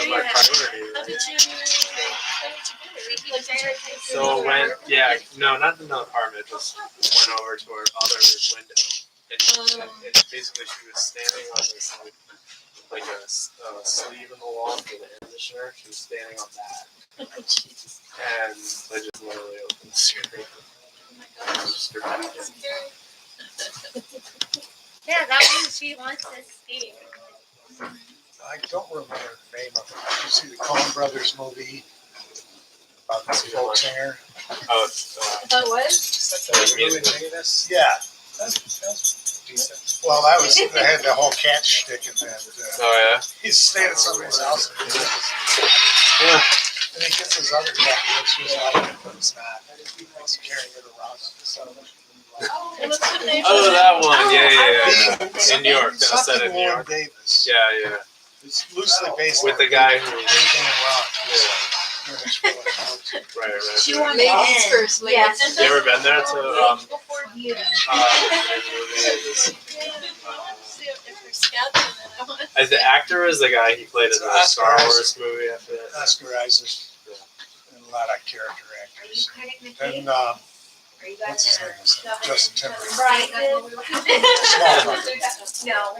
was my priority. So when, no, not the no apartment, just went over to her other window, and basically she was standing on this like a sleeve in the wall for the air conditioner. She was standing on that, and I just literally opened the screen. Yeah, that one she wants to escape. I don't remember the name of it. Did you see the Coen Brothers movie about this folk singer? Oh, it's That was? music. Yeah. That's decent. Well, that was, they had the whole cat shtick in that. Oh yeah. He's staying at somebody's house and he gets his other cat, which is like it, but it's not. He's carrying it around. So. Oh, that one. Yeah. In New York. That's set in New York. Davis. Yeah. It's loosely based with on the guy who. Right. She wanted to first. Yeah. You ever been there to as the actor is the guy he played in the Star Wars movie after that? Oscar Isaac and a lot of character actors. And what's his name? Justin Timberlake. Right. No.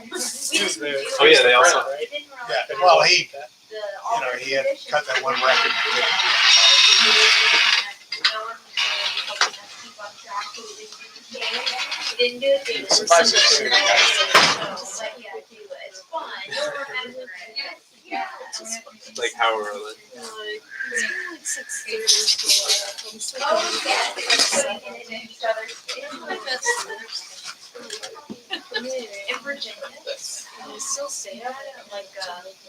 Oh yeah, they also. Yeah. Well, he had cut that one record. Suffice it to say, like how early? In Virginia, we still stay up like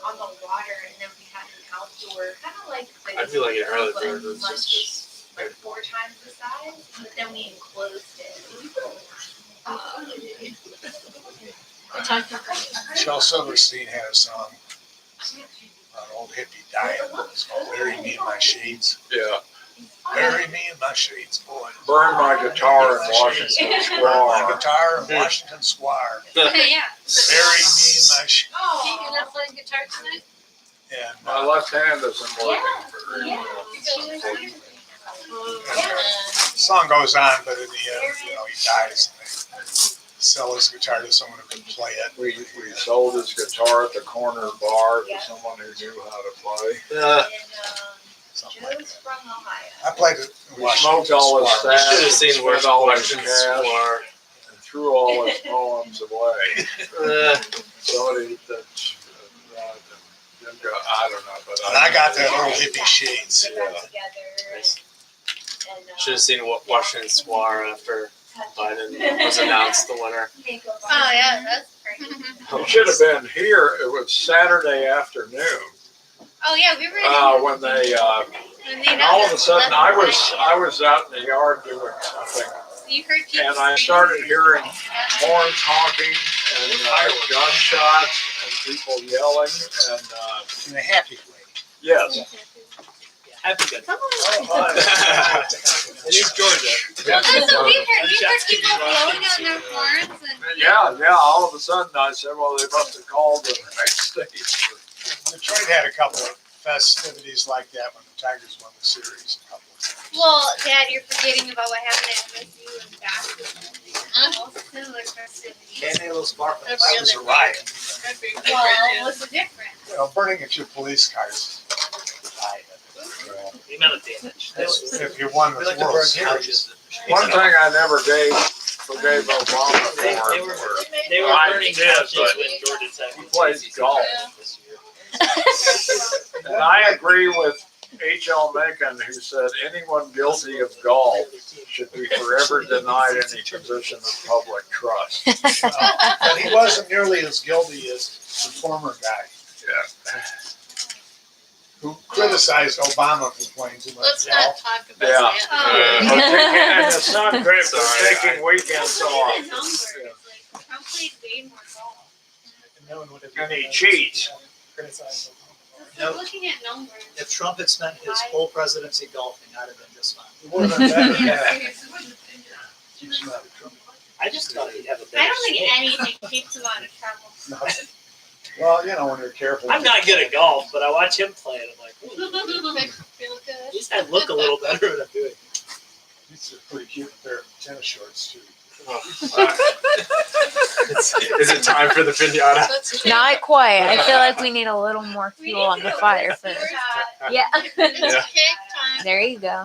on the water, and then we had an outdoor kind of like. I feel like an early bird was lunch, just like 4 times the size, but then we enclosed it. Shel Silverstein had a song about an old hippie dying. It's called "Bury Me in My Shades." Yeah. Bury me in my shades, boy. Burn my guitar in Washington Burn my Square. guitar in Washington Square. Yeah. Bury me in my shades. Oh, you're not playing guitar tonight? And My left hand isn't working very well. the song goes on, but in the end, he dies. And they sell his guitar to someone who can play it. We sold his guitar at the corner bar to someone who knew how to play. Something like Joe's that. from Ohio. I played it in We Washington smoked all his Square. stash. Should have seen where spent all his Washington cash, Square. and threw all his poems away. Somebody that didn't go, I don't know, but And I got that old hippie shades. They got together and Should have seen Washington Square after Biden was announced the winner. Oh yeah, that's great. it should have been here. It was Saturday afternoon Oh yeah, we were. when they. All of a sudden, I was out in the yard doing something, You heard people and I screaming? started hearing horns honking and gunshots and people yelling and In a happy way. yes, Happy good. Come on. It is Georgia. Well, that's what we heard. We heard people blowing on their horns and. yeah. All of a sudden, I said, "Well, they must have called the next station." Detroit had a couple of festivities like that when the Tigers won the series. A couple of times. Well, Dad, you're forgetting about what happened at MSU and basketball. Similar festivities. little sparkles. That was a riot. Well, what's the difference? Burning a few police cars. The amount of damage. If you won the We like to World burn Series. couches. One thing I never forgave Obama for They were I burning did, couches but when Georgia Tech he plays golf. this year. And I agree with H.L. Mencken, who said anyone guilty of golf should be forever denied any position of public trust. But he wasn't nearly as guilty as the former guy. Yeah. Who criticized Obama for playing too much Let's not golf. talk about Yeah. that. And his son Grant was Sorry, taking weekends Look at off. the numbers. Like, Trump played way more golf. And he cheats. Criticized Obama. So we're looking at numbers. If Trump had spent his whole presidency golfing, I'd have been just fine. I just thought he'd have a better I don't think swing. anything keeps him out of trouble. Well, you know, when you're careful. I'm not good at golf, but I watch him play and I'm like, Makes me feel at good. least I look a little better when I'm doing it. It's a pretty cute pair of tennis shorts too. Is it time for the pinata? Let's Not quite. I feel like we need a little more fuel on the fire first. Yeah. It's cake time. There you go.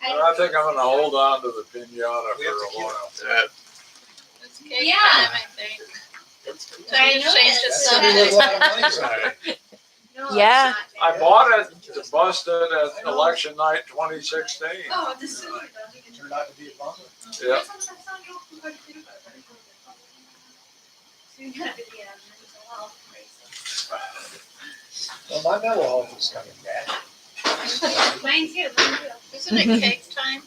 I think I'm gonna hold on to the pinata We have for to a keep- while. It's cake Yeah. time, I think. Trying to change the That's gonna be worth a lot of money someday. Yeah. I bought it to bust it at election night 2016. Oh, this is. Turned out to be a bummer. Yeah. Well, my mental health is coming back. Mine too. Isn't it cake time?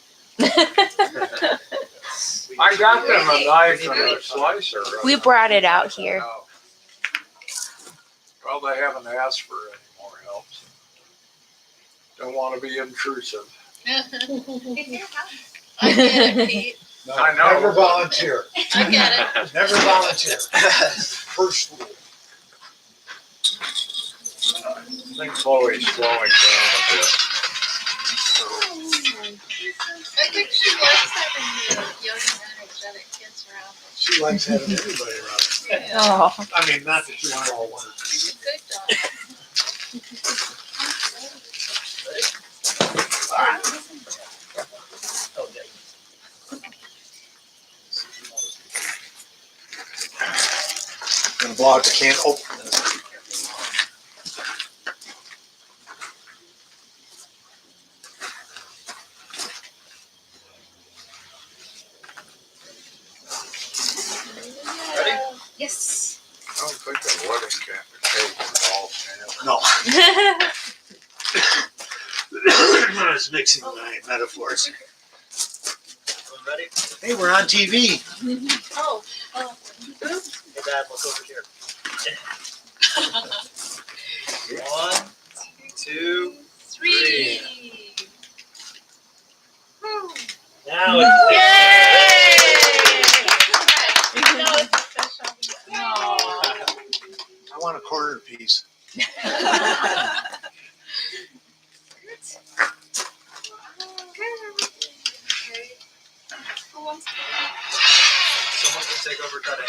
I got them a knife and a slicer. We brought it out here. Well, they haven't asked for any more help. So don't want to be intrusive. I get it, Pete. No, I know. Never volunteer. I get it. Never volunteer. First rule. I think Chloe's slowing down a bit. I think she likes having the young energetic kids around. She likes having everybody around. Yeah. Oh. I mean, not that you want all one. Good dog. Okay. Gonna blow out the can. Oh. Yes. I don't think a wedding cake involves hands. No. I was mixing my metaphors. Everyone ready? Hey, we're on TV. Oh, Hey, Dad, look over here. 1, 2, three. now it's. No, it's official. I want a corner piece. Someone can take over cutting.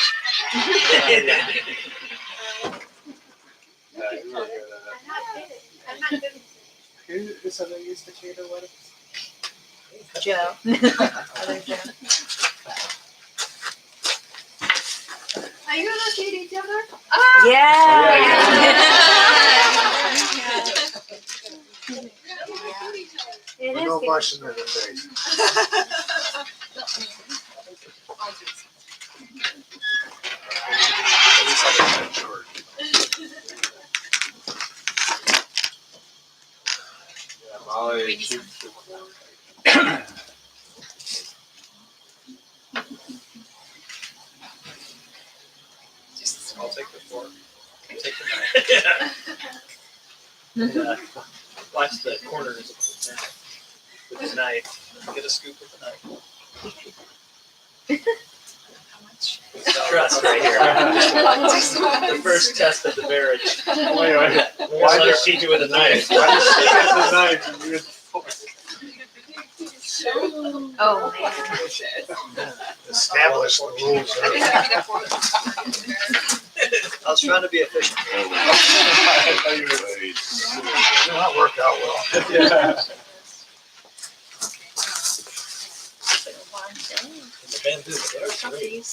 Yeah, you're really good at it. I'm not good. Who said they used the cater wedding? Joe. Are you gonna date each other? Yeah. It No is. question in the face. Yeah, Molly, keep- I'll take the fork. Take the knife. And, watch the corners of the knife. With the knife. Get a scoop with the knife. Trust right here. The first test of the marriage. Wait. Why does she do with a knife? Why does she get the knife and you get the fork? Oh man. Establish the rules. I was trying to be efficient. I thought you were. That worked out well. Yeah. The bamboo, they're great.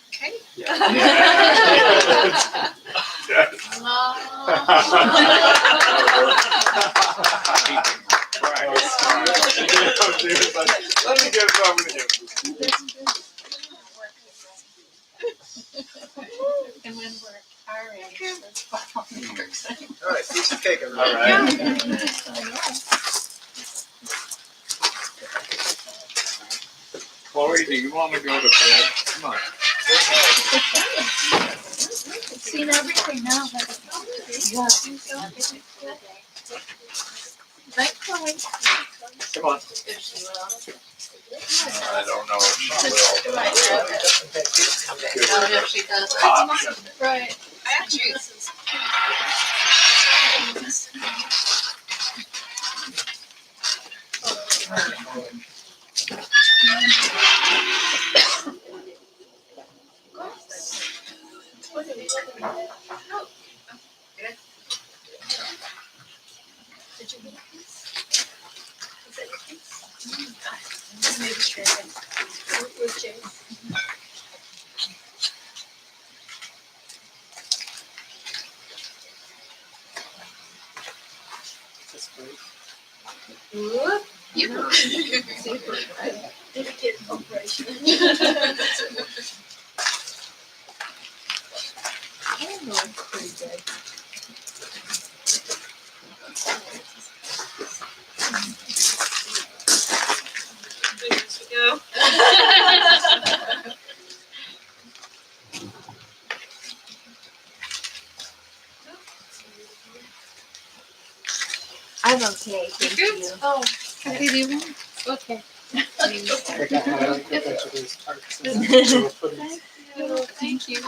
Okay. Let me get something. And when we're tiring, it's fun. All right, piece of cake, everybody. All right. Chloe, do you want to go to bed? Come on. Seen everything now. Yeah. Night, Chloe. Come on. I don't know if she will. Right, Give I her don't know if she does. the option. Right. I actually. Did you get a piece? Is that your piece? Maybe straight in. With Chase. Whoop. You. Dedicated operation. I don't know, it's pretty good. Go. I'm okay, thank you. Oh, can we do one? Okay. Thank you.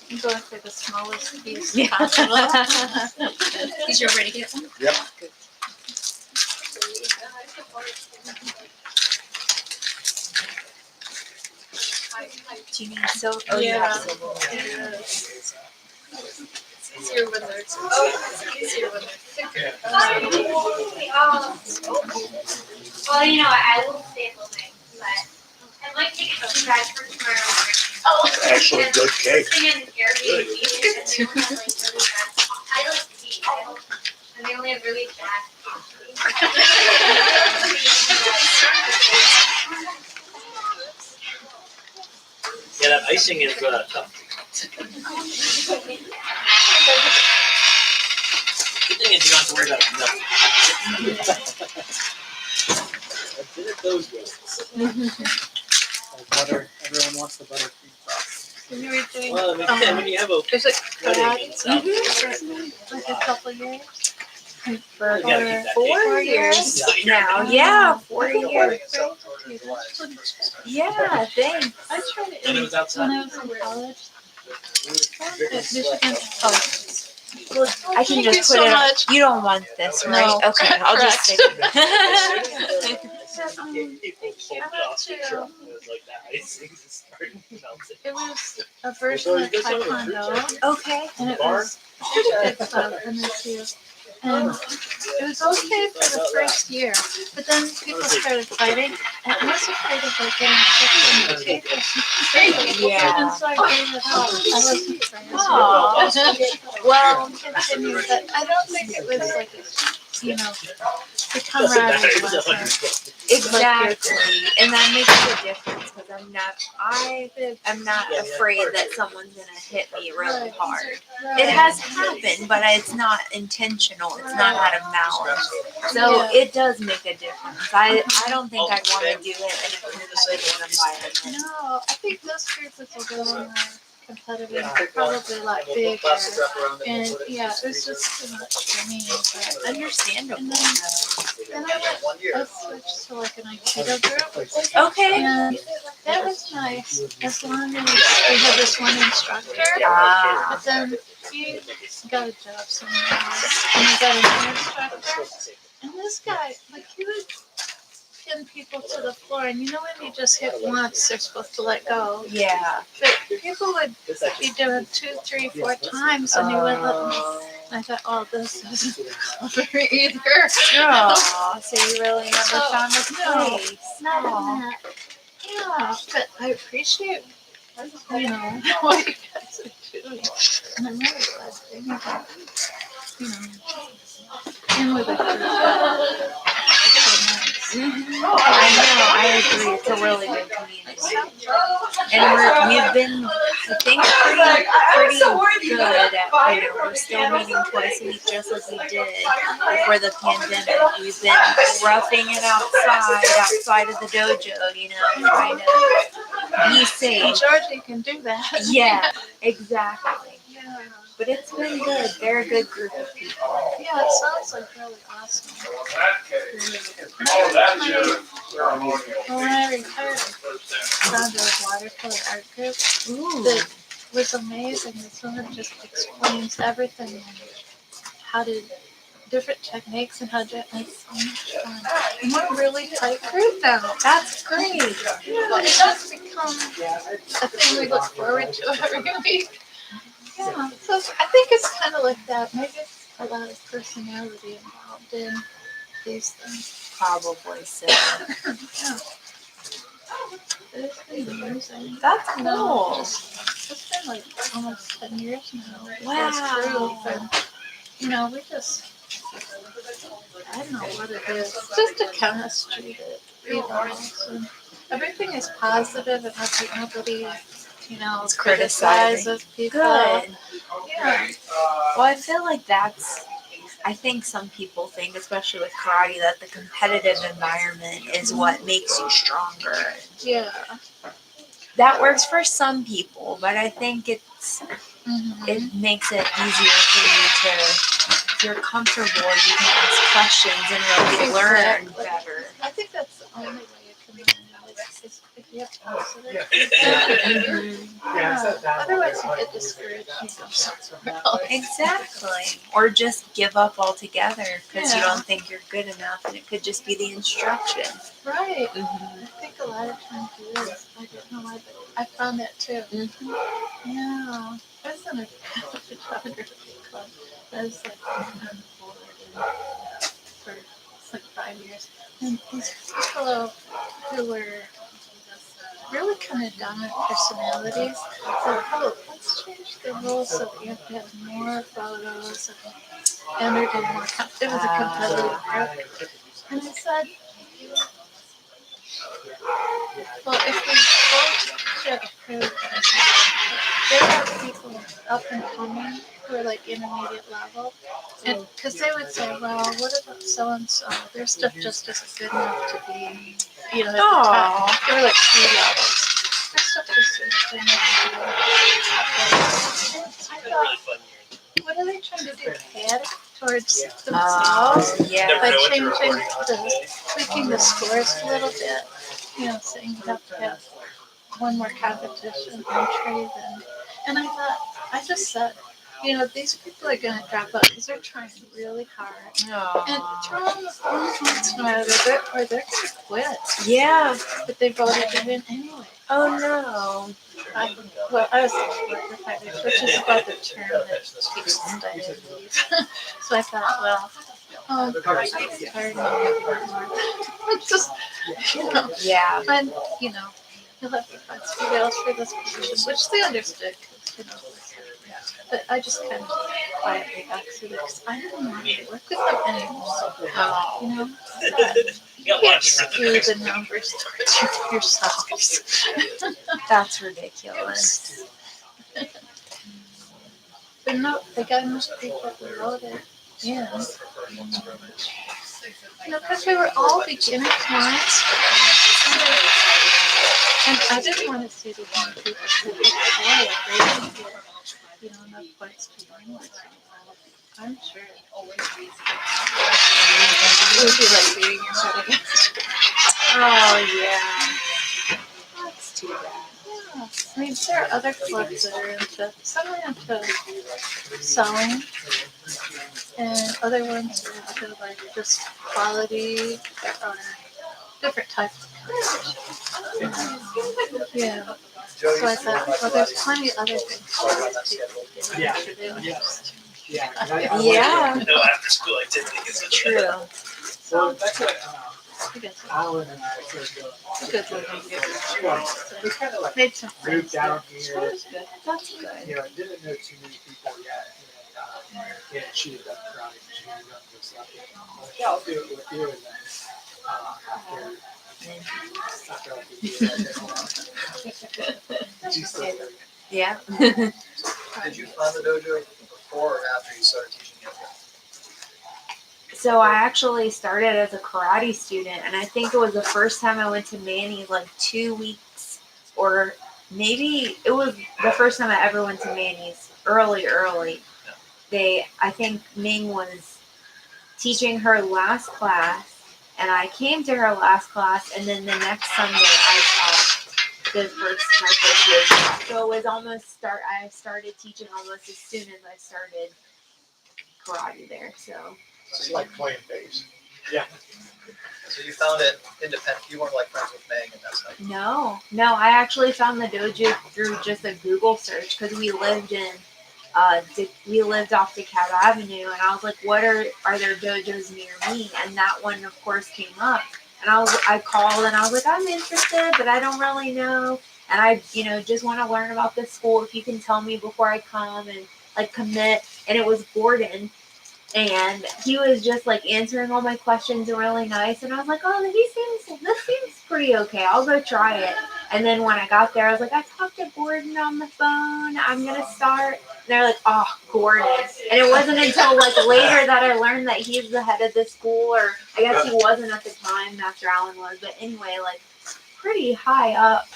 I'm going for the smallest piece Yeah. possible. Is you ready to get one? Yep. Do you need silver? Oh, you Yeah. have silver. It's easier when they're it's easier when they're thicker. Well, you know, I will stay all night, but I might take a drive for tomorrow. Oh. Actually, good cake. Living in Airbnb, and they only have like really bad. I like tea, and they only have really bad Yeah, that icing is tough. Good thing is you don't have to worry about milk. I did it those ways. Butter, everyone wants the butter cream sauce. Can you read the? Well, I mean, when you have a Is it wedding karate? in South Like a couple years? For you gotta keep that 4 cake. years Yeah. now. Yeah, 4 Wedding years. in South Florida in July is Christmas time. Yeah, thanks. I tried it And it in, was outside. when I was in college. Big At Michigan. Oh, Well, I can thank just you put so it. much. You don't want this, right? No. Okay, I'll just say. People pulled it off the truck, and it was like that icing just started melting. It was a version of Taekwondo, Okay. and it was pretty good stuff in this year. And it was okay for the first year, but then people started fighting, and I was afraid of like getting kicked in the teeth. Yeah. And so I gave it up. I wasn't Aw. friends. Well, continue, but I don't think it was like, you know, the Doesn't matter, camaraderie it was wasn't. 100. Exactly, and that makes a difference because I'm not afraid that someone's gonna hit me really hard. It has happened, but it's not intentional. It's not out of malice, so it does make a difference. I don't think I'd want to do it in a competitive environment. No, I think this group was a little more competitive, Yeah. probably a lot We'll bigger. put plastic wrap around it, And we'll put it in yeah, the it was freezer. just too much for me. But Understandable. And then I switched to like an Aikido group, Okay. and that was nice as long as we had this one instructor. Ah. But then he got a job somewhere else, and he got another instructor. And this guy, like, he would pin people to the floor, and you know when you just hit once, they're supposed to let go. Yeah. But people would be doing 2, 3, 4 times, and he wouldn't let me. And I thought, oh, this doesn't cover either. Aw, so you really never So, found a no. place. Not in Aw. that. Yeah, but I appreciate, you know, what you guys are doing. And I'm really glad that they make it, you know, and with a group. It's so nice. I know, I agree. It's a really good community. And we've been, I think, pretty good at, you know, we're still meeting twice a week just like we did before the pandemic. We've been roughing it outside of the dojo, you know, trying to be In safe. Georgia, you can do that. Yeah, exactly. Yeah. but it's been good. They're a good group of people. Yeah, it sounds like really awesome. Oh, that's your ceremonial. Well, when I retired, I found a watercolor art group Ooh. that was amazing. This woman just explains everything and how to different techniques and how to it's so much fun. And we're a really tight group now. That's great. Yeah, it has become a thing we look forward to every week. Yeah, so I think it's kind of like that. Maybe it's a lot of personality involved in these things. Probably so. Yeah. It's been amazing. That's No, cool. it's been like almost 10 years now. Wow. This group, and we just, I don't know what it is. It's just a chemistry that evolves, and everything is positive, and nobody, It's criticizing. criticizes people. Good. Yeah. Well, I feel like I think some people think, especially with karate, that the competitive environment is what makes you stronger. Yeah. That works for some people, but I think it makes it easier for you to, if you're comfortable, you can ask questions and really learn Exactly. better. I think that's the only way you can learn is if you have positive. Otherwise, you get discouraged and go somewhere else. Exactly. Or just give up altogether because you Yeah. don't think you're good enough, and it could just be the instruction. Right. I think a lot of times it is. I don't know why, but I found that too. Yeah. I was in a photography club. I was like on the board for like 5 years. And these people who were really kind of dominant personalities said, oh, let's change the rules so that you have to have more photos and entered in more. It was a competitive group. And I said, well, if we vote to approve this, there are people up and coming who are like intermediate level, and because they would say, well, what about so and so? Their stuff just isn't good enough to be, at the top. There were like 3 levels. Their stuff just isn't good enough to be top. I thought, what are they trying to do? Pad towards themselves Yeah. by tweaking the scores a little bit. Saying you have to have one more competition entry and I thought, I just said, these people are going to drop out because they're trying really hard. And throw them the phone once in a while, or they're going to quit. Yeah. But they voted it in anyway. Oh no. I was the fighters, which is about the term that keeps staying in these. So I thought, well, I'm tired of it. Just, Yeah. and, you'll have to find somebody else for this position, which they understood, 'cause, but I just kind of quietly exited because I didn't want to work with them anymore. You can't skew the numbers towards yourselves. That's ridiculous. But no, they got enough people who voted in. Because we were all beginner clients. And I didn't want to see these many people who could play if they didn't get, enough points to win with. I'm sure. It would be like beating your head against. Oh yeah. That's too bad. Yeah. I mean, there are other clubs that are some are into sewing, and other ones are into like just quality. There are different types of competition. Yeah. So I thought, well, there's plenty of other things to do. Yeah. No after school activity is True. So That's what I guess Alan and I started doing. it's a good living. We kind of like Made some moved friends. down It here. was good. That's good. Didn't know too many people yet. And she had done karate. She had done this stuff. Yeah, I'll do it with you. And then after I do it, she said, Yeah. Did you find the dojo before or after you started teaching yoga? So I actually started as a karate student, and I think it was the first time I went to Manny's like 2 weeks, or maybe it was the first time I ever went to Manny's early. I think Ming was teaching her last class, and I came to her last class, and then the next Sunday I taught my first year. So it was I started teaching almost as soon as I started karate there. So It's like playing bass. So you found it independent. You weren't like friends with Meg, and that's how. no, I actually found the dojo through just a Google search because we lived off DeKalb Avenue, and I was like, what are there dojos near me? And that one, of course, came up. And I called and I was like, I'm interested, but I don't really know. And I, just want to learn about this school. If you can tell me before I come and like commit. And it was Gordon. And he was just like answering all my questions really nice. And I was like, oh, this seems pretty okay. I'll go try it. And then when I got there, I was like, I talked to Gordon on the phone. I'm going to start. And they're like, oh, Gordon. And it wasn't until like later that I learned that he's the head of the school, or I guess he wasn't at the time, Master Allen was. But anyway, like pretty high up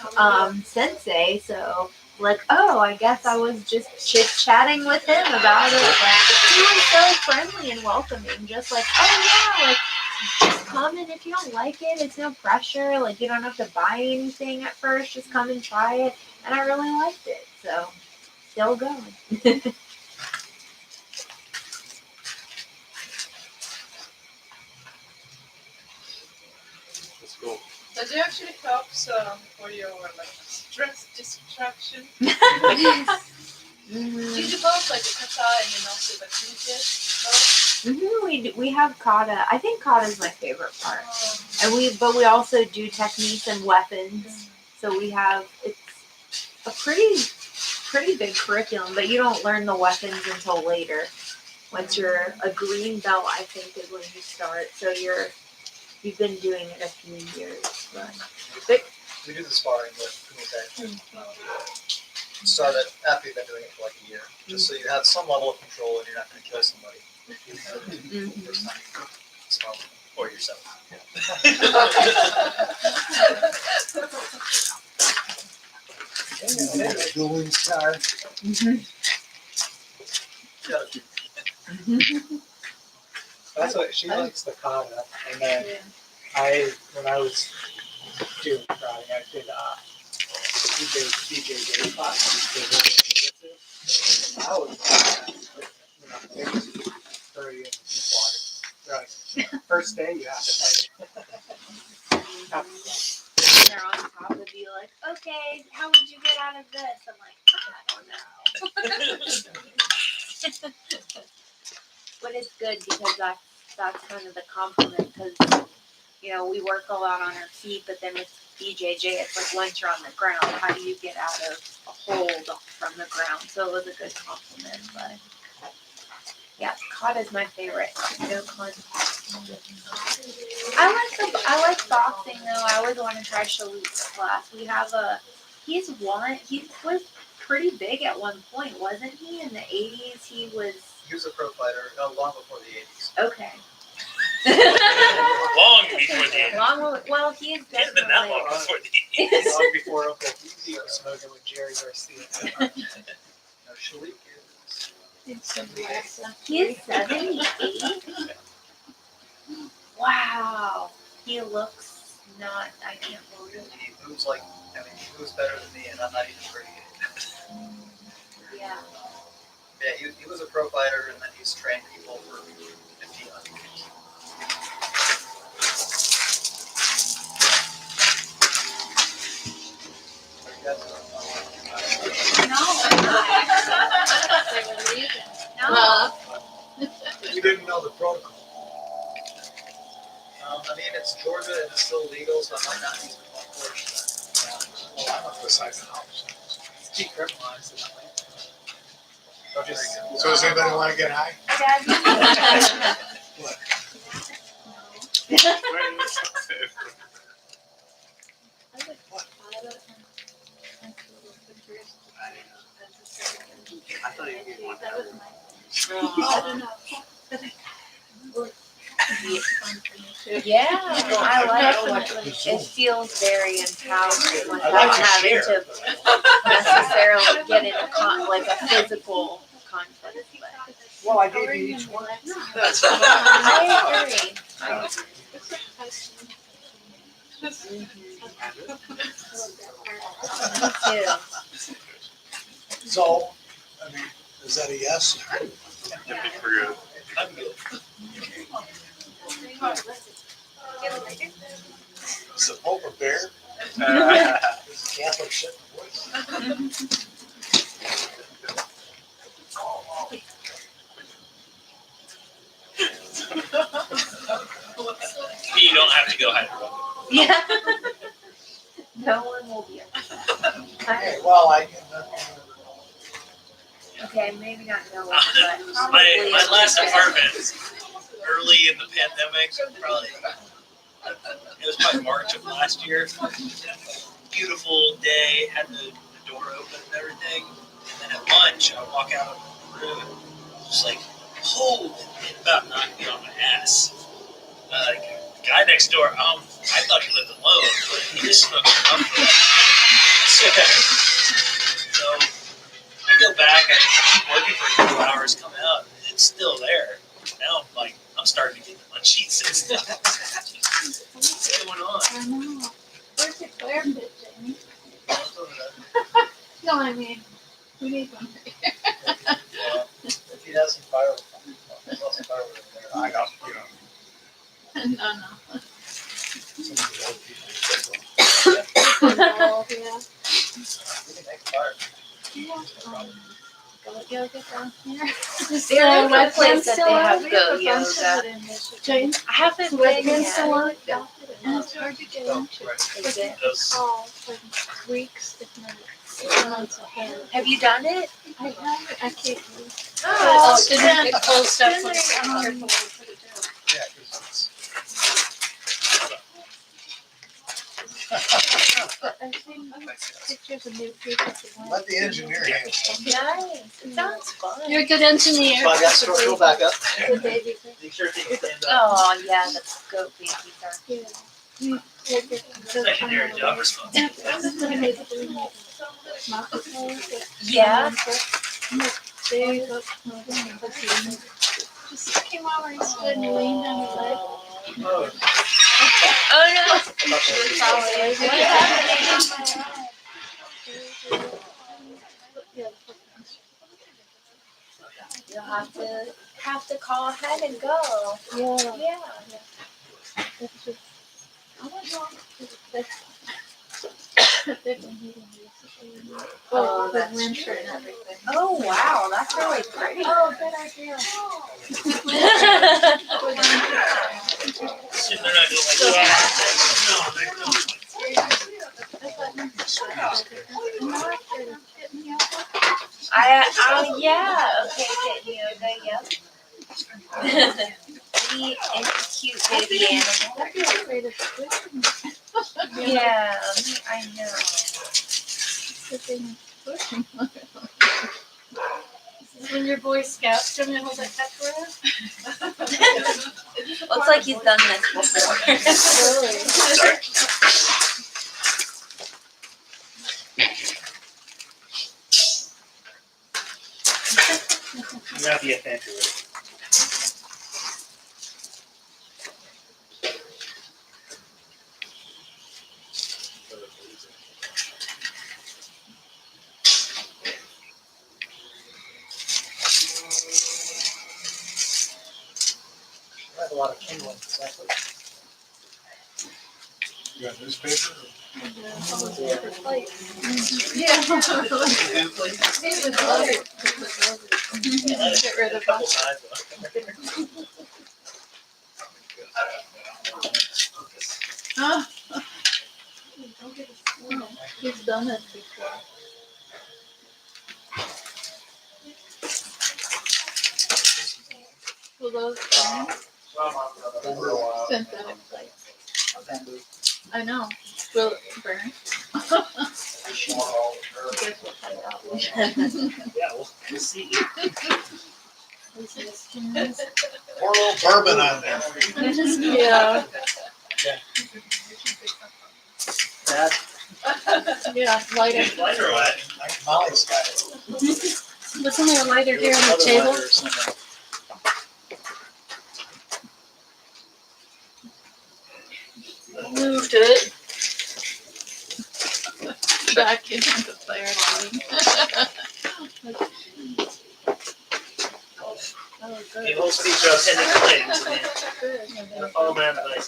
sensei. So like, oh, I guess I was just chit-chatting with him about it. Like, he was so friendly and welcoming, just like, oh yeah, like just come, and if you don't like it, it's no pressure. Like, you don't have to buy anything at first, just come and try it. And I really liked it, so still going. That's cool. Does it actually helps for your like stress distraction? Mm-hmm. Do you do both, like the kata and then also the kinjit? We have kata. I think kata is my favorite part, and we also do techniques and weapons. So it's a pretty big curriculum, but you don't learn the weapons until later. Once you're a green belt, I think is when you start. So you've been doing it a few years. But We do the sparring with Kumite. Start it after you've been doing it for like a year, just so you have some level of control and you're not going to kill somebody. First time you spar with them, or yourself. Dueling star. That's what she likes, the kata. And then when I was doing karate, I did BJJ class. I was they just throw you in the deep water. They're like, first day you have to fight. they're on top of you, like, okay, how would you get out of this? I'm like, I don't know. But it's good because that's kind of the compliment, because we work a lot on our feet, but then with BJJ, it's like once you're on the ground, how do you get out of a hold from the ground? So it was a good compliment, but yeah, kata is my favorite. No contact. I like boxing though. I always want to try Shalit's class. We have he was pretty big at one point, wasn't he? In the 80s, he was a pro fighter long before the 80s. okay. Long before the Well, he is Can't have been that definitely. long before the Long before Uncle Pete was smoking with Jerry Garcia. No, Shalik is He is 78. Wow, he looks not. I can't believe it. he moves he moves better than me, and I'm not even 38. Yeah. Yeah, he was a pro fighter, and then he's trained people for 15 years. No. You didn't know the protocol. I mean, it's Georgia and it's still legal, so I might not be forced. Well, I went beside the house. It's decriminalized. So does anybody want to get high? I thought you didn't want that. Yeah, I like it. It feels very empowering without having to necessarily get in a physical conflict. But Well, I gave you each one. I agree. Me too. So, I mean, is that a yes? I think we're good. I'm good. Is it Pope or Bear? Is it Catholic shit? You don't have to go hide. Yeah. No one will be Okay, well, okay, maybe not no one, but probably. My last apartment, early in the pandemic, probably it was probably March of last year. Beautiful day, had the door open and everything, and then at lunch I walk out of the room, just like, holy, it about knocked me on my ass. The guy next door, I thought he lived alone, but he just smoked up for that. So I go back, I keep working for a couple hours, come out, and it's still there. Now I'm starting to get the munchies and stuff. What's going on? I know. Where's the Claire pit, Jamie? No, I mean, we need one. If he has some firewood, there, I got, No, no. we can make a fire. Go yoga down here. There is a place that they have go yoga. Jane, I haven't been wetlands still yet. on it, and it's hard to get into. Is it? Oh, like weeks, if not months ahead. Have you done it? I haven't, I can't. Oh, It's been closed up. Been there, Yeah, 'cause But I've seen pictures of new people. let the engineer handle it. nice. It sounds fun. You're a good engineer. so I got to go back up. The baby thing. Make sure things stand up. Oh yeah, that's goat babies are. Yeah. Secondary job responsibility. Yeah. Just came over and stood and leaned on his leg. Oh no. What's You'll have to call ahead and go. Yeah. Yeah. It's just, I don't know. They've been heating recently. Oh, The that's winter and everything. Oh wow, that's really pretty. Oh, good idea. They're not gonna like Yeah, okay, getting yoga, yep. Really cute baby animal. I'd be afraid of pushing. Yeah, I know. The thing is pushing. When your Boy Scouts come in with a pepper. Looks like he's done this before. You gotta be a fancy lady. I have a lot of kindling, exactly. You got a newspaper? Yeah. Get rid of Couple us. times. He's done it before. Will those burn? Synthetic plates. I know. Will it burn? Guess we'll find out. Yeah, we'll see. Pour a little bourbon on there. Yeah. Dad, Yeah, lighter. Lighter what? Like Molly's got it. There's only a lighter here on the table. Good. Back into the fire meeting. The whole speech of pending claims. Oh man, nice.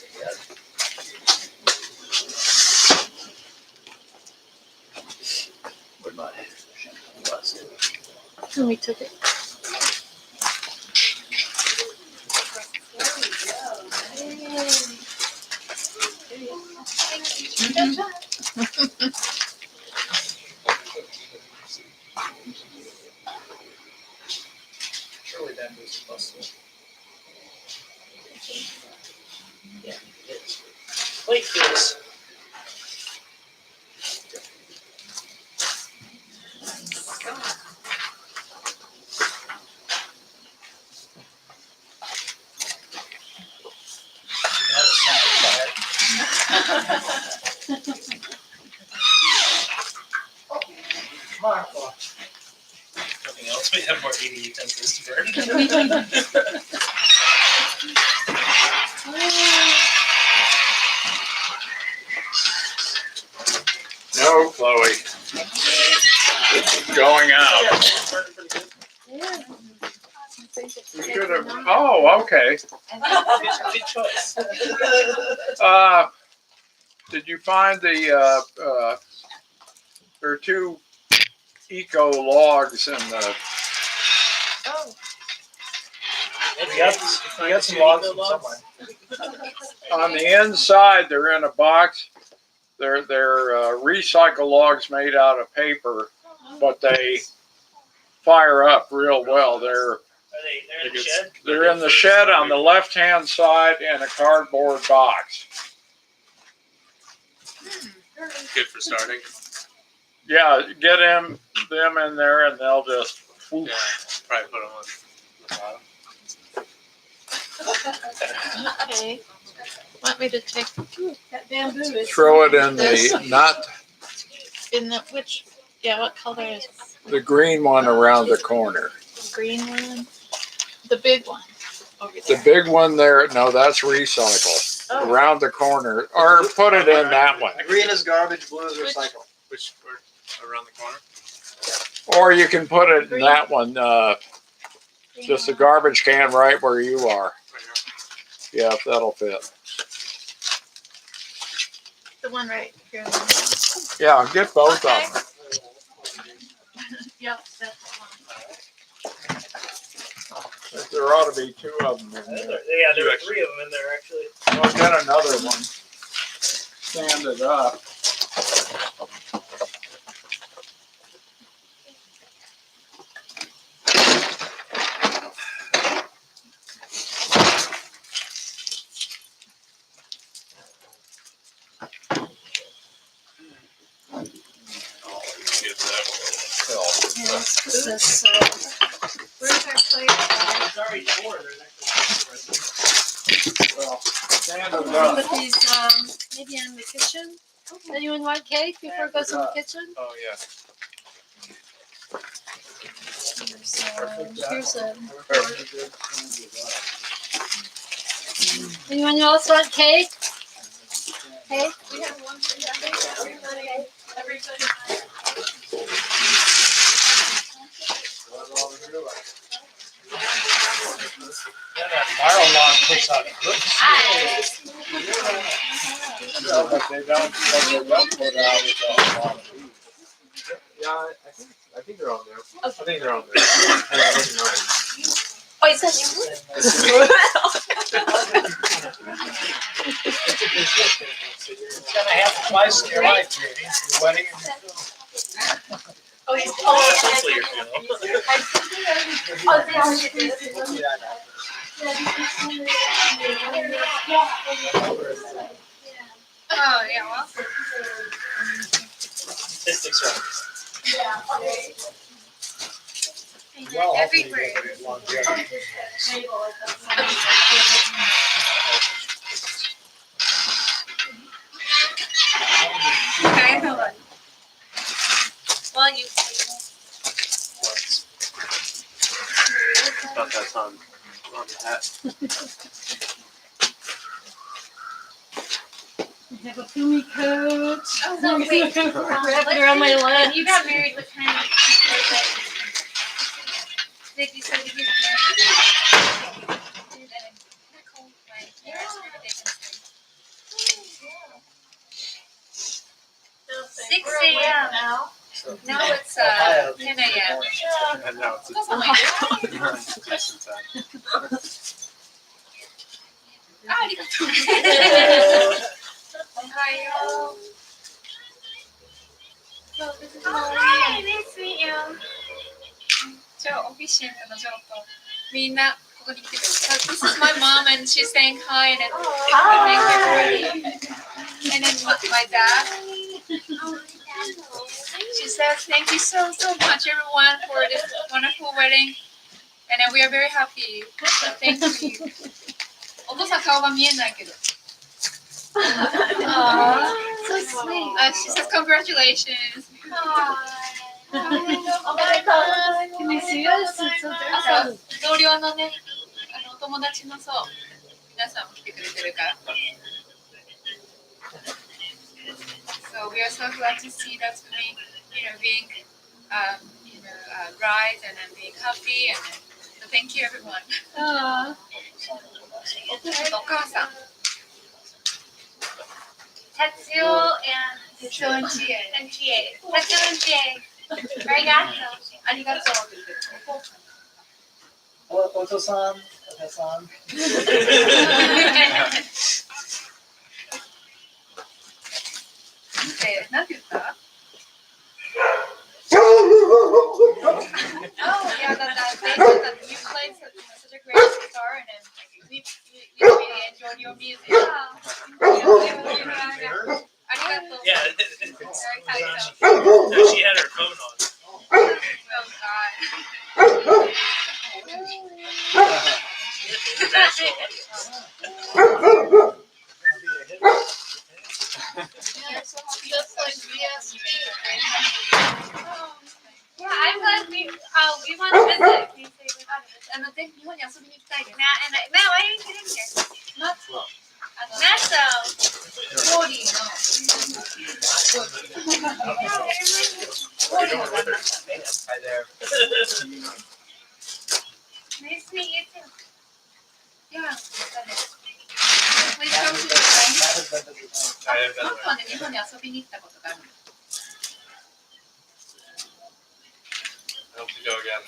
Where'd my glasses go? And we took it. Surely bamboo's busted. Yeah, it is. Wait for this. Come on, come on. Nothing else. We have more eating utensils to burn. No, Chloe. It's going out. Yeah. You should have, oh, okay. Good choice. Did you find the, there are two eco logs in the, Oh. We got some logs from somewhere. on the inside, they're in a box. They're recycle logs made out of paper, but they fire up real well. They're They're in the shed? They're in the shed on the left-hand side in a cardboard box. Good for starting. Yeah, get them in there and they'll just, Yeah, probably put them on the bottom. Okay. Want me to take that bamboo? Is throw it in this the, not in the which? Yeah, what color is it? the green one around the corner. The green one? The big one over The there. big one there, no, that's recycle. Oh. Around the corner, or put it in that one. Green is garbage, blue is recycle. Which, around the corner? Or you can put it in that one, just a garbage can right where you are. Right here. Yeah, if that'll fit. The one right here. Yeah, get both of them. Yep, that's the one. There ought to be two of them in there. Yeah, there were 3 of them in there actually. Well, get another one. Stand it up. Yes, this is, where's our plate? There's already 4. There's actually Well, stand it up. Put these, maybe in the kitchen. Anyone want cake before it goes in the kitchen? Oh, yeah. Here's anyone else want cake? Cake? We have one for everybody. Viral log puts out good. No, but they don't put out without. Yeah, I think they're on there. I think they're on there. Hey, look nice. Oh, is that you? It's gonna happen twice in your life, Judy. Your wedding and your funeral. Oh, he's hopefully your funeral. Oh, yeah, well. Statistics are. Well, hopefully Everywhere. you get longevity. Okay, hold on. Well, you. About that on the hat. I have a Pumi coat. Oh, no, wait. Wrap it around my When legs. you got married, what kind of did you say you get married? Nicole went. Six a.m. now. So, Now it's Ohio. 10 a.m. And now it's Oh my god. decent time. ありがとう。おはよう。So this is Hi, nice to meet you. じゃあオフィシエントの情報。みんなここに来てくれた。So this is my mom and she's saying hi and thank everybody. And then my dad. She says thank you so much everyone for this wonderful wedding. And then we are very happy. So thank you. お父さん顔が見えないけど。So sweet. She says congratulations. Can you see us? It's so あ dark. と同僚のね、お友達のそう皆さんも来てくれてるから。So we are so glad to see that we, being, right and then being happy and then, so thank you everyone. お母さん。達代 and 達代 and GA. And GA. 達代 and GA. ありがとう。お父さん、お母さん。なんて言った Oh, yeah, they said that you played such a great guitar and then we really enjoyed your music. Yeah. Very kind of. No, she had her phone on. Oh, God. International audience. Just like VSP. Yeah, I'm glad we want to visit. Can you say we want to visit? ぜひ日本に遊びに行きたいです。Matt, why didn't you get in here? Matt, so. 40 Hi there. Nice to meet you too. Yeah. Please come to the wedding. Matt has been to the- I have been 香港で日本に遊びに行ったことがある。I hope to go again.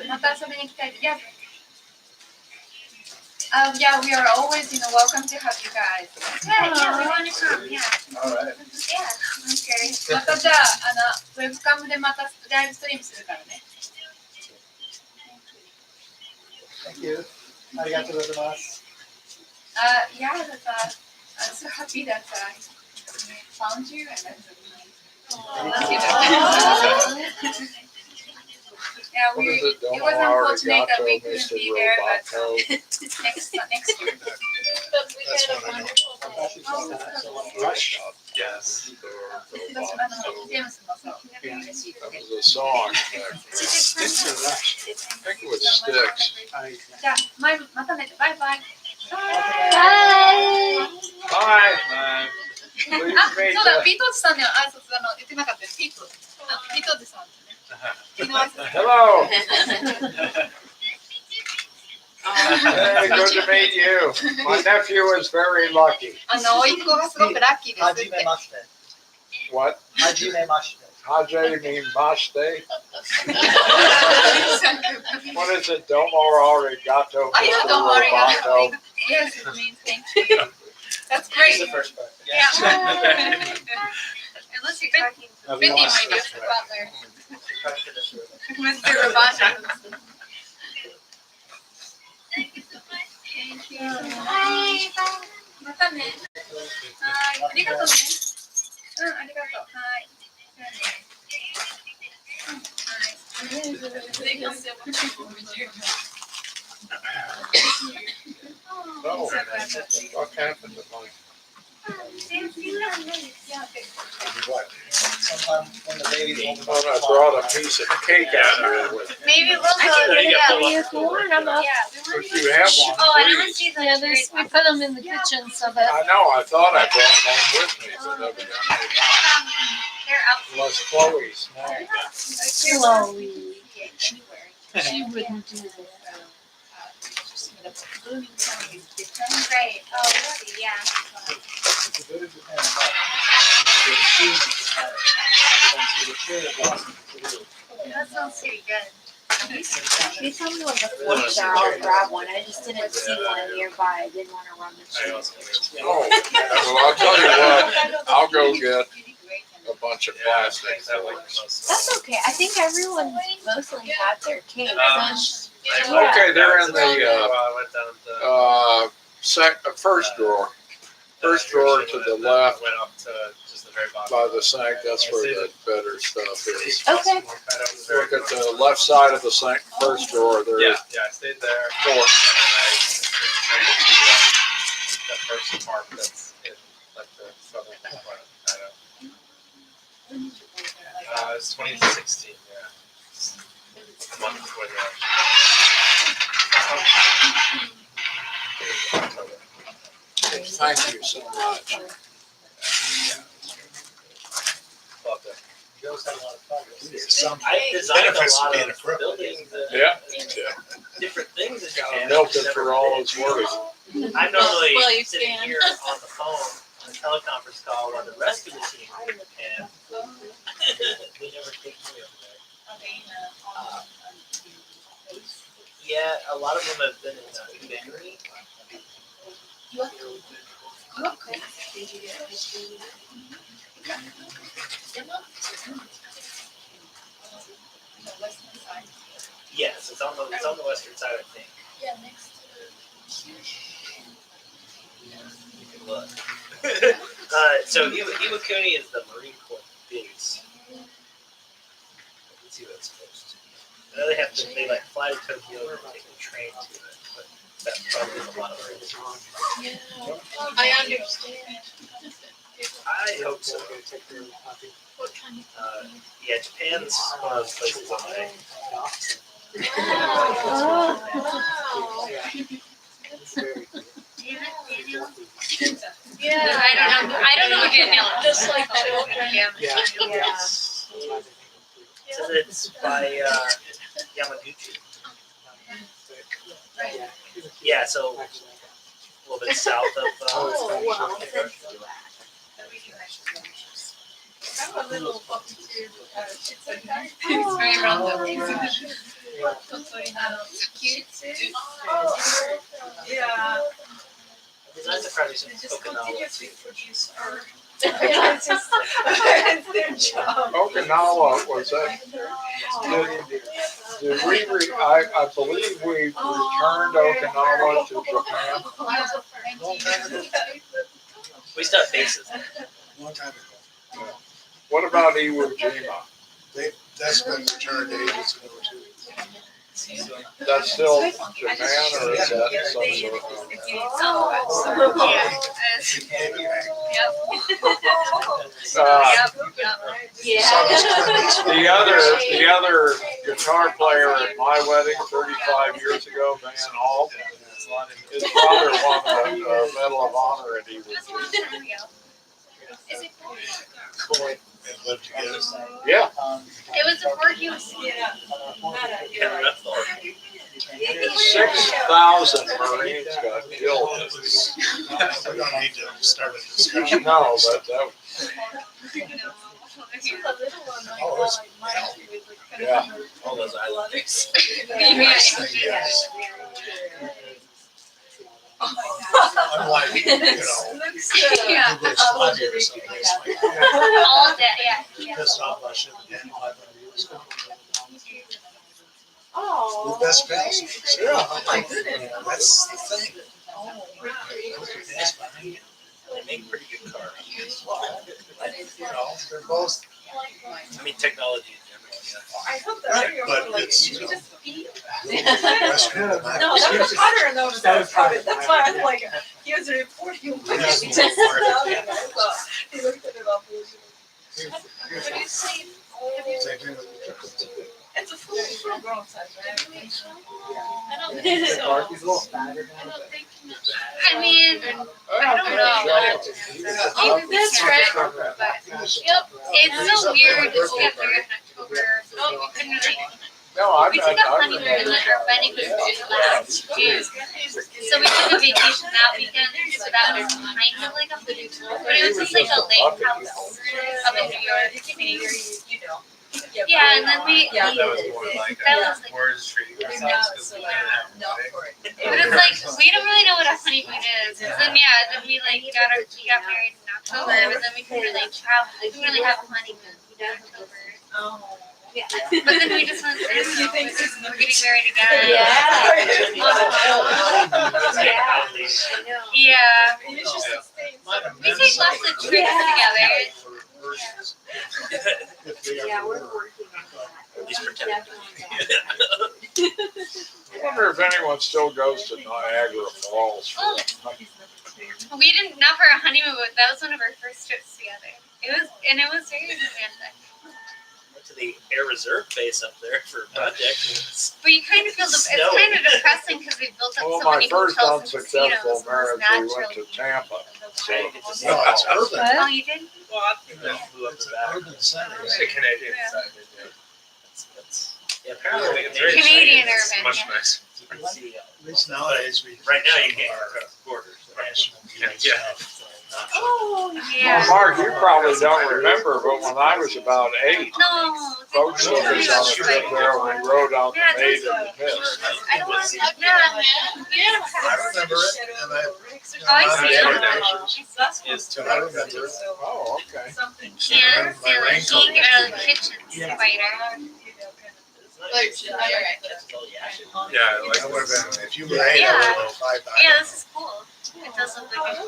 また遊びに行きたいです。Yeah. Yeah, we are always, welcome to have you guys. Yeah, we want to come. Yeah. All right. Yeah. Okay. またじゃあ、ウェブカムでまたライブストリームするからね。Thank you. ありがとうございます。Yeah, I'm so happy that I found you and that's Yeah, What is it? it was unfortunate that we couldn't Mr. be there, but Roboto. next year. But we That's had a what I know. wonderful day. Rush. Yes. ジェームスもそう。嬉しい。 That was a song. Sticks or Rush? I think it was Sticks. じゃあ、またね。バイバイ。 Bye. Bye. Please あ、 meet そうだ、 the- ピートーチさんには挨拶言ってなかったよ。ピートーチさんですね。昨日挨拶。 Hello. Hey, good to meet you. My nephew is very lucky. 甥っ子がすごくラッキーですはって。じめまして。 What? はじめまして。 Haje mean Mashte? What is it? Domo arigato, Oh, yeah, Mr. domo arigato. Roboto. Yes, it means thank you. That's It's great. the first part. Yeah. Unless you're talking to Mindy, my dear butler. Mr. Roboto. Thank you. Bye. またね。はい。ありがとうね。ありがとう。はい。じゃあね。Oh, what happened to my? What? Sometime when the baby's old enough When to I talk brought about a it. piece of cake out here with me. Maybe we'll I can go. get it Yeah, out pull for you up. if you want. I'm up. If you have one, Oh, and I want to please. see the Yeah, there's, we put them in the kitchen so that. I know, I thought I brought one with me, but evidently not. They're out. Unless Chloe's snagged Chloe. She wouldn't do that. Right. Oh, really? Yeah. It's a bit of Japan, but the shoes are so the shirt is awesome. That sounds pretty good. You told me what the flips are. I'll grab one. I just didn't see one nearby. I didn't want to run the I street. also Oh, well, I'll tell you what, I'll go get a bunch of plastic. I like the most. That's okay. I think everyone mostly had their cakes. Okay, they're in the, I went down to. first drawer. First drawer to the left Went up to just the very bottom. by the sink, that's where the better stuff is. Okay. Look at the left side of the sink, first drawer, there Yeah, is yeah, I stayed there. four. And then I went to the first park that's in like the southern part of Hokkaido. It was 2016, yeah. A month before the October. Thank you so much. Loved it. Joe's had a lot of progress. There's some I designed a benefits to lot being a of cripple. buildings and Yeah, different things in gotta Japan. milk I've it never for all been it's to. worth. I'm normally Well, you sitting can. here on the phone on a teleconference call while the rest of the team is in Japan. We never take me over there. Yeah, a lot of them have been in Bangui. Yes, it's on the western side, I think. Yeah, next You can look. So Iwakuni is the Marine Corps base. Let's see what it's supposed to be. I know they like fly to Tokyo and take a train to it, but that's probably a lot of it. I understand. I hope so. What kind Yeah, Japan's one of those places on my Yeah, I don't know Daniel. Just like children. Yeah. So it's by Yamaguchi. Yeah, so a little bit south of. well. I'm a little up to it's very random. Cute. Yeah. It's nice to probably some Okinawa too. Produce art. It's their job. Okinawa was that, did we, I believe we returned Okinawa to Japan. Long time ago. We still have bases there. Long time ago. What about Iwo Jima? That's been returned ages ago too. That's still Japan or is that some sort of? The other guitar player at my wedding 35 years ago, Van Alt, his father won a Medal of Honor at Iwo Jima. Is it And lived together. Yeah. It was before he was. Yeah, that's all. 6,000 Marines got killed. We don't need to start a discussion. No, but that, Oh, it's, yeah. All those islands. nice thing is, unlike, you know, Yeah. Yugoslavia or someplace like that, All that, yeah. pissed off by shit again 500 years ago. Oh. The best pals. Yeah, oh my goodness. That's the thing. That's behind you. They make pretty good cars. You know, they're both, I mean, technology in general, yeah. I hope right, but it's, you know, eat? Western. No, that was hotter in those. That was probably- That's why I'm like, He was reporting. Yeah. He looked at it all. What do you say? It's a full grown size, right? I don't Yeah. think so. Darky's a little fatter I now. don't think much. I mean, I don't know. Even this trip, but yep, it's so weird. It's got there in October. No, we couldn't really. No, I'm We not. took a I honeymoon remember. and our wedding was due last June. So we took a vacation that weekend, so that was kind of like a honeymoon, but it was just like a lake house up in New York City. You know. Yeah, and then we, Yeah. That was more like that was like, we're just treating ourselves because we didn't have Not a wedding. for it. but it's like, we don't really know what a honeymoon is. 'Cause then, yeah, then we like we got married in October, but then we couldn't really travel, we couldn't really have a honeymoon in October. Oh. Yeah, but then we just went through, you know, we're getting married again. Yeah. You should stay in Might have We meant take lots of something. trips together. Yeah, we're working on that. He's protected. I wonder if anyone still goes to Niagara Falls. For Oh. a We didn't, not for a honeymoon, but that was one of our first trips together. It was very romantic. Went to the Air Reserve base up there for a project. But you kind of feel, it's kind of depressing because we built up Well, so my many first hotels and unsuccessful casinos. marriage, And we it's went to Tampa. So, Right, it's just- No, it's urban. Oh, you did? Well, I think Yeah, that- flew up It's to an that. urban center. The Canadian Yeah. side, yeah. that's- yeah, apparently It's very Canadian exciting. It's urban, much yeah. nicer. you can see, At least nowadays we. right now you can't cross the borders. National Yeah. stuff. Oh, Well, yeah. Mark, you probably don't remember, but when I was about 8, No. folks took us on a trip there and we rode out the Yeah, Maid in the Mist. I don't want to, yeah. I remember it, and I. Oh, I see. Is to I remember it. Oh, okay. Something. Can My rain coat. kitchen spider. Yeah, like That would have been, if you were 8, I would have been 5. I Yeah, don't this is cool. It does look like a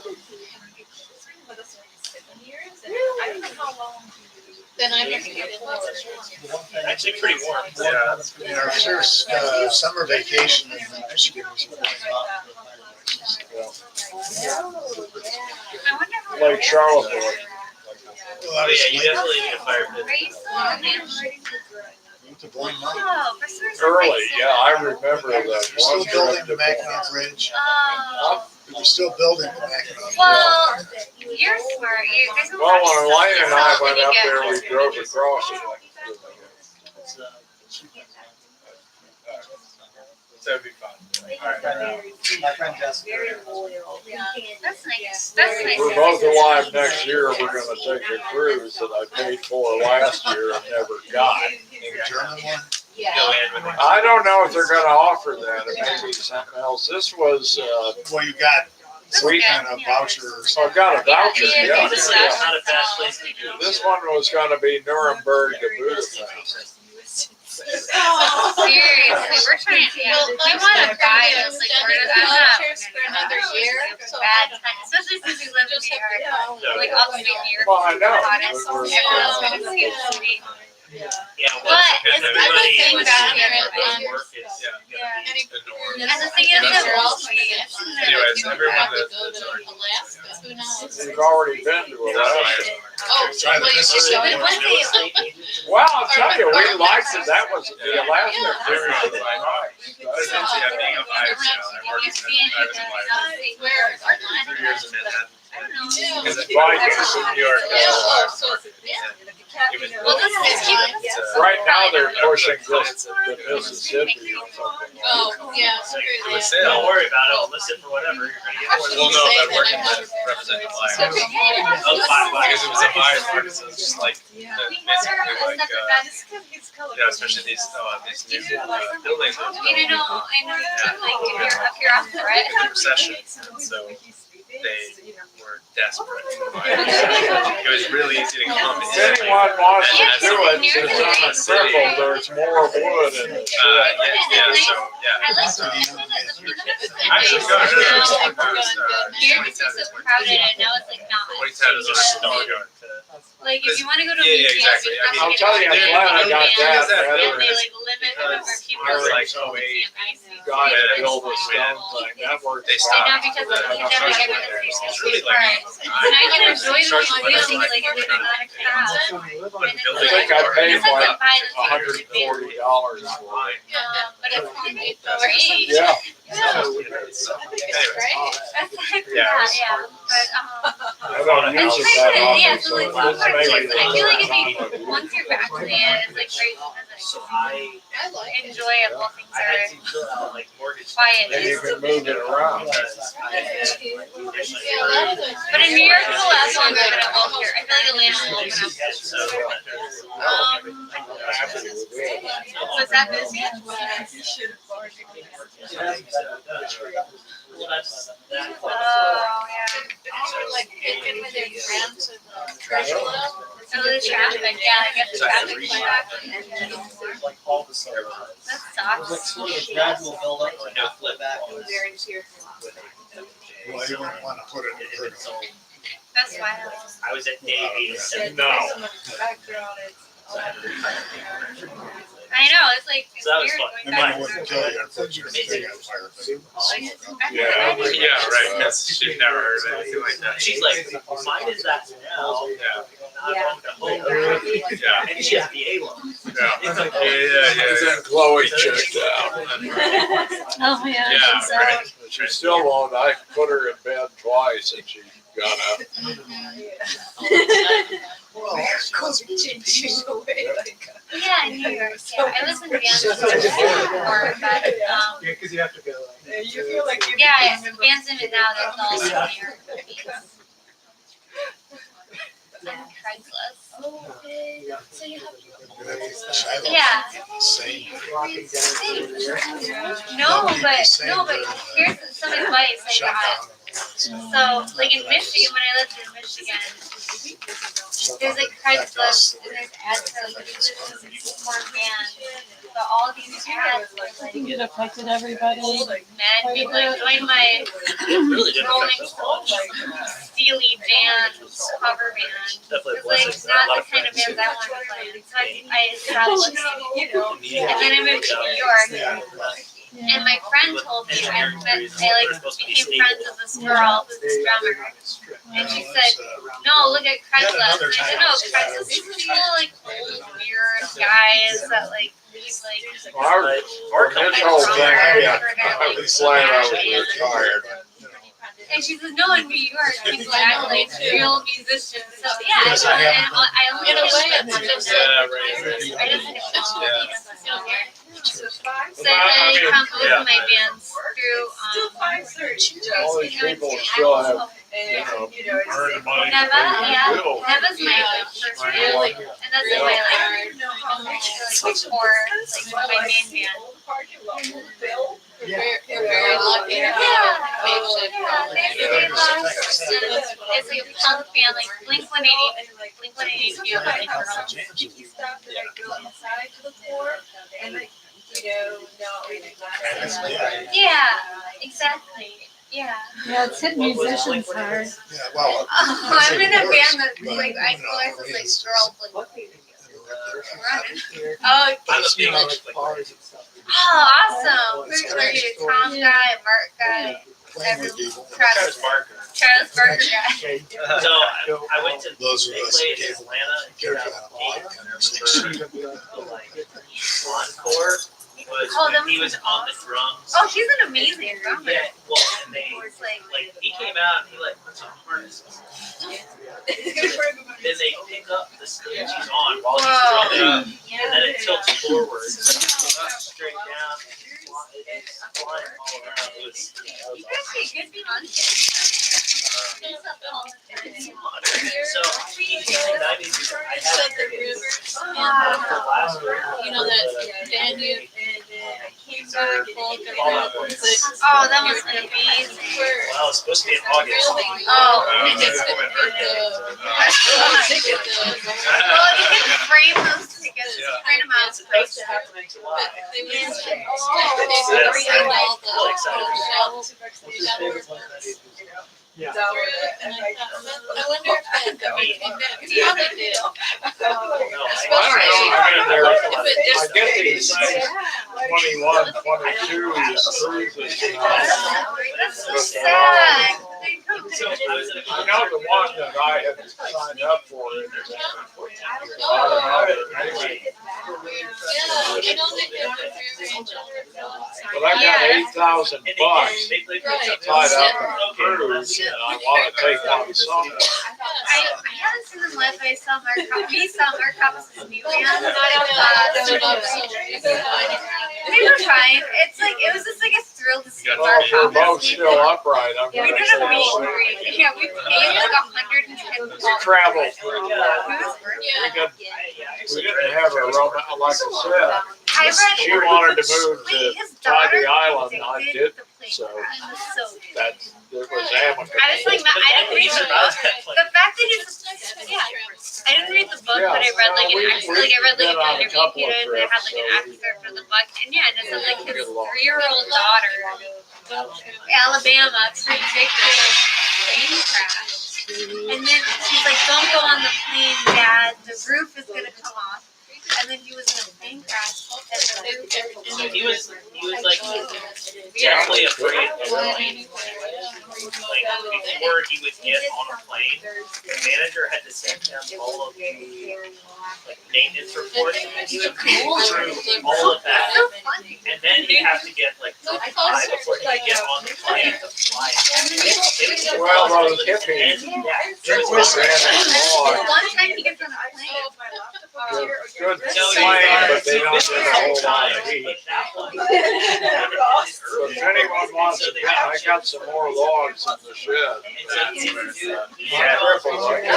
Then I know. Actually pretty warm. Yeah. In our first summer vacation in Michigan was going up. I wonder how. Lake Charlotte. Well, Oh I was yeah, you definitely need a fire pit. Are you still on it? went to Boyne Mountain. Oh, for some reason. Early, yeah, I remember that. They're still building the Mackinac Bridge. Oh, They're still building the Mackinac. well, you're smart. There's a Well, lot of when Elaine stuff and I you went still up need to there, get. we drove across it. It's, that would be fun. Alright. My friend Jessica. That's nice. That's nice. We're both alive next year. We're gonna take a cruise that I paid for last year and never got. The German one. go in with I don't know if they're gonna offer that. It may be something else. This was, Well, you got some we, kind of voucher or so I something. got a voucher, Yeah, yeah. This is not a fast place to do. This one was gonna be Nuremberg to Budapest. Seriously, we're trying. Yeah, we want to buy this. Like, I'm not. for another year, so Bad time, especially since we live in New York. Like all the way New York. Well, I know. Hottest. Everyone's gonna see it to me. Yeah, But it's the other thing about here. work is Yeah. The norm. And the thing is that Anyways, everyone that- go to Alaska, who knows? You've already been to Alaska. Oh, Try the wait, Mississippi. But one day, Well, I'll tell you, we liked it. That was the Alaska cruise was nice. Yeah, being a five, I worked in I was in like where? 3 years in Manhattan. I don't know. Because it's Vikings in New York. Oh, so Well, this is cute. Right now, they're pushing this to Mississippi or something. Oh, yeah, screw It was that. sale. Don't worry about it, I'll listen for whatever, you're gonna get Well, more no, Say that that working I'm with not- representing Oh, Lions. Because it was a bias market, so it's just like, basically like, especially these new buildings. that I mean, I know, like, if you're up for it. in recession, and so they were desperate to buy it. It was really easy to come in. If anyone wants to Yeah, do it, near it's the on the city. circle, there's more wood and shit. Yeah, so, I yeah. like So, actually go to New York is so crowded and now it's like not. 2010 is a star going to. Like if you want to go to a Yeah, museum, exactly. you have to I'll get tell you, I'm a glad I got museum, that and better. they like limit because people I was like like, oh wait, Guy that Yeah. built the stone thing, that worked. They I stopped. know because Yeah, you no, never sorry, get but rid of it's these. really like. Right. And I can enjoy the Starts with feeling like- like you're not a crowd. I think I paid This doesn't like buy the $140 for it. but it's only free. Yeah. That's like Yeah. that, yeah. But I don't use it that often, yeah, so so like, this may be the I feel like third if time you, I've used once you're vaccinated, it's like great to visit. Enjoyable things are quiet. And you can move it around. But in New York, it'll last longer than it will here. I feel like Atlanta will open up. I'm happy with it. Was that busy? Oh, yeah. Oh, the traffic, yeah, I guess the traffic stuck. Like all the stuff. That It was like sucks. sort of a gradual build up to no flip back. Well, you wouldn't want to put it in the That's wild. I was at day 87. No. I know, it's like, it's So that was weird fun. going And back then it to wouldn't kill you, unfortunately, if they got fire. Yeah. Yeah, right. Because she'd never heard of anything like that. She's like, mine is that now. Yeah. Not going to home. Yeah. And she has the A loan. Yeah. It's like, And then Chloe checked out. Oh, yeah. Yeah, So, right. She still won't. I put her in bed twice and she got up. Well, Yeah, in New York, yeah. I was in Vans before, but, Yeah, because you have to go like. You feel like you. yeah, Vans in it now, that's all New York. And Craigslist. So you have. Yeah. Same. Walking down. No, but here's some advice I got. So, like in Michigan, when I lived in Michigan, there's like Craigslist and there's ads for like musicians more bands. But all these ads were I think like it affected everybody. mad people like join my really didn't Rolling affect us Stones Steely Dan cover band. Definitely It's like blessings. not A lot the of kind of friends. bands I want to play. So I stopped listening. You know. And then I moved to New York. And my friend told me I became friends with this girl who's a drummer. And she said, no, look at Craigslist. And I said, no, Craigslist is full of like old weird guys that like leave like Our initial thing, I was glad I was retired. and she said, no, in New York, people act like real musicians. So yeah, so, and I only In a way, understood it's much of just- it. I just didn't know. So Still I found both of my bands through 5:30. All these people still have, And, know, you know, it's. earned money. Neva, yeah. Bill. Neva's my like first band, Really? and that's like my like core, like my main band. You're very lucky to Yeah, have a makeshift. they love it's like a punk band, like Blink-182, like girls. Sticky stuff that I go inside to the floor and like, you know, not reading glasses. Yeah, exactly. Yeah. Yeah, it's hit musicians hard. Yeah, well. I'm in a band that like I feel like it's like girls like running. Oh, I'm a You know, big, like bars and stuff. oh, awesome! Who's you? Tom guy, Mark guy, Travis Barker. Travis Barker guy. So I went to, Those they of us played who in gave Atlanta in 2008. And I remember the like encore was Oh, when that he was was on the drums. Oh, he's an amazing drummer. Yeah, well, and they It's like he came out and he like puts on harness. Then they pick up the stage he's on while he's drumming, and then it tilts forward, straight down, and it's flying all around. It was, you guys get good behind so he came in '90s. I had tickets for Wow. last year. You know that band you Oh, that must be amazing. Well, it's supposed to be in August. Oh. It's Well, you can frame those tickets. together, Yeah. print them out. It's supposed to happen in July. They were And- like, Really excited for that. What's your favorite one that you do? Yeah. I wonder if that, I mean, yeah, they did. I don't know, I get these 21, 22 cruises, you know. That's so sad. So I was at a I know the one that I had signed up for. Anyway, Yeah, you know, they did the but I got $8,000 they tied up in a cruise, and I want to take one summer. I haven't seen them live, but I saw Mark. We saw Mark Hoppus's new band. They were fine. It's like it was just like a thrill to see You got Mark Well, we're both Hoppus. still upright. I'm We gonna did a meet and greet. Yeah, we paid like $110. We traveled. Yeah. We didn't have a roman, like I said. I read. She wanted to move to Wait, his daughter Tybee Island, I predicted didn't, the plane so crash. It was so good. that, it was amicable. I was like, I didn't read the book. The fact that he's, yeah, I didn't read the book, but I read like an excerpt, like I read like an interview he did that had like an excerpt from the book, and yeah, and it said like his 3-year-old daughter, Alabama, predicted a plane crash, and then she's like, "Don't go on the plane, Dad. The roof is gonna come off." And then he was in a plane crash, and the roof. So he was like definitely afraid of flying. Like before he would get on a plane, the manager had to send him all of the like maintenance reports, and he would go through all of that, So funny. and then he'd have to get like certified before he could get on the plane to fly. Well, those hippies, Yeah. One time he gets on a plane. good plane, but they don't get a whole lot of heat. So if anyone wants to, I got some more logs in the shed. Yeah. Triples, I can't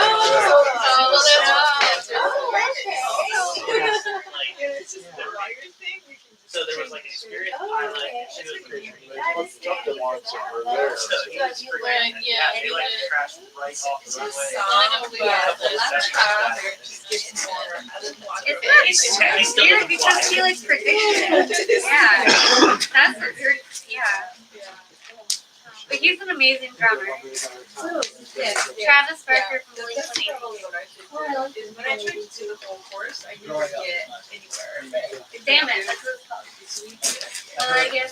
So there was like an experience pilot, and she was pretty Let's took the ones that were there. so he was freaking, yeah, they like crashed right off the runway. It's not weird because he like predicted. Yeah, that's a weird. Yeah. But he's an amazing drummer. Travis Barker from Blink-182. When I tried to do the whole course, I didn't get anywhere. Damn it, that's what it's called. Well, I guess.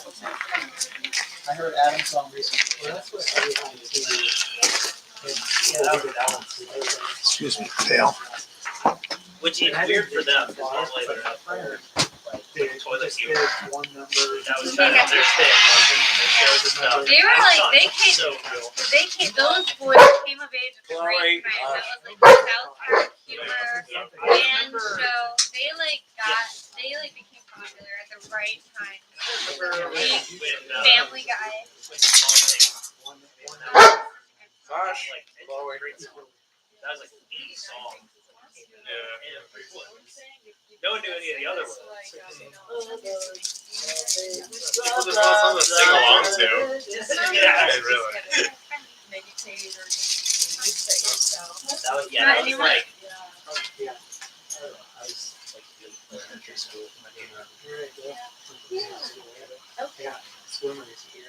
I heard Adam's song recently. Well, that's what everyone Excuse me, Dale. Which is weird for them, because normally they're up there. Toilet humor. one number. That was kind of their thing. They showed the stuff. They were like, they came, So cool. those boys came of age at the right time. That was like the South Park humor band show. They became popular at the right time. Family Guy. Gosh, Like, Chloe. that was like the song. Yeah. No one knew any of the other ones. People just want something to sing along to. Yeah, I mean, really. Meditate or reset yourself. That was, yeah, that was like, Yeah. I was like in elementary school. Yeah, swimmers here.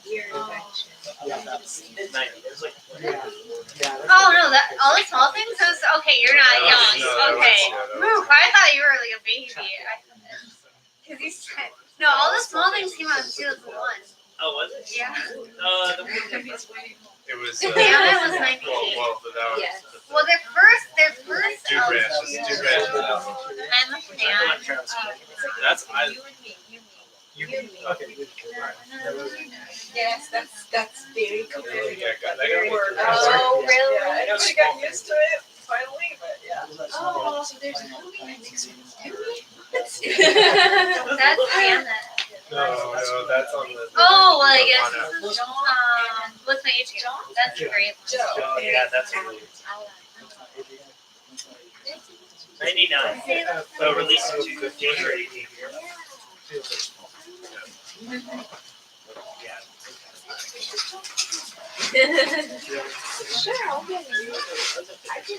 Weird invention. Yeah, that's, mid-90s. It was like, yeah. Oh no, that all the small things. So it's, okay, you're not young. No, Okay. that was- Ooh, I thought you were like a baby. Because you said no. All the small things came out in 2001. oh, was it? Yeah. The one It was. Yeah, it was 98. Well, but that was. Yes. Well, their first. Two branches. Two branches. I'm a fan. That's I. You and me, you You. and me. Okay. Yes, that's very competitive. Yeah, got that. Very word. Oh, really? Yeah, I know we got used to it finally, but yeah. Oh, so there's a movie that makes me That's Hannah. No, that's on the. Oh, well, I guess this is what's my age gap? That's great. Joe. Yeah, that's really 99. So released in 2015 or 18 years. Yeah. Sure, I'll get you. I can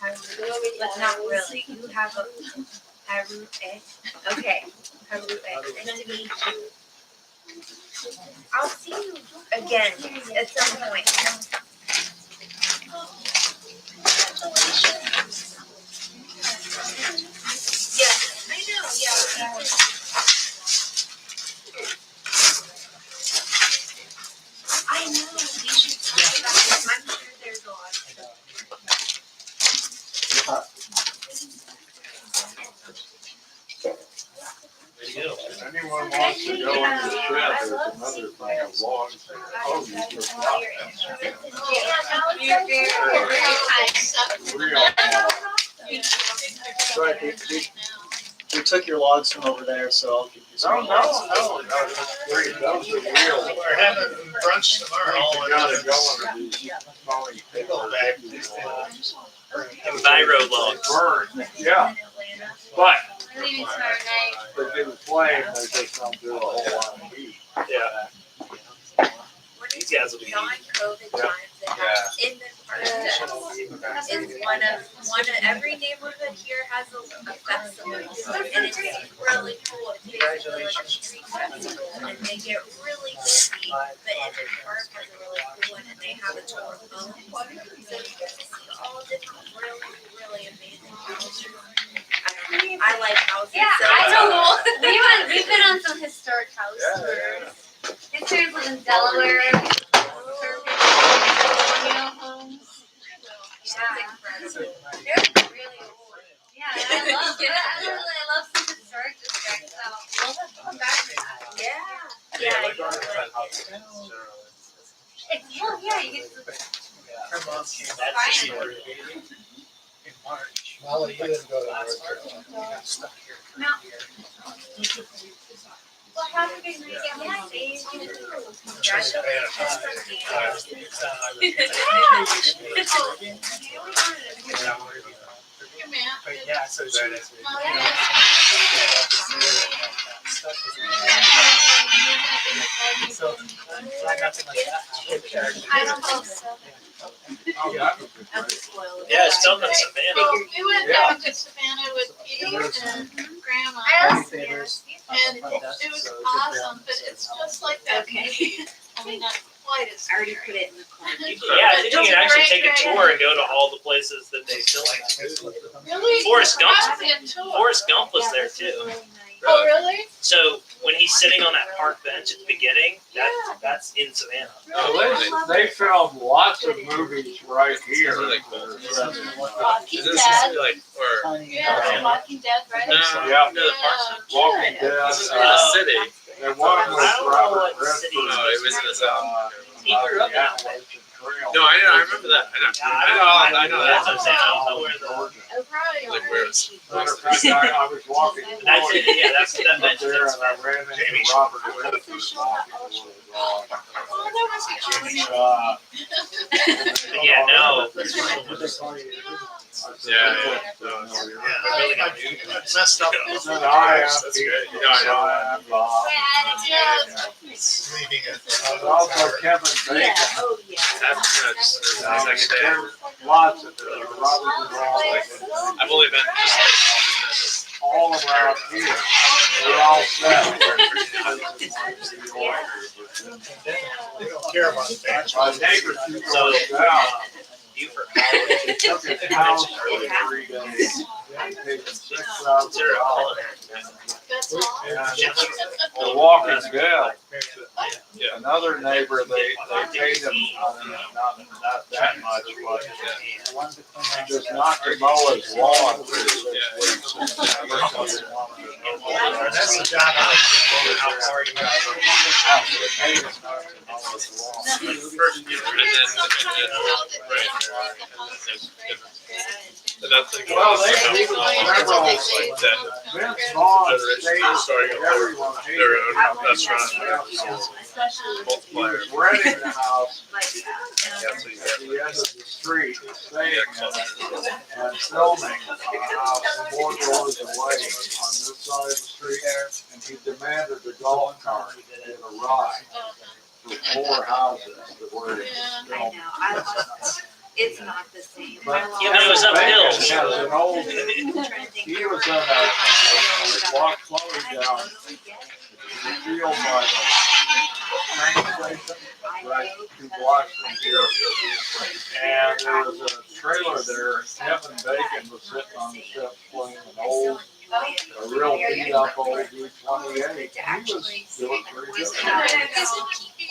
But not really. You have a Haru egg. Okay. Haru egg. Nice to meet you. I'll see you again at some point. Yeah, I know. Yeah. I know. We should talk about it. I'm sure there's a lot of stuff. There you go. If anyone wants to go in the shed, there's another thing of logs there. Oh, you took that. You're very Real. Right, we took your logs from over there, so I'll give you some. No, that's great. Those are real. We're having brunch tomorrow. You gotta go under these phony Go back to papers. Enviro logs. Burn, yeah, but We're leaving tomorrow night. they do the flame, they just don't do a whole lot of heat. Yeah. These guys will be- non-COVID times that have in the park. It's one of every neighborhood here has a festival, and it's really cool. It's basically like a street festival, and they get really busy. But in the park has a really cool one, and they have a tour of both. So you get to see all different really amazing houses. I like houses. Yeah, so I know. We've been on some historic house Yeah. tours. Historic was in Delaware. Colonial homes. That's incredible. They're really old. Yeah, I love some historic districts. So we'll have to come back to that. Yeah. Yeah, Yeah. like our friend house. Well, yeah, you get to Her mom came back Fine. to see her in March. Well, you didn't go Last to March. We got stuck here. No. Well, have a good night. Yeah, Congratulations from But yeah, so she was. So, I got to like that. I don't think so. Oh, that was good. I'm spoiled. Yeah, it's still in Savannah. We went Yeah. down to Savannah with Petey and Grandma. I And it was awesome, but it's just like that. Okay. I mean, not quite as. I already put it in the corner. Yeah, I think you can actually take a tour and go to all the places that they filmed. Really? Forrest Gump. Brilliant tour. Forrest Gump was there too. Oh, really? So when he's sitting on that park bench at the beginning, that's in Savannah. Oh, they filmed lots of movies right here. Those are like cool. Walking Is this Dead. like, or, Yeah, Walking Dead, right? no, Yeah. no, the parks. Walking Dead. This is in the city. And one was I don't know Robert what Redford. city No, it was in the south. He grew up in that Appalachian Trail. No, I remember that. I know That's that. what I'm saying. I don't know where the. Oh, right. Like where it's. Matter of fact, I was walking. That's it. Yeah, that's that Up bench. there That's and I ran into Robert Redford walking a little dog. Oh, that was the Uh, Yeah, no. Yeah. Really got you. Messed up. Said, "I am That's Pete." great. No, I know. I am Bob. Leaving it. Also Kevin Bacon. Yeah, oh yeah. Second day. There's lots of Robert Redford. I've only been just All around here. They're all set. They don't care about that. My neighbor two So, doors down. You for He took his house for 3 days. And paid him $6,000. That's all. The Walking Dead. Yeah. Another neighbor, they paid him, not that much, but just not to mow his lawn for 6 weeks. That's the job I was how far you got. They paid him not to mow his lawn. First, right. And that's like, Well, they- several like that. Vince Vaughn Federation starting stayed, up everyone hated their him. own restaurant. Especially He was renting the house like that. Yeah, so you at the end of the street, staying Yeah. and filming on a house 4 doors away on this side of the street, and he demanded the golf cart to get a ride. for 4 houses to where it's Yeah. I know. I lost. It's not the same. But I lost. Yeah, but it was uphill. Bacon has an old, I'm trying to think. he was in a walk Chloe down the field by the train station, right 2 blocks from here. And there was a trailer there, Kevin Bacon was sitting on the steps playing an old, a real beat up old D-28. He was doing pretty good. He's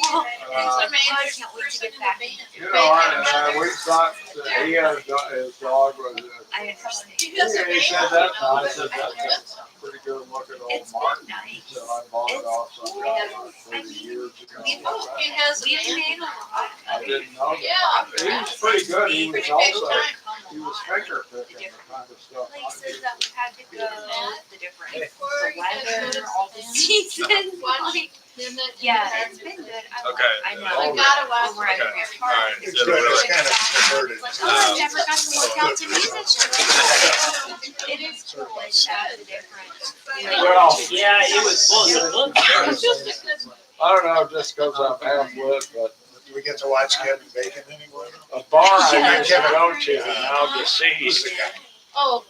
the main I can't wait to person get in back the in. band. You know, we thought that he had his dog was, I understand. He does a he said band. that, and I said, that's a pretty good looking old It's Martin. been He nice. said, I bought it off some guy about 30 years ago. He has a We've band. made a lot. I didn't know that. Yeah. He was pretty good. He was Pretty also, big time. he was finger picking the kind of stuff I Places did. that we had to go, the different, Before the you guys go weather, to all the the seasons. Like, Then the- yeah, it's been good. I love Okay. it. I know. We gotta watch Over at Okay. Grand All Park. right. It's good, it's kind of converted. Like, oh, I never got to work out to music. It is cool. It adds a different. Well, Yeah, it was, well, it looked It's just a good. I don't know, just because I'm half lit, but Do we get to watch Kevin Bacon anymore? a bar I used to go to, now deceased. Oh,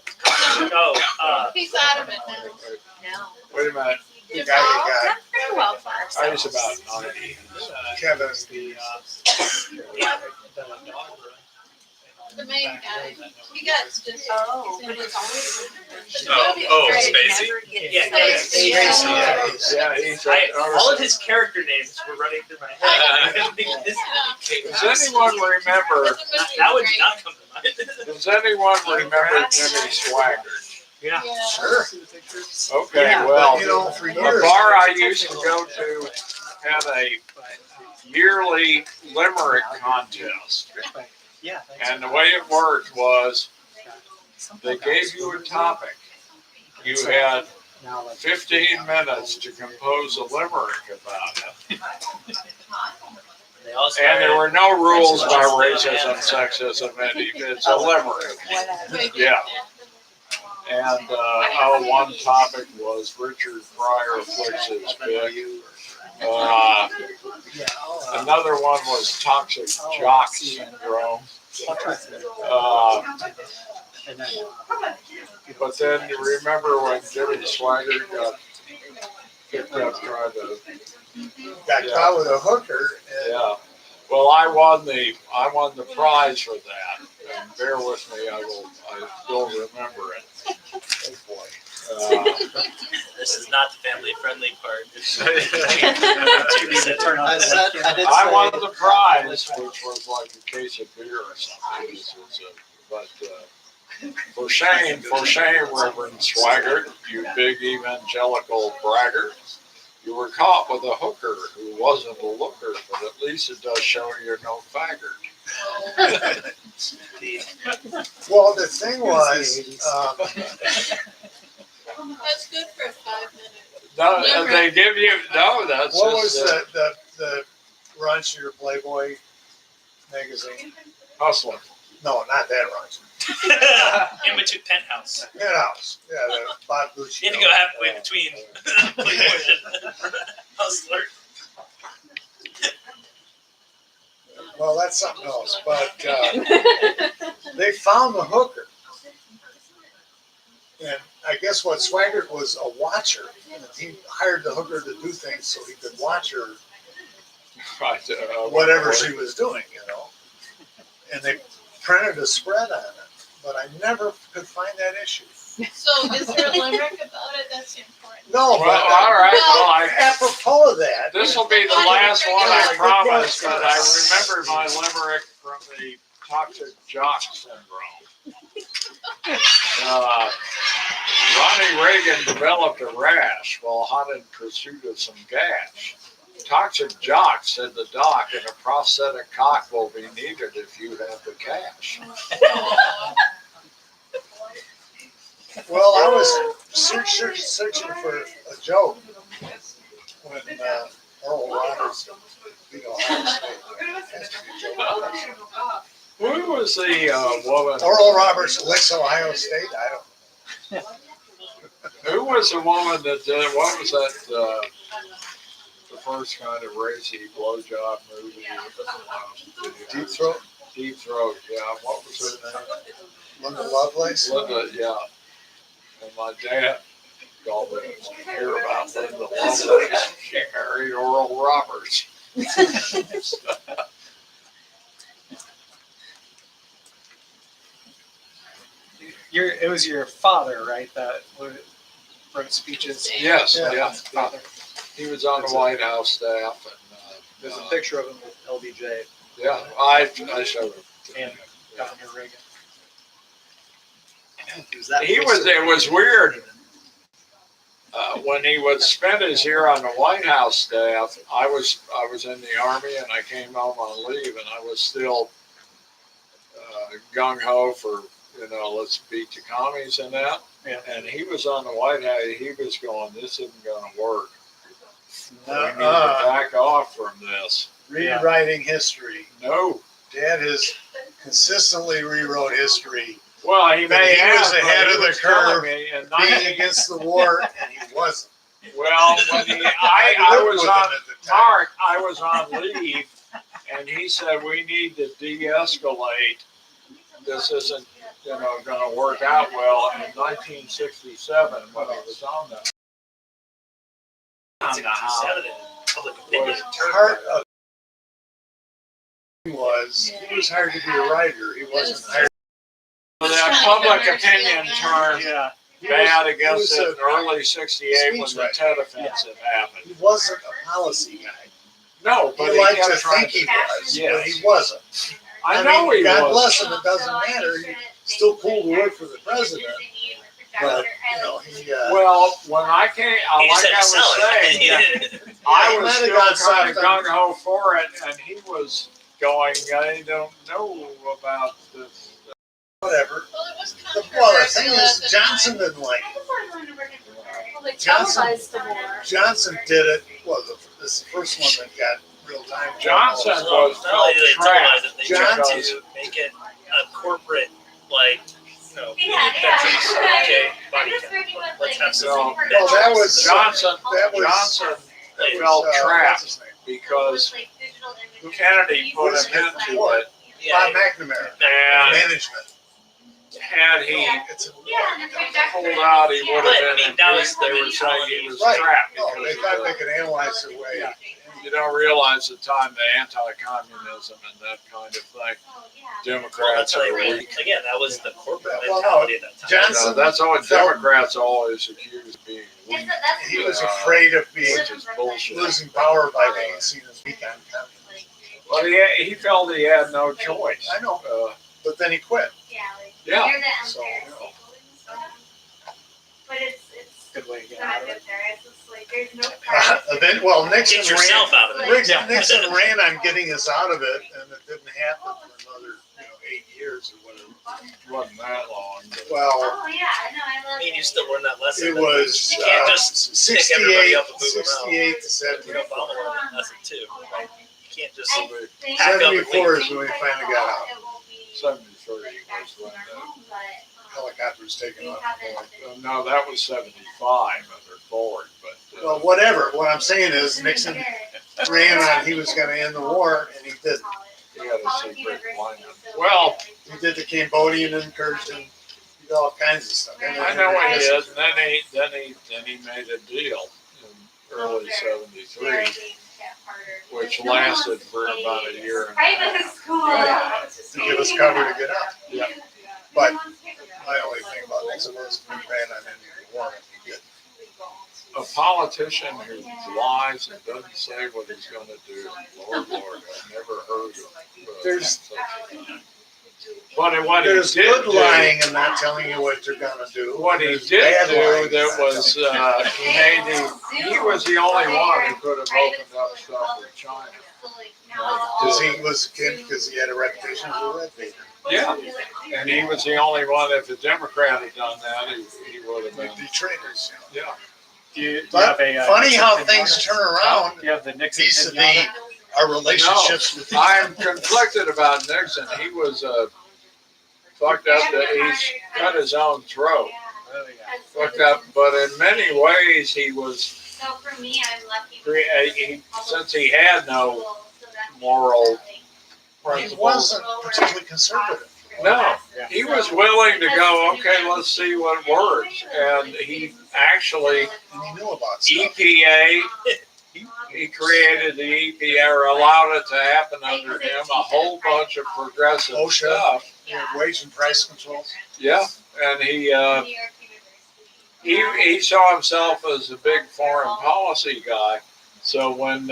he's out of it now. No. Wait a minute, The guy that Done pretty well for I was ourselves. about 90. got Kevin, The main guy. He got just. Oh, but it's always. Spacey. Yeah, Spacey. yeah, he's- Yeah, he's. all of his character names were running through my head. I didn't think this Does anyone remember, that would not come to mind. does anyone remember Jimmy Swaggart? Yeah. sure. Okay, Yeah, well, You know, for a years. bar I used to go to had a yearly limerick contest. Yeah. And the way it worked was, they gave you a topic. You had 15 minutes to compose a limerick about it. They all And there started- were no rules about racism, sexism, it's a limerick. Whatever. Yeah. And, one topic was Richard Pryor flicks his bit. Another one was toxic jock syndrome. But then you remember when Jimmy Swaggart got picked up trying to, Got caught with a hooker. And yeah. Well, I won the prize for that. And bear with me, I still remember it. Oh boy. This is not the family friendly part. I won the prize, which was like a case of beer or something. But for shame, Reverend Swaggart, you big evangelical braggart. You were caught with a hooker who wasn't a looker, but at least it does show you're no faggart. Well, the thing was, That's good for 5 minutes. No, they give you, no, that's what was just the runch of your Playboy magazine? hustling. No, not that runch. Immature penthouse. Penthouse. Yeah, the Bob Gucci. You had to go halfway between Playboy and Hustler. Well, that's something else, but they found the hooker. And I guess what Swaggart was a watcher. And he hired the hooker to do things so he could watch her whatever she was doing, you know. And they printed a spread on it, but I never could find that issue. So is there a limerick about it? That's important. No, Well, but all right, well, apropos of that, this will be the last one, I promise, but I remember my limerick from the toxic jock syndrome. Ronnie Reagan developed a rash while hot in pursuit of some gash. Toxic jock, said the doc, and a prosthetic cock will be needed if you have the cash. well, I was searching for a joke when Earl Roberts beat Ohio State. Who was the woman? Oral Roberts licks Ohio State. I don't know. Who was the woman that did? What was that? The first kind of racy blowjob movie. Deep Throat, Deep Throat, yeah. What was her name? Linda Lovelace. Linda, yeah. And my dad called me to hear about Linda Lovelace. She married Oral Roberts. It was your father, right, that wrote speeches? Yes, Yeah. yeah. Father. He was on the White House staff, and There's a picture of him with LBJ. yeah, I showed him. And Governor Reagan. It was weird. When he would spend his year on the White House staff, I was in the Army and I came home on leave, and I was still gung ho for, let's beat the commies and that. Yeah. And he was on the White House. He was going, this isn't going to work. We need to back off from this. Rewriting history. No. Dad has consistently rewrote history, Well, he may He have. was ahead but of he the was telling curve, me in being 19 against the war, and he wasn't. Well, when I lived was with on him at the time. Mark, I was on leave, and he said we need to de-escalate. This isn't, going to work out well. In 1967, when he was on the Sounded in public opinion. Part of it was he was hired to be a writer. He wasn't hired. that public opinion turned Yeah. bad He against was it a in early '68 when the speechwriter. Tet offensive happened. He wasn't a policy guy. No, but He he liked kept to trying think he was, Yes. but he wasn't. I know mean, he God was. bless him. It doesn't matter. He's still cool to work for the president, but he. Well, when I came, He like just I had to sell was saying, it. I Yeah, was he might have still got kind of something. gung ho for it, and he was going, I don't know about this. Whatever. Well, it was The controversial thing at is, the Johnson time. didn't like it. Well, they Johnson- televised the war. Johnson did it. Well, this is the first one that got real time. Johnson Well, was not only did they trapped. televise it, they tried Johnson- to make it a corporate, like, Yeah, veterans, yeah. okay, body count. Let's have some No. veterans. Well, that was- Johnson, That was- Johnson Like, felt what's trapped his name? because Kennedy put him into it, yeah, Bob McNamara. and Management. had he It's a, pulled out, he would But, I have been mean, that was impeached. They the were saying he was Right. trapped No, they because thought of they could analyze it away. you don't realize the time the anti-communism and that kind of thing. well, that's Democrats how they are really, weak. again, that was the corporate Well, no, mentality at that time. Johnson- That's always Democrats always accused of being weak, He was afraid of being which is bullshit. losing power by being seen as weak on communism. But he felt he had no choice. I know, but then he quit. Yeah. So, But it's Good way to get not out of good it. there. It's just like there's no Then, well, Nixon Get yourself ran. out of it. Nixon ran on getting us out of it, and it didn't happen for another, 8 years or whatever. It wasn't that long. But Well, Oh yeah, no, I love I mean, you still learn that lesson. it that was You can't just pick everybody 68, up and move them out. 68 to 70. Obama learned that lesson too. Like, you can't just. think Pack up and leave. 74 is when we finally got out. 73 was when Helicopters taken off. no, that was 75 under Ford, but Well, whatever. What I'm saying is Nixon ran on he was going to end the war, and he didn't. he had a secret plan. Well, He did the Cambodian incursion. He did all kinds of stuff. I know he did, and then he made a deal in early '73, which lasted for about a year and a half. To give us cover to get out. Yeah. But my only thing about Nixon was he ran on ending the war, and he did. A politician who lies and doesn't say what he's going to do, Lord, I've never heard of. There's- But what he There's did good do, lying and not telling you what you're going to do. what he There's did bad do, lying that and not was telling you. he was the only one who could have opened up stuff with China. Because he was a kid, because he had a reputation as a red baiter. Yeah, and he was the only one. If a Democrat had done that, he would have been. The traitors. Yeah. Do you But have a, funny Nixon how pinata? things turn around You have the Nixon vis-a-vis pinata? our relationships with. I'm conflicted about Nixon. He was fucked up that he's cut his own throat. Oh, yeah. Fucked up, but in many ways he was So for me, I'm lucky. Since he had no moral He principles, wasn't particularly conservative. no, he was willing to go, okay, let's see what works. And he actually, And he knew about stuff. EPA, he created the EPA or allowed it to happen under him, a whole bunch of progressive OSHA. stuff. You know, wage and price controls. Yeah, and he saw himself as a big foreign policy guy. So when,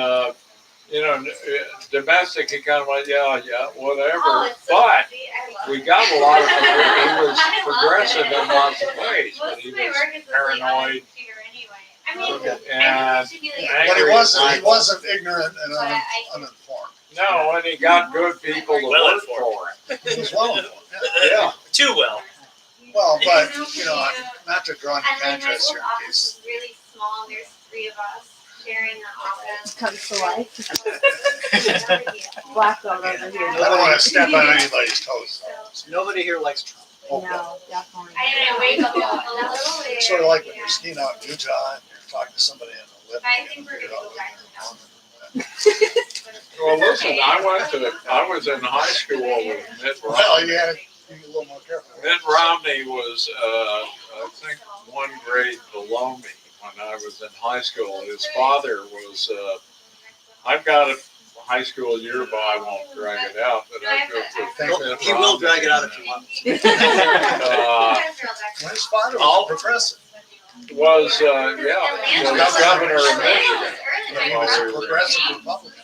domestic, he kind of went, yeah, whatever. But we got a lot of, he was progressive in lots of ways, but he was paranoid and But angry. he wasn't ignorant and uninformed. No, and he got good people to Well work for him. He was well informed. Yeah. Too well. Well, but, not to draw any And then my contrast old here, in office case. is really small, there's 3 of us sharing the office. Comes to life. No Black dog over here. I don't wanna step on anybody's toes. Nobody here likes Trump. No, definitely. I didn't wake up a little bit. It's sort of like when you're skiing out in Utah and you're talking to somebody in the lift. I think we're gonna go back to down. Well, listen, I was in high school with Mitt Well, Romney. you had to be a little more careful. Mitt Romney was, I think, 1 grade below me when I was in high school. His father was, I've got a high school yearbook, I won't drag it out, but I grew up with Mitt He will Romney. drag it out if you want. His father was All- a progressive. Was governor of Michigan. But he was a progressive Republican.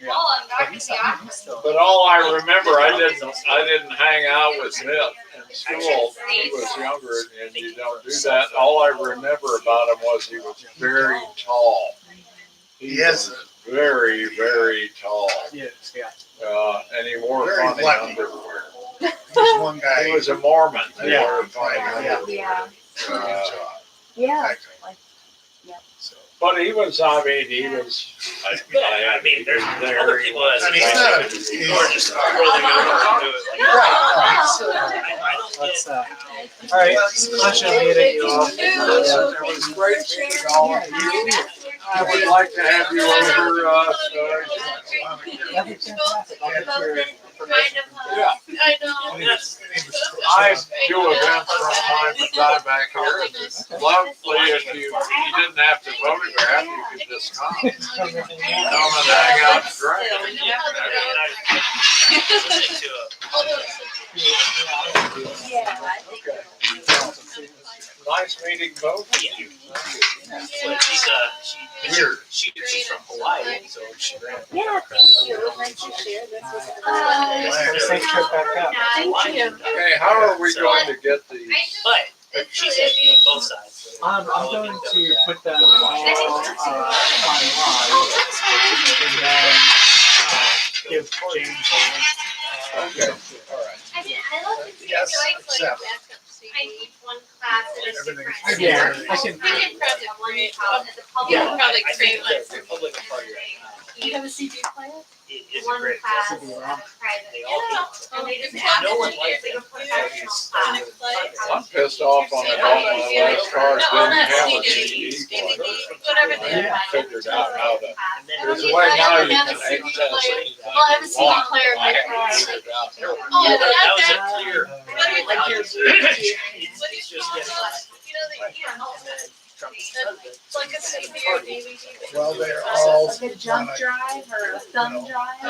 But all I remember, I didn't hang out with Mitt in school. He was younger, and you don't do that. All I remember about him was he was very tall. He Yes. was very, very tall. Yes, yeah. And he wore Very funny black. underwear. He's one guy. He was a Mormon. They Yeah. wore funny Yeah. underwear. Yeah. But he was, I mean, he was. I mean, there's other people that. I mean, he's not a- Who are just rolling over into it. I don't Let's, get. all right, pleasure meeting you all. It was great meeting all of you. I would like to have you over, yeah. I know. I do events from time to time back here. And it's lovely if you didn't have to photograph, you could just come. Come and hang out and drink. Okay. Nice meeting both of you. She's from Hawaii, so she ran. Yeah, thank you. It was nice to share this with Safe trip back up. Thank you. Okay, how are we going to get these? But she said both sides. I'm going to put them all online and then give James a link. Okay, all right. I love to see Yes, so I except- I teach one class at a different. Yeah, I can. We did probably one house at the public. Yeah. Probably I think the public party You have a CD player? is a One great. class Yes. at a private. They all hate And they just No have one to likes like a it. professional class. I'm pissed off on it. All my last cars didn't have a CD player. Whatever I they haven't are. figured out how to. And then There's a way now you can access anything Well, I have a you CD want. player in I my haven't car. figured out how to. Oh, that that's was it. a clear. Like your It's just getting less. Trump's president. It's like a CD or DVD. Well, they're all. Like a jump drive or a thumb drive.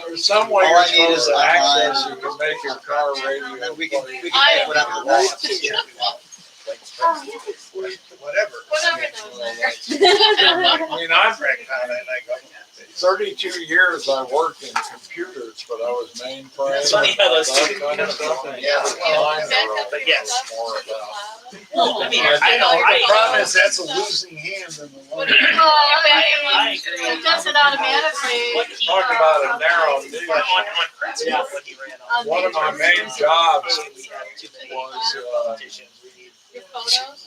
There's some way All you're I need is supposed to online. access, you can make your car radio. And then we can pick whatever the last picture we want. Whatever. Whatever those are. I mean, I'm Frank Conley and I go. 32 years I worked in computers, but I was mainframe. It's funny how those that two kind of stuff. And Yeah, But yes. more about. Well, I mean, The I problem is that's a losing hand in the long run. I agree. It does it automatically. What he- Talk about a narrow niche. On crap, Yeah. what he ran on. One of my main jobs We have too many was politicians. We need, Your photos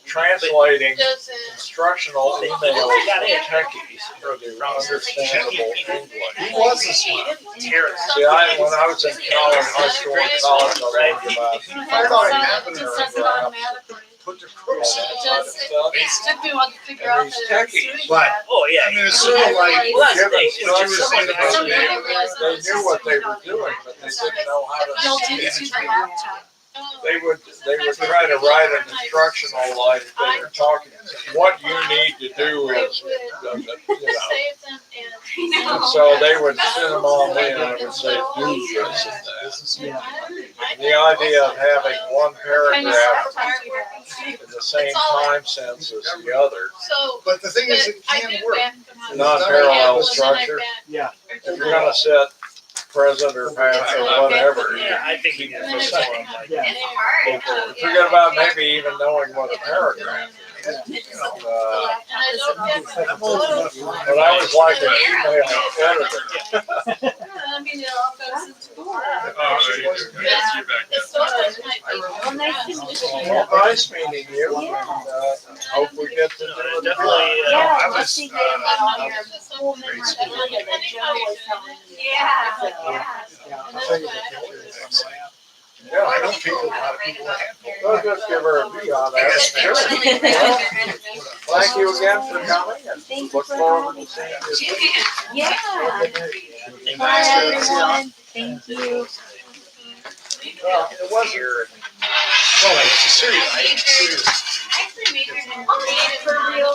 translating doesn't. instructional emails to techies for the understandable English. He was a smart. terrorists. See, when I was in college, high school and college, I learned about. I thought it happened It just does it automatically. Put the crooks and all that Just- stuff. It took me a while to figure out And that these it was techies, doing but- that. Oh, yeah. I mean, it's sort of like Well, that's given the thing, what you were saying about Some they people realize that it's knew what they were doing, but they didn't know how to Built manage into it. the laptop. They would try to write an instructional like they were talking, what you need to do is, you know. Save them and. And so they would send them all in and it would say, do this and that. Yeah. And the idea of having one Kind of paragraph artwork. in the same time sense as the other, So, but the thing but is, it I can did work. back them up. Non-parallel Yeah, well, then I structure. backed- Yeah. If you're gonna set present or past or whatever, Yeah, I think you can And then put I some backed like. Yeah. It's hard. forget about maybe even knowing what a paragraph is. And I don't get But I was like an email editor. I mean, it all goes into the word. Oh, you're back. It's so much my Well, nice to meet you. Well, nice meeting you, and, hope we get to do it. Definitely, Yeah, I let's was, see that on your full Great memory. school. Look at that Joe was telling you. Yeah. Yeah. Yeah. And that's why I Yeah, I know people, a lot of people I'll just give her a B on that. Sure. Thank you again for coming and Thank you look for forward having to seeing you. Yeah. Bye, everyone. Thank you. Well, it was here. Well, it's serious. Actually majored in For real.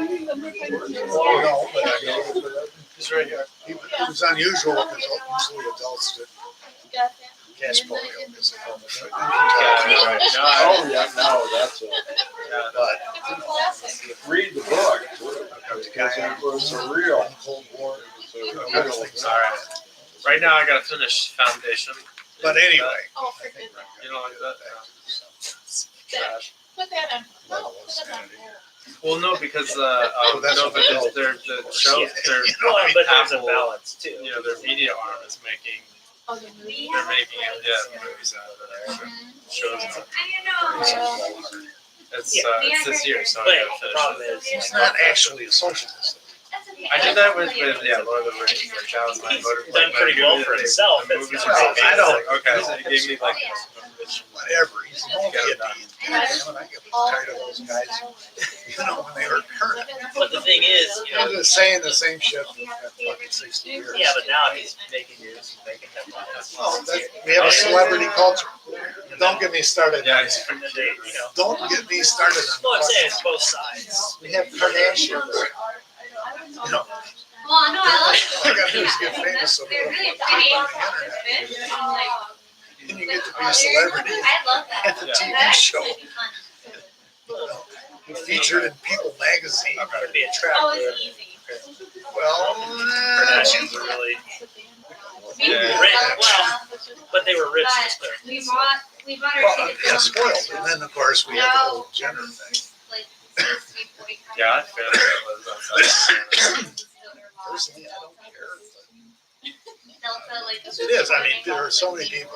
Oh, no, but I gave it to them. It's right here. It was unusual because usually adults that got that. catch polio because of Yeah, right. No, Oh, yeah, no, that's it. yeah, Classic. Read the book. Because it was a real Cold War. It was a real all right. Right now, I gotta finish foundation. But anyway. Oh, forget that. You don't like that? Trash. Put that on. No, put that on. Well, no, because that's no, what but they call it. their the show, their Well, but there's a Apple, balance too. you know, their media arm is making, Oh, the movie. they're making movies out of it. Actually. Shows it. It's this year, so But I the gotta problem finish it. is, It's not actually a socialist. I did that with Lord of the Rings, like that was my motor. He's done pretty well for himself. The It's movies not are bad. I don't- okay, so he gave me like Whatever. He's an old kid. I get tired of those guys, you know, when they were current. But the thing is, you know, They're just saying the same shit for fucking 60 years. yeah, but now he's making news, he's making headlines. Well, we have a celebrity culture. Don't get me started Yeah, on it's that. And then they, you know, Don't get me started well, on I'm saying fucking. it's both sides. We have Kardashians. You know, Well, no, I all love I gotta do is get famous so They're they'll really put pretty. it on the internet. And you get to be a celebrity I love that. at the TV That's show. really fun. Be featured in People magazine. It'd be a trap. Oh, it's easy. Well, Kardashians are really, Me Yeah. too. Rich, well, but they were rich to start. We bought our well, tickets. yeah, spoiled. And then, of course, we have the whole Jenner thing. Like, supposed to be boycotting. yeah, I feel it was Personally, I don't care. Delta, like. It is. I mean, there are so many people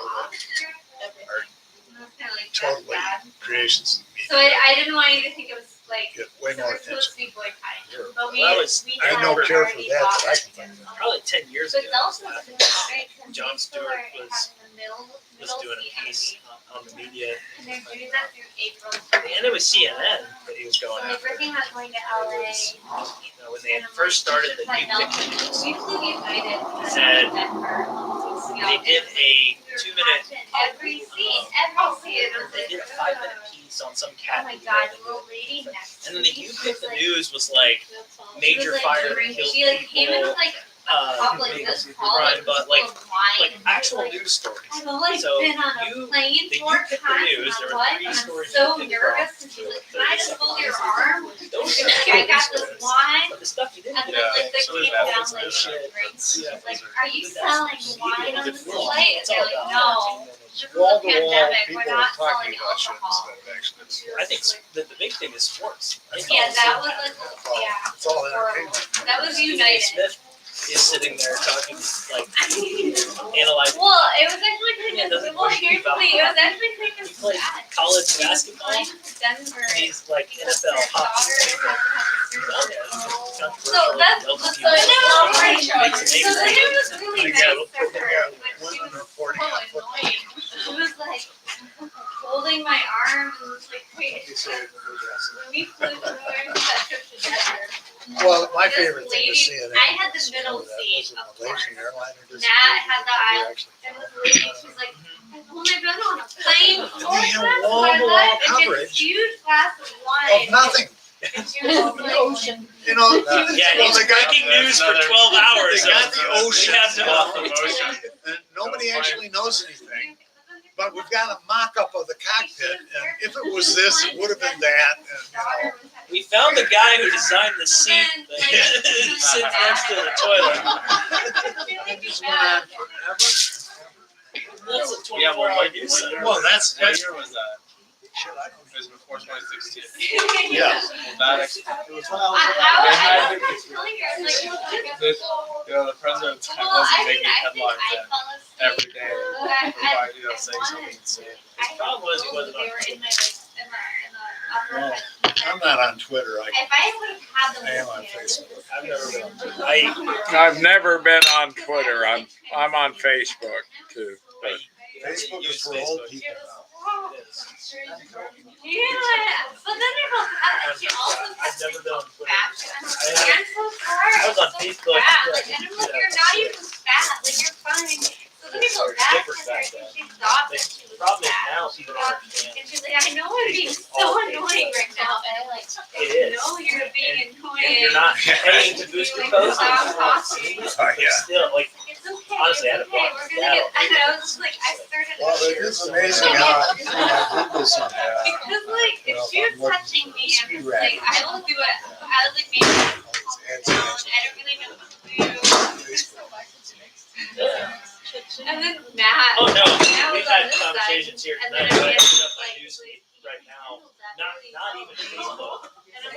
that are Kinda like totally that. creations of So media. I didn't want you to think it was like, Get way so more we're supposed to attention. be boycotting, Sure. but we, Well, that was- we I had don't care for already that, bought but I it. can find it. Probably 10 years But ago. Delta's good, right? 'Cause John they Stewart are was having the middle doing seat a piece energy, on the media. and they're doing that through April. And it was CNN that he was So going like after. we're thinking about going to LA. You know, when they had first started the You Pick the News, We flew United to Said Denver. they did a 2-minute, Every seat, every seat. they did a 5-minute piece on some Oh cat. my video god, they the little did. lady next to And then me. the You she Pick was the like- News was like she major was, fire that drinking- killed She like came in people, with like a cup like big this tall, crime, like, but full like of wine. like actual Like, news stories. I've like So been on a you- plane the 4 You Pick the times News, and there I'm were what? 3 And I'm stories so you picked nervous from. and she's like, can I just hold your arm? Those are I got this stories. wine. But the stuff you didn't And get. then like they so came that down was like the shit. drinks. She's Yeah. like, are you selling wine on this Well, flight? And it's they're all like, about no. This is Wall a to wall, pandemic. people We're are not talking selling about shit alcohol. instead of actually. I think the big thing is sports. I think Yeah, all that of a was sudden, like, yeah. It's all entertainment. That was Stephen A. United. Smith is sitting there talking, like, analyzing. Well, it was actually kind Yeah, of, doesn't well, work here's the about- thing, it was actually kind He of played sad. college He was basketball. flying to Denver. And he's like because NFL their hot. daughter had to have Yeah, So that's, so LGBTQ. no, right. Makes So it then amazing. it was really Like, nice yeah, for her, Yeah, but she women was reporting so on football. annoying. She was like, Well, my This favorite thing to lady- see in I had the Amazon middle was that seat, was a of Malaysian course. airliner just. Nat had the they aisle, actually and found this lady, she's like, I've only been on a plane four We have times in my wall-to-wall life, and she had coverage this huge glass of Of wine. nothing, And she was like, Ocean. you know. Yeah, well, it's they got, breaking news for 12 hours. they got so the ocean we have to- off the ocean, and nobody actually knows anything. But we've got a mock-up of the cockpit, and if it was this, it would have been that, and, you know. We found the guy who designed the seat that sits next to the toilet. It just went on forever. That's a Yeah, 24-hour news center. Well, that's, What year was that? shit, I don't It was before 2016. Yeah. That It was when I was. I was telling her, I was like, This- the president wasn't making headlines then every day. By, saying something insane. His problem was he wasn't on They were in my Well, like in the I'm not on Twitter, If I would have had them I am on listening, Facebook. I've never been. I've never been on Twitter. I'm on Facebook too. But Facebook is for old people now. Yeah, but then it was, she also I've never been on Twitter. fat. I'm so sorry. I was on so Facebook. fat. Like, and I'm like, you're not even fat. Like, you're fine. So then it goes back to her and she stopped and she The was problem is fat. now people don't understand. And she's like, I know I'm being so annoying right now. And I'm like, It is. no, you're being annoying. If you're not paying to boost your post, Stop talking. Oh, yeah. still, like, It's okay. honestly, I had it's a okay. block We're that gonna get. out. And I was just like, I started. Well, it is amazing how, you know, I did this on, Because like, if she was touching me, I'm just like, I will do it. I was like, maybe ads I don't really know what to do. And then Matt. oh no, Matt we've was on had this side, conversations here and then tonight. I But I was put up my like, news feed right now. really Not even Facebook. And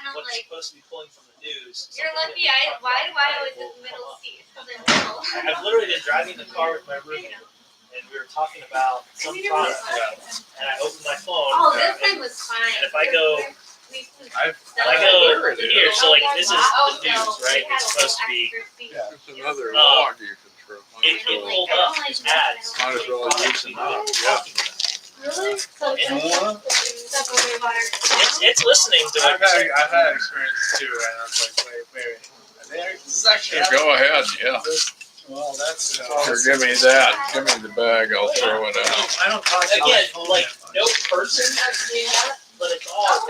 I'm What's like, supposed to be pulling from the news. you're something lucky. that we Why talked do I about always will in the middle come up. seat? Because I'm middle. I've literally been driving the car with my roommate, and we were talking about some product, and I opened my phone. Oh, this time was fine. And if I go, I've if I go here, so like this is the news, right? It's supposed to be. it's another Oh. log you can throw. It pulled up ads. Might as well use it now. Yeah. Really? So It's listening to I've it. had experiences too, and I was like, wait. This is actually Yeah, go ahead. Yeah. well, that's. Or give me that. Give me the bag. I'll throw it out. I don't talk to my Again, phone like that much. no person has to do that, but it's all.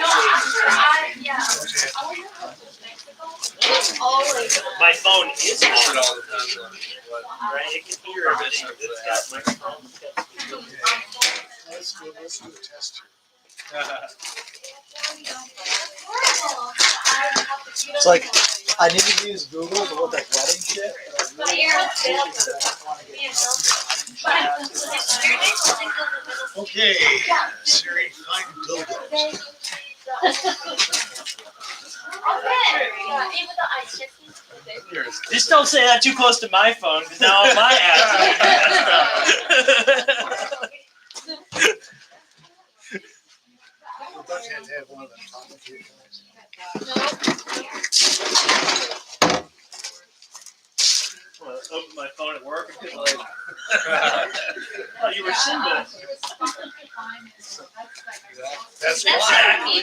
My phone is it on, all depends on what. right? It can hear everything. It's got microphone. It's got speakers. Let's do a test It's It's like, I need to use Google to look at wedding shit. but I really don't Okay, Siri, find dildos. Just don't say that too close to my phone, because now my ads. Don't you have to have one of them talking to you Open my phone at work and be like, oh, you were Simba. That's That's why.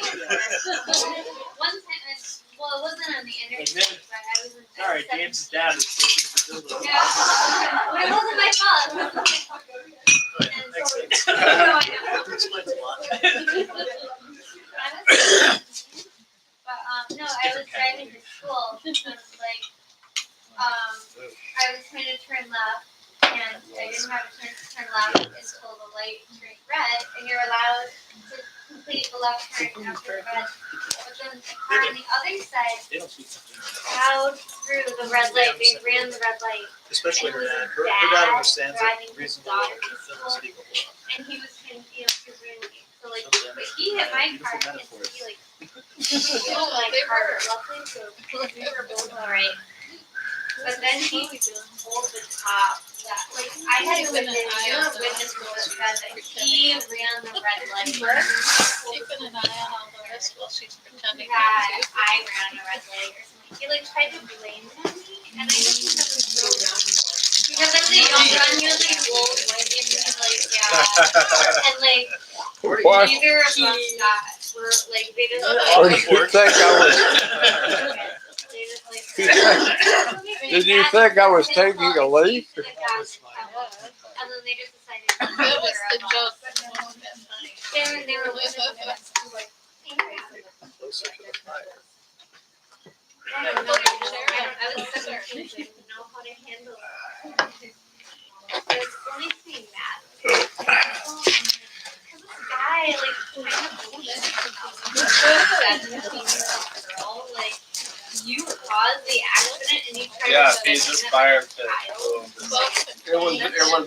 One time, well, it wasn't on the internet, And then- but I was in. Sorry, James' dad is looking for dildos. Yeah, but it wasn't my fault. And so, no, I know. Explains a lot. But no, I was driving to school and like, I was trying to turn left and I didn't have a chance to turn left until the light turned red and you're allowed to complete the left turn after red. But then the car on the other side They don't speak something. plowed through the red light. They ran the red light. Especially And her it was dad. his Her dad dad understands driving it his reasonably. daughter well, to but doesn't school. speak a whole lot. And he was trying to, his roommate. So like, but he hit my car and so he like, like car luckily, so we were both alright. But then he pulled the top that, like, I had a witness, that said that he ran the red light. Keeping an eye on all the rest while she's pretending. That I ran the red light or something. He like tried to blame it on me, and I just think that was so dumb. Because I was a young gun, he was like old, like, and he was like, yeah. And like, What? neither of us got, were like, they just. Or do you think I was? Did you think I was taking a leak? And then they just decided. That was the joke. They were like, Closer to the fire. I don't know. I was 17, so I didn't know how to handle it. It only made me mad. Because this guy, like, kind of bullshit. 17-year-old girl, like, you caused the accident and you tried Yeah, to he's a fire pit. It was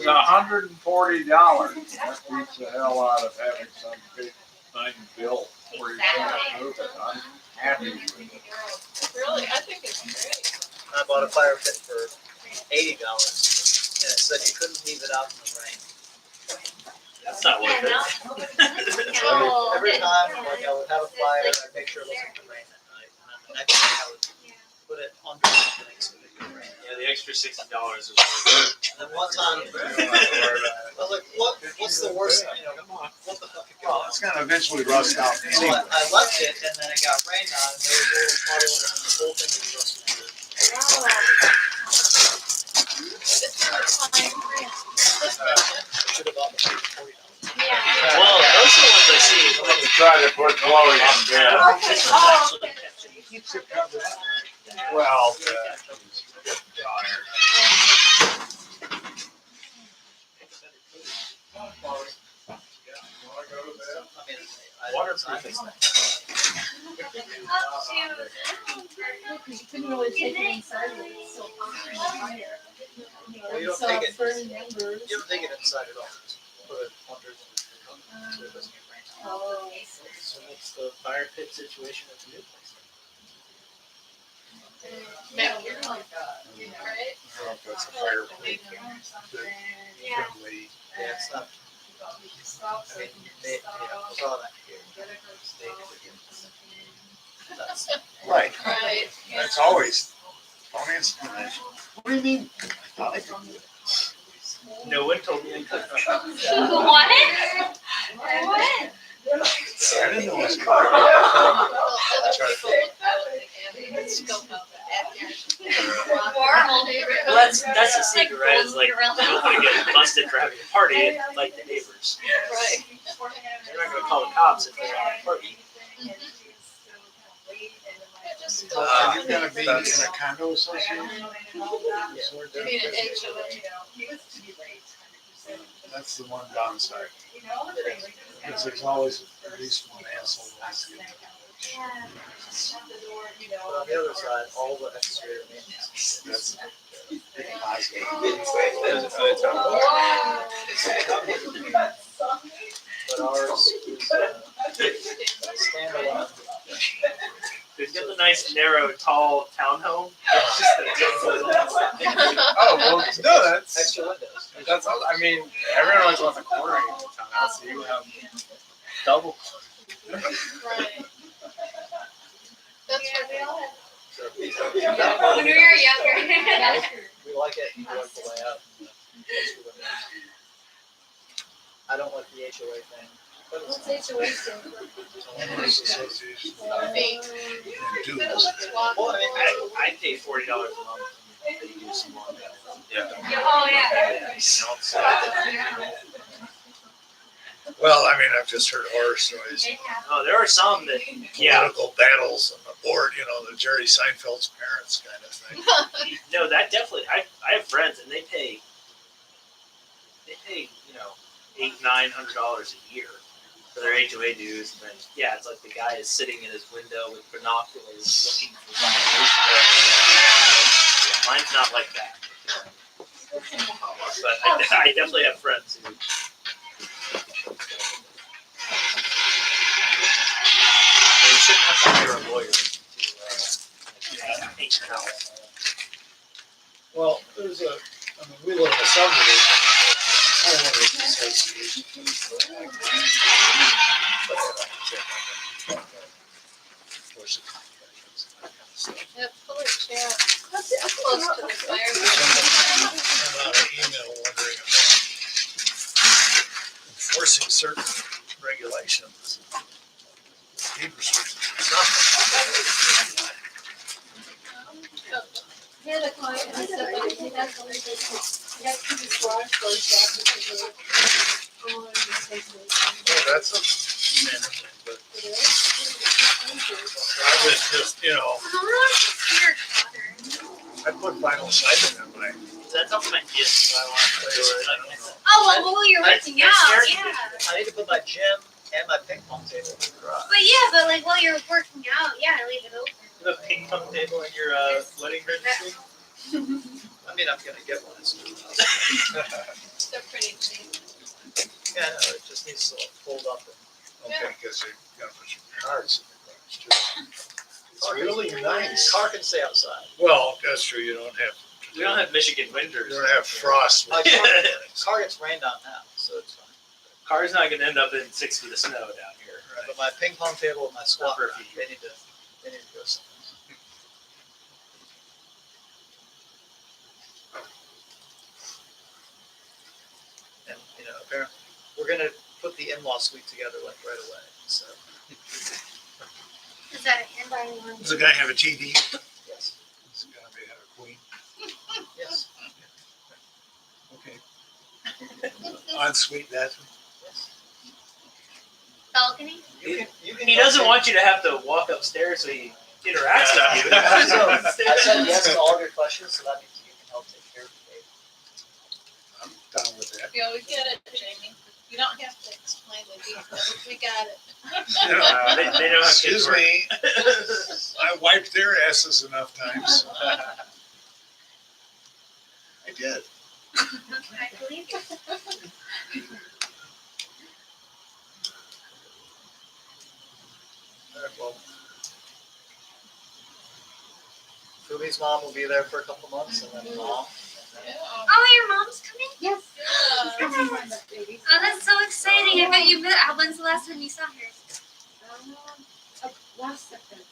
$140. That beats the hell out of having some big thing built where you can't move it. I'm happy with it. Really, I think it's great. I bought a fire pit for $80, and it said you couldn't leave it out in the rain. That's not worth it. Oh, Every time, like, I would have a fire, I'd make sure it wasn't in the rain that night, and then the next day I would put it under something so it didn't rain. Yeah, the extra $60 is worth it. And then one time, I was like, what's the worst, what the fuck could go Well, wrong? it's gonna eventually rust out So anyway. I left it, and then it got rained on, and there was a little puddle, and the whole thing was rusted. Should have bought the $40. yeah. Well, those are the ones I see. I'm gonna try to put Chloe in bed. This one's actually catching. Keeps it covered up. Well, Waterproof is You couldn't really take it inside. It's so hot. Well, you don't take it, you don't take it inside at all, just put it under, so it doesn't get rained on. Oh. So what's the fire pit situation at the new place? Yeah, you're like, right? I don't know if that's a fire pit. Yeah. Friendly. Yeah, it's not, I saw that here. That's, Right, Right. that's always, don't answer that. What do you mean? No one told me I couldn't. What? What? I didn't know it was. Well, other people scope out the Well, that's the secret, right? Is like you don't want to get busted for having a party like the neighbors. Right. They're not gonna call the cops if they're at a party. Just Are you gonna be in a condo association? I mean, an HOA. That's the one downside. Because there's always at least one asshole who wants to get in. but on the other side, all the exterior maintenance. That's big positive. But ours is standalone. They've got the nice, narrow, tall townhome. It's just Oh, well, no, that's, Extra windows. that's, I mean, everyone always wants a quarter acre townhouse, so you have double. Right. That's what we all have. So When we were younger. we like it, we like the layout. And the extra windows. I don't like the HOA thing. But it's Homeowners association. Feet. and dues. well, I mean, I pay $40 a month. They do some more. Yeah. Oh, yeah. Well, I mean, I've just heard horror stories, Oh, there are some that, yeah, political battles on the board, the Jerry Seinfeld's parents kind of thing. no, that definitely. I have friends and they pay $800-900 a year for their HOA dues, and then it's like the guy is sitting in his window with binoculars looking for violations. Mine's not like that, but I definitely have friends who. You shouldn't have to hire a lawyer to paint your house. Well, we live in a subdivision, homeowners association. Yep, pull it chat. Close to the fire. Sent out an email wondering about enforcing certain regulations. Deed restrictions or something. Yeah, the Oh, that's a minute, but I was just, I put vinyl siding in my. That's not my gift, so I want to play with it. Oh, well, while you're working out, yeah. I need to put my gym and my ping pong table in the garage. But yeah, but like while you're working out, yeah, leave it open. The ping pong table in your wedding registry. I mean, I'm gonna get one. It's They're pretty cheap. yeah, no, it just needs to fold up. Okay, because you're gonna put your cards in the garage too. It's really nice. Car can stay outside. Well, that's true, you don't have, We don't have Michigan winters. you don't have frost. My car gets rained on now, so it's fine. Car's not gonna end up in 6 feet of snow down here. But my ping pong table and my squat For a rack, few they need to go somewhere. And, apparently, we're gonna put the in-law suite together like right away, so, Is that a handwriting one? Does the guy have a TV? yes, Does the guy have a queen? yes, Okay. Ensuite bathroom? yes. Balcony? You can He doesn't want you to have to walk upstairs so he interacts with you. So, I said yes to all of your questions, so that means you can help take care of the baby. I'm down with that. Yeah, we get it, Jamie. You don't have to explain the details. We got it. They know how kids Excuse work. me, I wiped their asses enough times. I did. I believe you. All right, well. Fumi's mom will be there for a couple months, and then mom. Oh, your mom's coming? Yes. Oh, that's so exciting. I bet you met. When's the last time you saw her? Last September.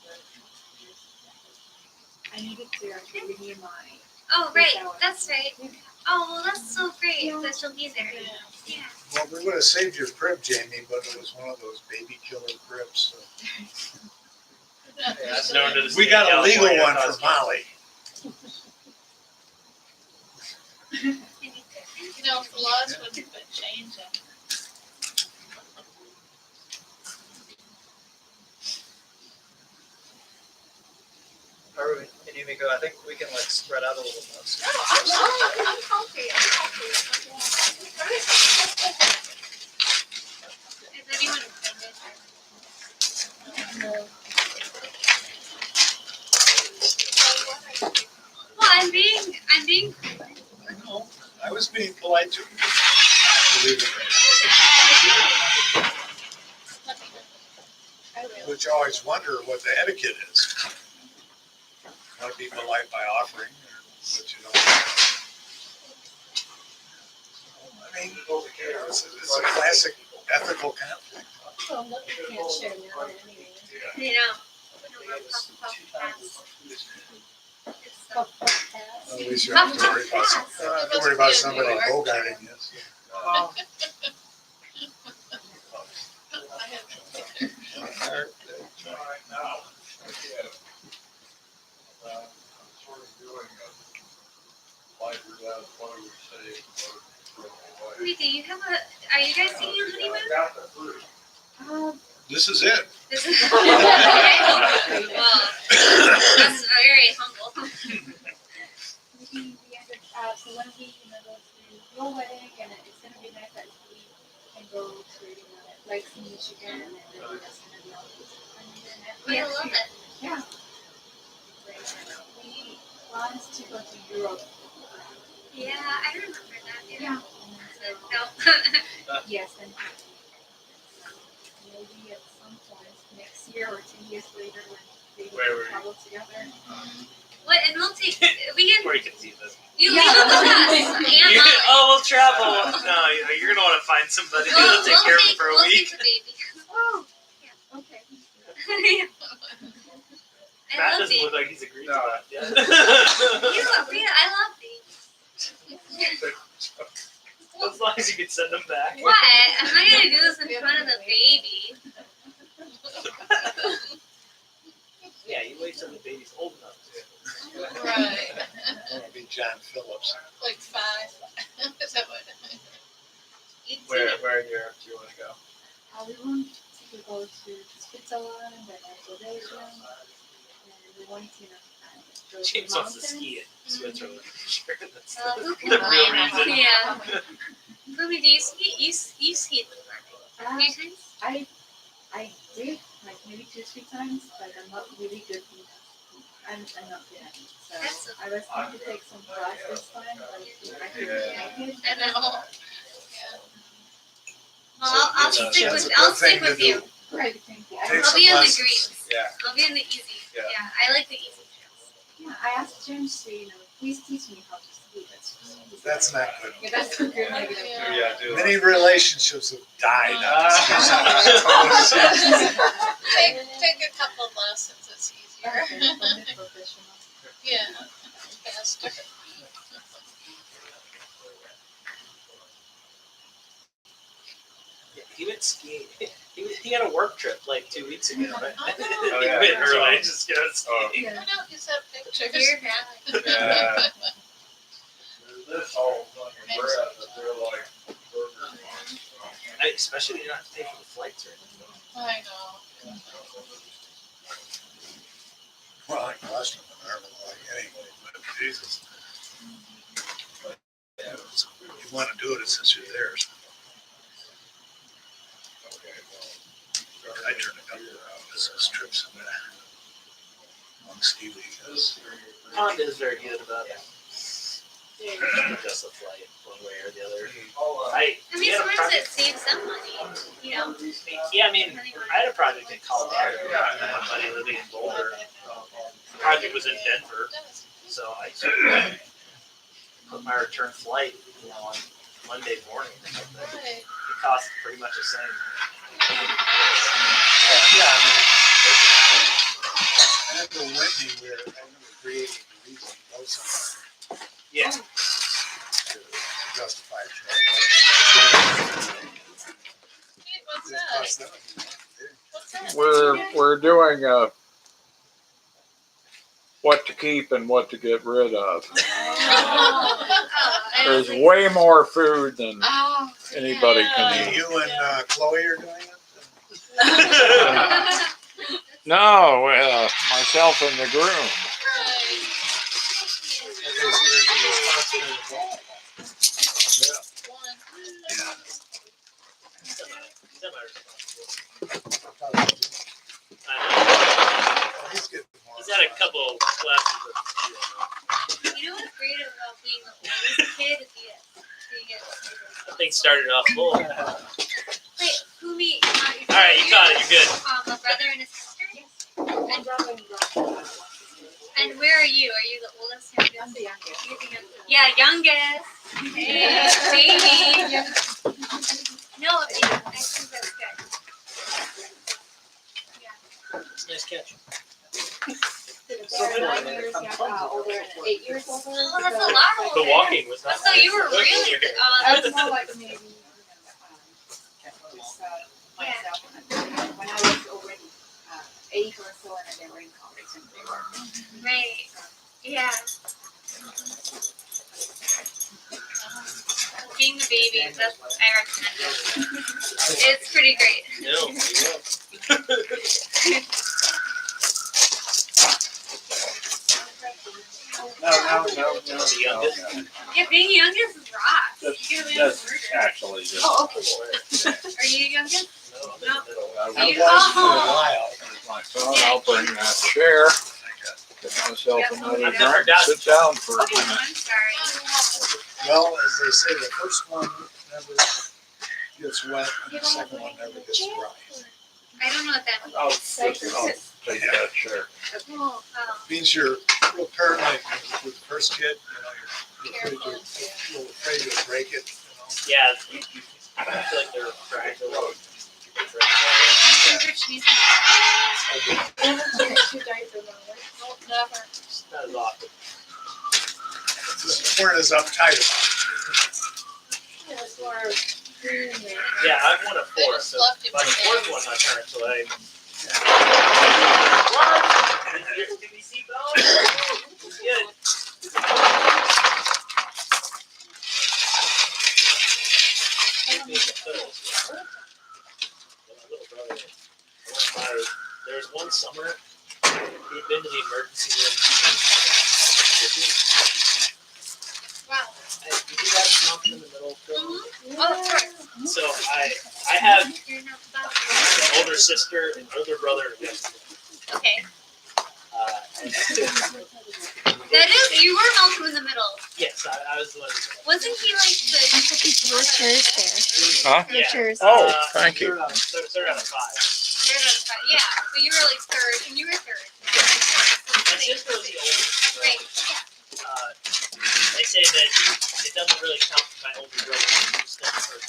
I needed to renew my. Oh, right. That's right. Oh, well, that's so great that she'll be there. Yeah. Well, we would have saved your crib, Jamie, but it was one of those baby killer cribs. So. It's known to the We state got of a legal California one cause for Molly. You know, if the laws would have been changing. Inumiko, I think we can like spread out a little more. I'm comfy. Is anyone offended? Well, I'm being. I know. I was being polite too. Believe it or not. But you always wonder what the etiquette is. Want to be polite by offering, but you don't. I mean, it's a classic ethical conflict. You know. Puff, puff, pass. At least you don't have to worry about, have to worry about somebody bogarting this. Wait, do you have a? Are you guys taking a honeymoon? This is it. This is okay. Well, that's very humble. So when we go to your wedding, and it's gonna be nice that we can go to lakes in Michigan, and then that's gonna be all this. I love it. Yeah. We want to go to Europe. Yeah, I remember that. Yeah. No. Yes, and maybe at some point next year or 2 years later when they Where travel together. What? And we'll take. We can. Before you can see this. You leave it with us. And Molly. Oh, we'll travel. No, you're gonna want to find somebody to take care of it for a we'll week. take the baby. Oh, okay. I Matt love doesn't babies. look like he's agreed to No. that yet. You love me. I love babies. As long as you can send them back. What? I'm not gonna do this in front of the baby. Yeah, you wait till the baby's old enough to. Right. John Phillips. Like 5. Is that what? Where in Europe do you want to go? We want to go to Switzerland and Malaysia, and we want to go to James wants to mountains. ski in Switzerland. Sure, that's Who the can real blame reason. him? Yeah. Ruby, do you ski? You skied before? Uh, Few times? I did like maybe 2-3 times, but I'm not really good enough. I'm not good at it. So That's- I was going to take some class this time, but I couldn't make it. I know. Well, I'll So, stick that's with a I'll good thing stick to with do. you. Great, thank you. Take I'll some be in the lessons. greens. Yeah. I'll be in the easy. Yeah. Yeah, I like the easy trails. Yeah, I asked James to, please teach me how to ski. That's not good. Yeah, that's good. Maybe Yeah, do Many relationships have died on Ah. this. Take a couple of lessons. It's easier. professional. Yeah. Faster. Yeah, he went skiing. He had a work trip like 2 weeks ago, right? Oh, He yeah. went early just go skiing. I know he's had pictures. You're Yeah. This whole thing of bread, but they're like burgers. Especially when you don't have to pay for the flights or anything. I know. Well, I cost them an arm and a leg anyway, but Jesus. Yeah, you want to do it since you're there. So. I turned a couple of business trips in on ski weekends. Honda is very good about it. Just a flight, one way or the other. I we mean, had a sometimes project. it saves some money. You know. Yeah, I mean, I had a project in Colorado. My buddy living in Boulder. The project was in Denver, so I put my return flight, on Monday morning or something. Right. It cost pretty much the same. Yeah, I mean, after Whitney, I remember creating a reason to go somewhere Yeah. to justify it. Hey, what's It that? cost them money. What's that? We're doing what to keep and what to get rid of. There's way more food than Oh. anybody can eat. You and Chloe are doing it? No, myself and the groom. Right. Okay, so there's a responsibility for all. One. Oh, he's getting more. He's had a couple classes of You know what's great about being the oldest kid is you get. I think started off full. Wait, who me? All right, you got it. You're good. My brother and his sister. And where are you? Are you the oldest? I'm the youngest. You're the youngest. Yeah, youngest. Hey, baby. No, I think that's good. Nice catch. They're 9 years older and 8 years older. Oh, that's a lot older. The walking was not. So you were really. That's more like maybe myself when I was already 8 or so, and they were in college and they were. Right. Yeah. Being the baby, that's I recommend it. It's pretty great. No, No. the youngest. Yeah, being youngest is rock. You get away with murder. Actually just. Oh, okay. Are you youngest? No. I You- was for a oh. while. My son, I'll bring that chair, get myself another I've never drink, and done- sit down for a Okay, minute. I'm sorry. Well, as they say, the first one never gets wet and the second one never gets dry. I don't know what that means. I'll take that chair. Oh, Means you're a little paranoid with the first kid, you're Careful. a little afraid to break it, Yeah, I feel like they're fragile. Nope, never. Not as often. Just weren't as uptight Yeah, I'm one of They four, just so left him by the for fourth days. one my turn, so I. What? Did you see Bella? Good. into the emergency room. Wow. Did you guys knock in the middle? Oh, of course. So I have an older sister and older brother and younger brother. Okay. And That is, you were Malcolm in the middle. yes, I was the one. Wasn't he like the? Your chair's there. Huh? Your chair's Oh, thank you. Third out of five. Yeah, so you were like third, and you were third. My sister was the oldest. Right. They say that it doesn't really count for my older brother. He's still the first.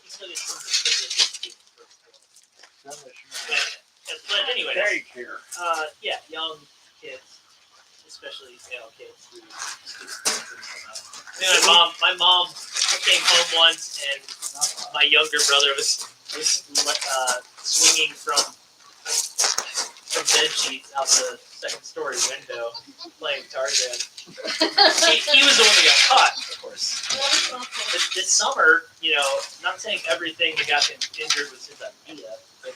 He still gets some of the privileges of being the first. But anyway, Daycare. yeah, young kids, especially male kids who my mom came home once and my younger brother was swinging from bed sheets out the second story window playing Tarzan. He was the one that got caught, of course. This summer, not saying everything that got him injured was his idea, but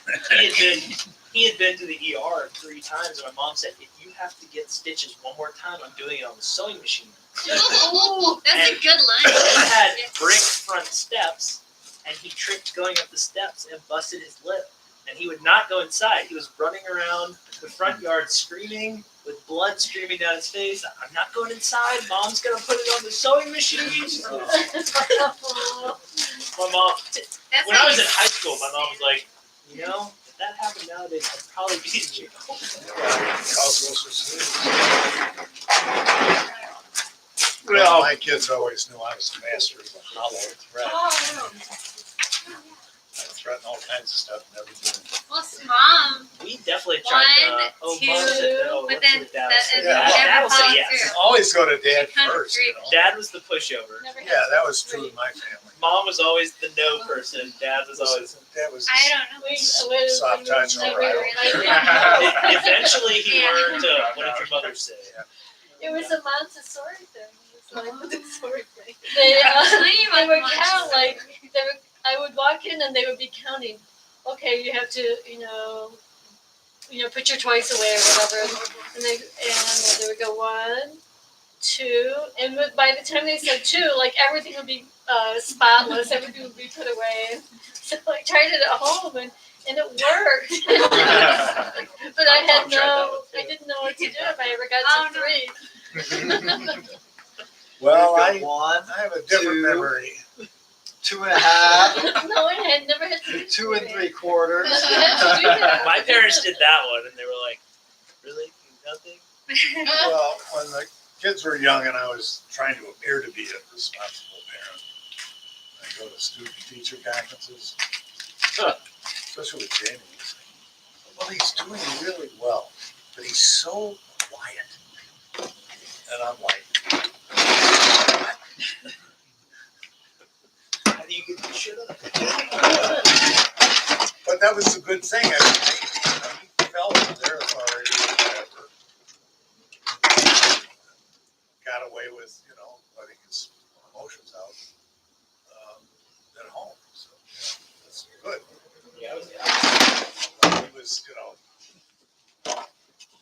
he had been to the ER 3 times, and my mom said, if you have to get stitches one more time, I'm doing it on the sewing machine. Oh, that's a good line. He had brick front steps, and he tripped going up the steps and busted his lip. And he would not go inside. He was running around the front yard screaming, with blood streaming down his face. I'm not going inside. Mom's going to put it on the sewing machine. My mom, when I was in high school, my mom was like, if that happened nowadays, I'd probably be in jail. Well, my kids always knew I was a master of the hollow threat. I threaten all kinds of stuff, never do it. Well, Mom. We definitely tried One, Mom said no. but Let's then see what Dad that said. is Yeah. Dad never will say followed yes. through. Always go to dad Kind of first, agree. you know. Dad was the pushover. Yeah, that was true in my family. Mom was always the no person. Dad was always. That was I don't know. soft touch, all right. Eventually, he learned what did your mother say? It was a Montessori thing. It was like Montessori thing. Tell They, me they about would lunch. count like I would walk in and they would be counting. Okay, you have to, put your toys away or whatever, and they would go 1, 2, and by the time they said 2, like everything would be spotless, everything would be put away. So I tried it at home and it worked. But I didn't know what to do if I ever got to 3. Well, We've got I have a different 2, memory. 2.5, No, I had never had to do 2 3. 3/4. My parents did that one, and they were like, "Really? Nothing?" Well, when the kids were young and I was trying to appear to be a responsible parent, I go to student-teacher conferences, especially with Jamie. He's like, well, he's doing really well, but he's so quiet. And I'm like, How do you get the shit up? but that was a good thing. I mean, he felt their authority or whatever. Got away with, letting his emotions out at home. So, that's good. Yeah, He was,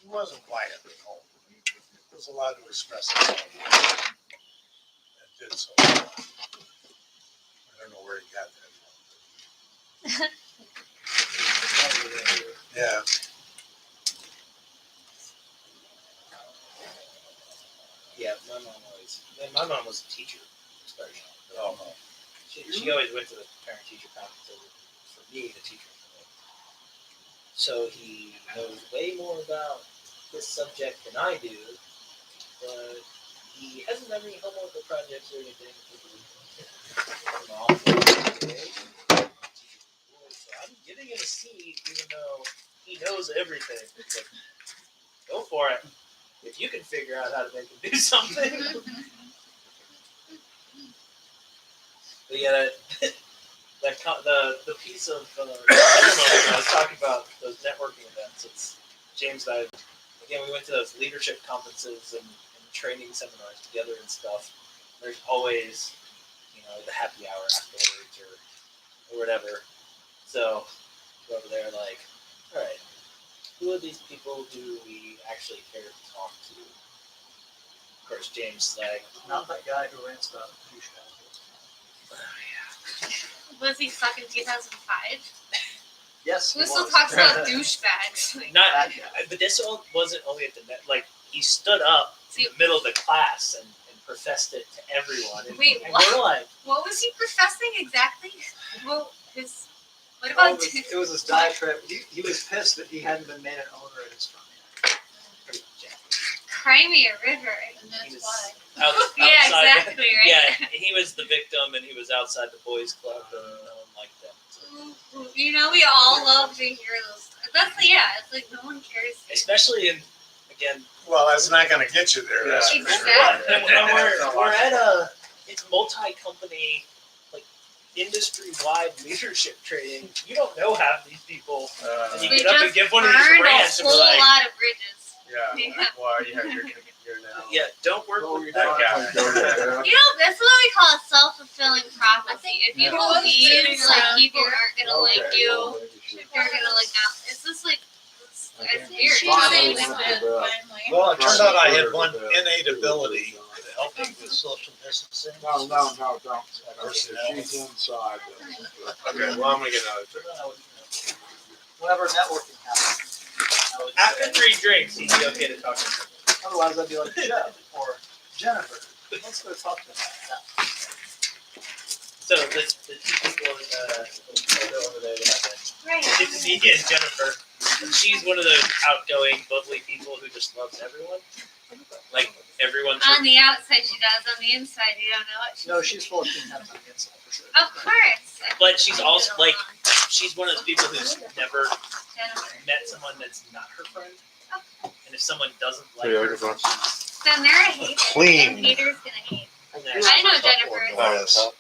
he wasn't quiet at home. He was allowed to express himself. And did so. I don't know where he got that from. Yeah. Yeah, my mom was a teacher. Especially. Oh, no. She always went to the parent-teacher conference for me, the teacher. So he knows way more about this subject than I do, but he hasn't done any homework or projects or anything. So I'm giving him a C, even though he knows everything. It's like, go for it. If you can figure out how to make him do something. But yeah, the piece of ceremony I was talking about, those networking events. It's James and I. Again, we went to those leadership conferences and training seminars together and stuff. There's always, the happy hour afterwards or whatever. So go over there like, all right, who are these people who we actually care to talk to? Of course, James Slag. Not that guy who rants about douchebag. Was he stuck in 2005? Yes, Who he still was. talks about douchebags? Like, Not, That guy. but this all wasn't only at the net. Like he stood up in the middle of the class and professed it to everyone. And, Wait, and what? we're like, what was he professing exactly? Well, what Oh, about it was this diatribe. He was pissed that he hadn't been made an owner at his farm yet. Crimea River? he was Yeah, outside. exactly, right? Yeah, he was the victim, and he was outside the boys' club, and no one liked him. Ooh, you know, we all love to hear those. That's it's like no one cares. Especially in again, Well, that's not gonna get you there, that's for sure. Exactly. and we're at it's multi-company, like industry-wide leadership training. You don't know half these people, and you We get up and just give one of these burned rants, a and we're whole like, lot of bridges. Yeah, well, yeah, you're now. yeah, don't work with that guy. You know, that's what we call a self-fulfilling prophecy. If you Yeah. believe like people Here. aren't gonna like you, they're gonna like out. It's just like it's weird. Well, it turned out I had one innate ability to help me with social distancing. No, don't. She's inside. Okay, well, I'm gonna get another drink. Whenever networking happens, I would After say, 3 drinks, he'd be okay to talk to him. otherwise I'd be like, Jeff or Jennifer, let's go talk to them about that. So the 2 people in the photo over there that I've been. Right. It's me and Jennifer. And she's one of those outgoing, bubbly people who just loves everyone. Like everyone. On the outside she does, on the inside you don't know what she's No, she's full of contempt on the inside for sure. Of course. But she's also like, she's one of those people who's never Jennifer. met someone that's not her friend. And if someone doesn't like Yeah, I her, can Then they're a hater. Clean. And haters gonna hate. and I know Jennifer. Yes.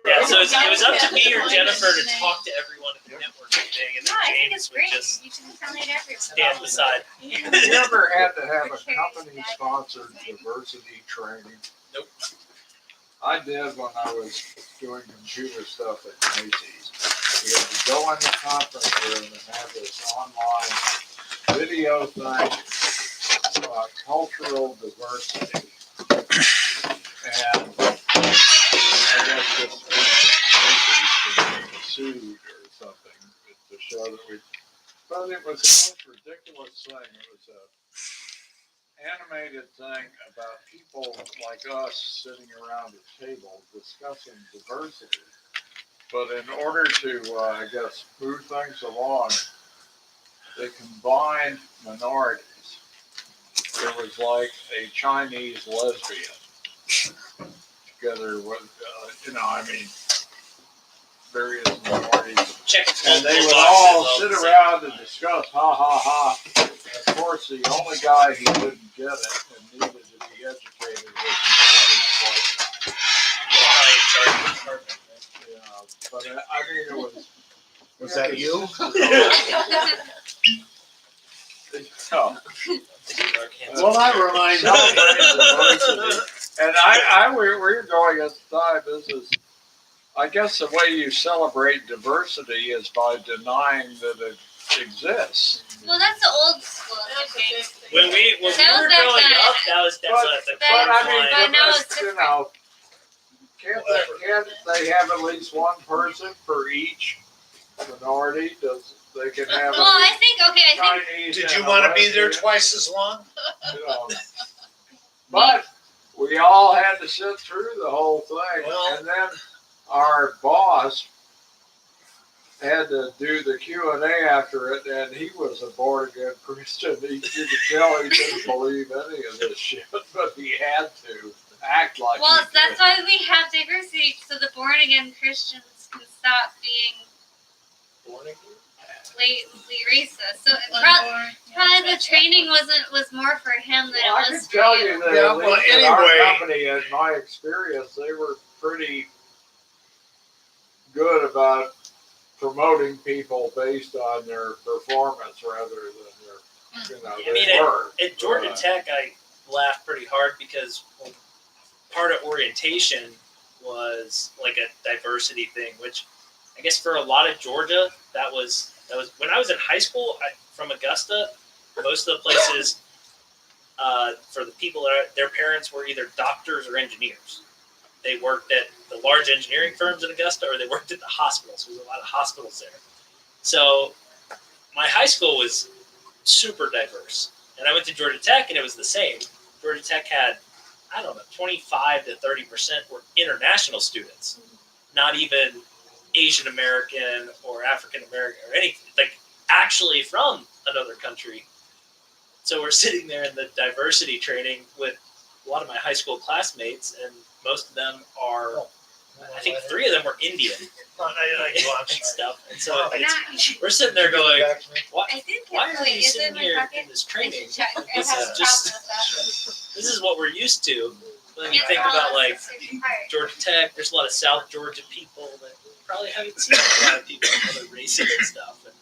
yeah, so it was up to me or Jennifer to talk to everyone at the networking thing, and No, then I think James it's would great. just You can tell it everyone. stand beside. You ever had to have a company-sponsored diversity training? Nope. I did when I was doing computer stuff at Macy's. We had to go in the conference room and have this online video thing about cultural diversity. And I guess this Macy's was sued or something to show that we, but it was the most ridiculous thing. It was a animated thing about people like us sitting around a table discussing diversity. But in order to, I guess, move things along, they combined minorities. There was like a Chinese lesbian together with, various minorities. Check And they multiple would all boxes, sit all the around and discuss, ha ha ha. And of course, the only guy who didn't get it and needed to be educated was the Probably in charge of the department, But I mean, it was. Was that you? No. Well, that reminds me. And we were going at the time, I guess the way you celebrate diversity is by denying that it exists. Well, that's the old school. Okay. When we were That was back growing then. up, that was definitely the But I mean, But now it's you different. know, can't they have at least one person for each minority? They can have. Well, I think Chinese. Did and you a wanna be there lesbian, twice as long? you know. But we all had to sit through the whole thing, Well- and then our boss had to do the Q&A after it, and he was a born-again Christian. You could tell he didn't believe any of this shit, but he had to act like Well, he that's did. why we have diversity, so the born again Christians can stop being blatantly racist. So probably the training was more for him than Well, I it can was for tell you. you that Yeah, at well, least in our anyway- company, in my experience, they were pretty good about promoting people based on their performance rather than their, I mean, their work. At Georgia But, Tech, I laughed pretty hard because part of orientation was like a diversity thing, which I guess for a lot of Georgia, that was That was when I was in high school. From Augusta, most of the places for the people their parents were either doctors or engineers. They worked at the large engineering firms in Augusta, or they worked at the hospitals. There's a lot of hospitals there. So my high school was super diverse, and I went to Georgia Tech, and it was the same. Georgia Tech had, I don't know, 25 to 30% were international students, not even Asian American or African American or anything, like actually from another country. So we're sitting there in the diversity training with a lot of my high school classmates, and most of them are, I think 3 of them were Indian and stuff. And so we're sitting there going, why are we sitting here in this training? This is what we're used to. When you think about like Georgia Tech, there's a lot of South Georgia people that probably haven't seen a lot of people of other races and stuff. And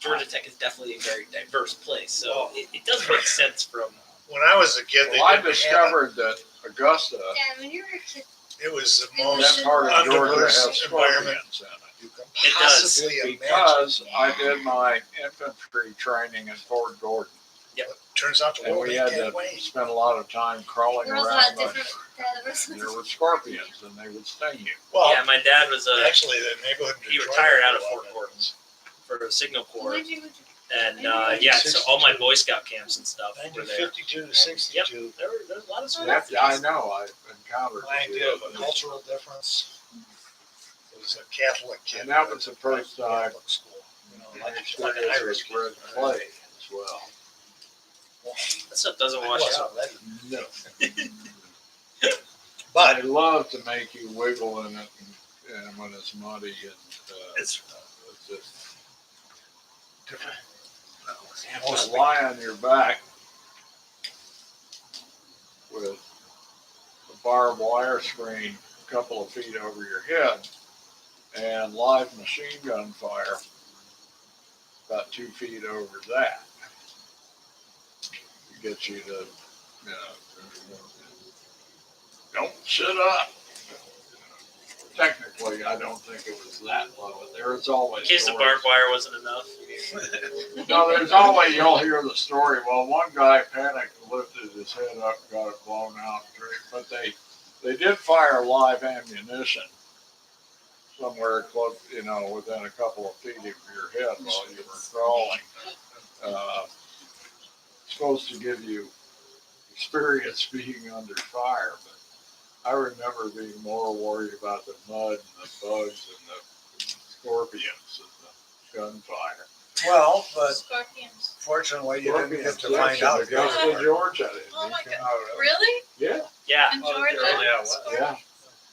Georgia Tech is definitely a very diverse place, so it does make sense from. When I was a kid, they Well, I didn't have discovered that Augusta, Yeah, when you were a kid. it was the that most part of Georgia has undiverse environment scorpions in it. you can It does. possibly imagine. Because I did my infantry training in Fort Gordon, Turns out the and world we ain't had that to way. spend a lot of time crawling There was a around. lot The, different. there were scorpions, and they would sting you. Well, Yeah, my dad was actually, the neighborhood. in he Detroit retired out had of a lot Fort that. Gordon for the Signal Corps, When did you? and so all my Boy Scout camps and stuff were there. 1952 to 62. There's a lot of Yep, scorpions. I know. I've encountered My a few idea of of a them. cultural difference was a Catholic kid. And that was the first time Catholic school. You know, I like experienced an Irish this red kid. plague as well. That stuff doesn't I wash wasn't out. ready. No. But They love to make you wiggle in it, and when it's muddy, and It's it's just different. to lie on your back with a barbed wire screen a couple of feet over your head and live machine gun fire about 2 feet over that. To get you to, don't sit up. Technically, I don't think it was that low. There's always in case the stories. barbed wire wasn't enough. No, there's always, you'll hear the story. Well, one guy panicked and lifted his head up, got it blown out. But they did fire live ammunition somewhere close, within a couple of feet of your head while you were crawling. Supposed to give you experience being under fire, but I remember being more worried about the mud and the bugs and the scorpions and the gunfire. Well, but Scorpions. fortunately, you didn't get to Yes, find out. Augusta, Georgia. Oh my It came God. out of- Really? Yeah, Yeah. In Georgia? yeah.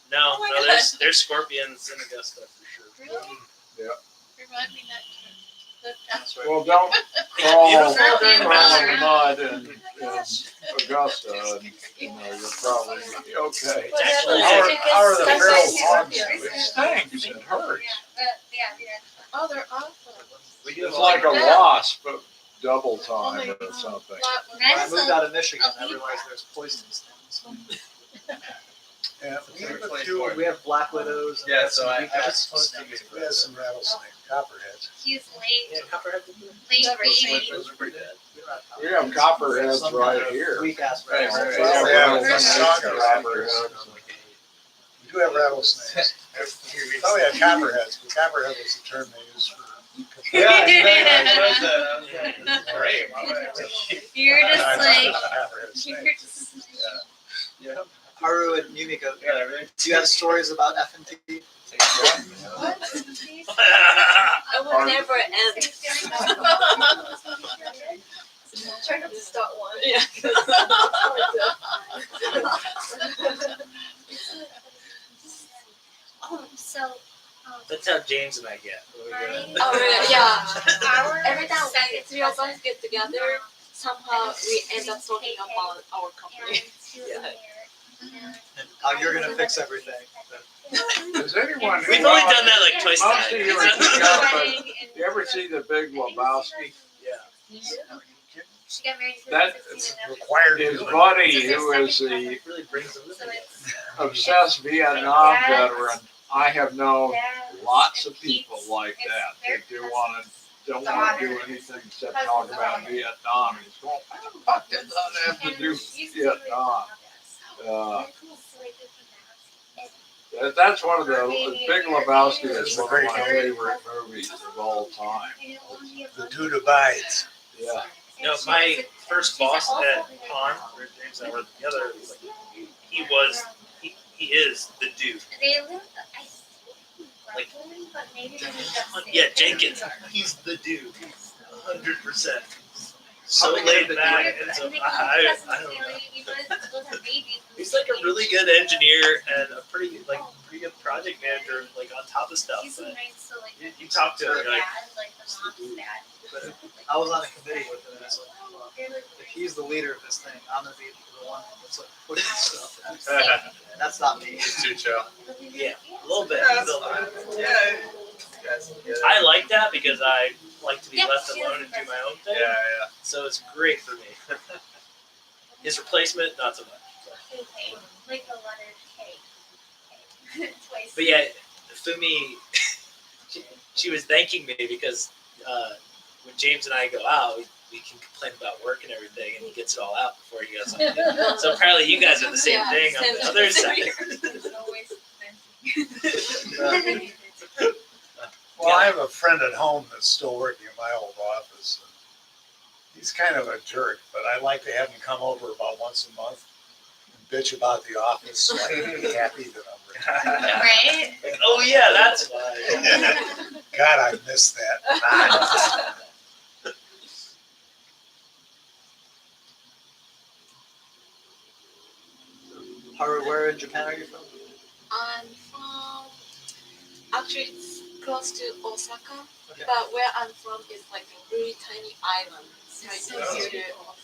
No, Oh my no, God. there's scorpions in Augusta for sure. Really? Yeah. Remind me not to look that. Well, don't crawl Beautiful. in the mud in Augusta, and you'll probably be okay. It's actually How are the feral hogs? It stinks, it hurts. Yeah. Oh, they're awful. It's like a wasp, but double Oh my time or God. something. When I moved out of Michigan, I realized there's poisonous things. Yeah, We have black widows. Yeah, so I was supposed to we had some rattlesnake, copperheads. He's late. copperhead. Late baby. Those are pretty bad. We have copperheads right here. Weak ass Hey, rattles. we have Yeah, rattlesnakes, yeah. copperheads. We do have rattlesnakes. Oh, yeah, copperheads, but copperhead was the term they used for. Yeah, great. You're just like. Copperhead You're snakes. just. Haru and Yumiko, do you have stories about FNT? What? I would never end. Try not to start one. Yeah. So. That's how James and I get. Oh, yeah. Every time the three of us get together, somehow we end up talking about our company. How you're gonna fix everything. Does anyone? We've only done that like twice Most of tonight. you are together, but you ever see The Big Lebowski? She got married to That It's required to His do it. buddy, who is the Really brings them. So it's obsessed Vietnam veteran, I have known lots of people like that. That don't wanna do anything except talk about Vietnam. He's going, what did that have to do with Vietnam? That's one of the Big Lebowski is one of my favorite movies of all time. The dude abides. Yeah. No, my first boss at Pond, where James and I were together, he is the dude. They live, Like, but maybe they live Yeah, Jenkins, he's the dude, 100%. So laid back, and so I don't know. He's like a really good engineer and a pretty good project manager, like on top of stuff. He's But nice to like. you talk to him, you're like, Like the mom's dad. I was on a committee with him, and it's like, well, if he's the leader of this thing, I'm gonna be the one that's like pushing stuff. And that's not me. He's too chill. yeah, a little bit. Guys, I like that because I like to be left alone and do my own thing. Yeah. So it's great for me. His replacement, not so much. Like the letter K. Twice. But yeah, Fumi, she was thanking me because when James and I go out, we can complain about work and everything, and he gets it all out before he goes on. So apparently you guys are the same thing on the other side. Well, I have a friend at home that's still working in my old office. And he's kind of a jerk, but I like to have him come over about once a month and bitch about the office so I can be happy that I'm retired. Right? Like, oh yeah, that's why. God, I miss that. Haru, where in Japan are you from? I'm from, actually it's close to Osaka, Okay. but where I'm from is like a really tiny island. So I So go to beautiful.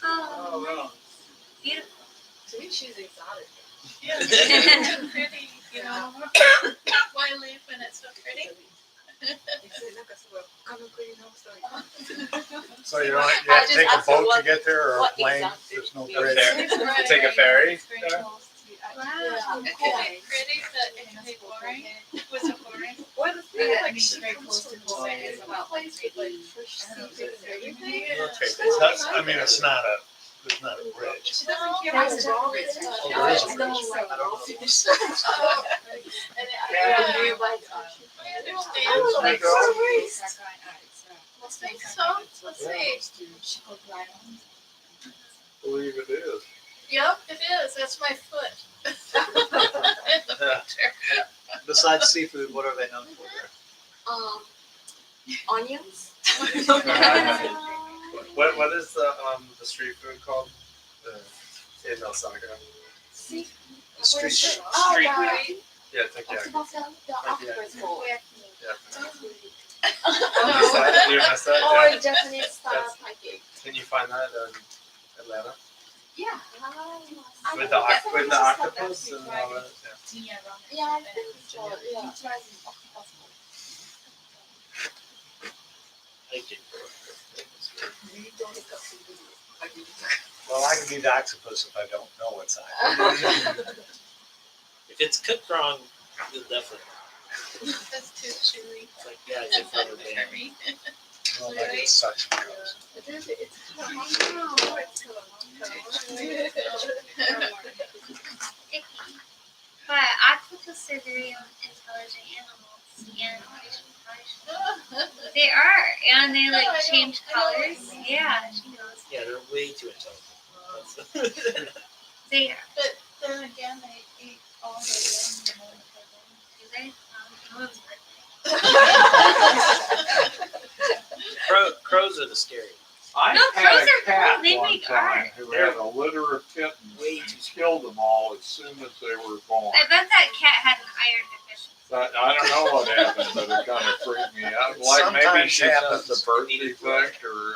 Oh, Oh, wow. beautiful. to me she's exotic. Yeah, pretty, you know. Why live when it's so pretty? So you have to take a boat to get there or a plane? There's no bridge. Take a ferry there? Wow. It can be pretty, but it can be boring. Was it boring? That's, I mean, it's not a, there's not a bridge. She doesn't care That's about wrong. the bridge. Oh, there is a bridge. I think so. Let's see. Believe it is. Yep, it is. That's my foot. In the picture. Besides seafood, what are they known for there? Onions. What is the street food called? In Osaka. Street Street. Yeah, takoyaki. No. You missed that? Or Yeah. Japanese style That's- pancake. Can you find that in Atlanta? Yeah. With the octopus and all that? Yeah. Yeah, I think so. Yeah. Thank you. Well, I can eat octopus if I don't know what's on it. If it's cooked wrong, you'll definitely. That's too chewy. It's like, yeah, it's a rubber band. I don't like it suction cups. But octopus are very intelligent animals, and they are, and they like change colors. Yeah, she knows. Yeah, they're way too intelligent. They are. But then again, they eat all the young. Do they? One's Crows are the scary. I No, had crows a are cat cool. They one make time art. who had a litter of kittens. Way and too killed them all as soon as they were born. I bet that cat had an iron deficiency. But I don't know what happened, but it kind of freaked me out. Like maybe Sometimes she has happens. a birth defect or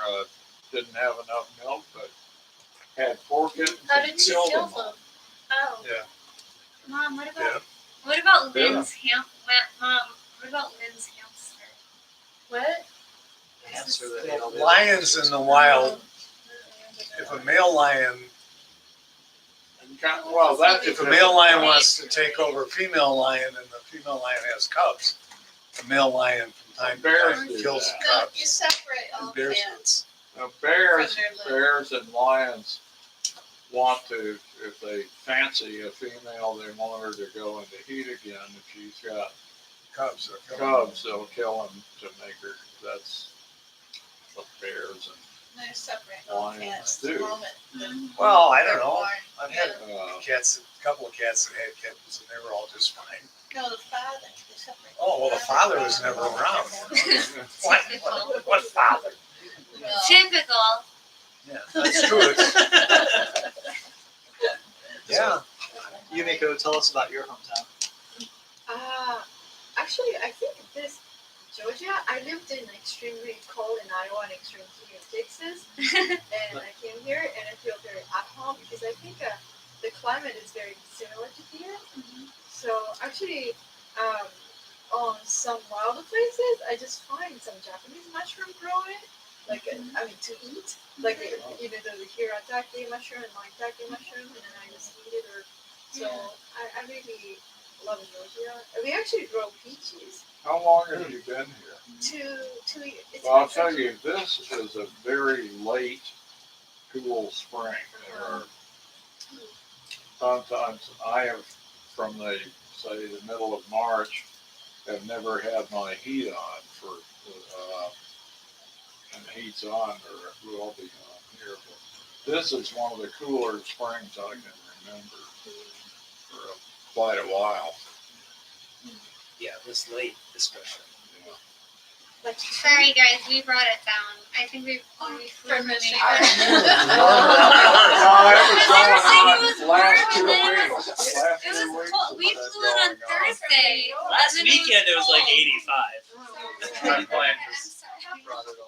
didn't have enough milk, but had 4 kittens How and did you killed kill them all. them? Oh. Mom, what Yeah. about what about Yeah. Lynn's Mom, what about Lynn's hamster? What? Hamster that ate all the Lions in the wild, if a male lion, Well, that if a male lion wants to take over a female lion and the female lion has cubs, a male lion from time to Bears time do kills that. No, cubs. you separate all And bears- cats. Now, bears, From their litter. bears and lions want to, if they fancy a female, they want her to go into heat again. If she's got Cubs are killing. cubs, they'll kill them to make her. That's what bears No, separate all Lions cats. do. The moment that Well, I they're don't know. born. I've had and, cats, a couple of cats that had kittens and they were all just fine. No, the father. They separate. Oh, well, the father was never around. What? What father? Well, Typical. Yeah, that's true. Yeah. Yumiko, tell us about your hometown. Actually, I think this Georgia. I lived in extremely cold in Iowa and extremely heat in Texas, and I came here and I feel very at home because I think the climate is very similar to here. So actually, on some wilder places, I just find some Japanese mushroom growing, like I mean to eat, like either the hiratake mushroom and maitake mushroom, and then I just eat it. Or so I really love Georgia. We actually grow peaches. how long have you been here? Two years. It's Well, I'll been tell 2 you, this is a very late, cool spring. There are sometimes I have, from the, say, the middle of March, have never had my heat on for, and the heat's on, or it will be on here. But this is one of the cooler springs I can remember for quite a while. Yeah, this late especially. like Sorry guys, we brought it down. I think we flew in the Permission. No, it was going on last 2 warm and then it weeks. was- Last It 2 was weeks. cold. We it's flew in on going on. Thursday. Last and then weekend it was like cold. 85. My plan just Brought it over.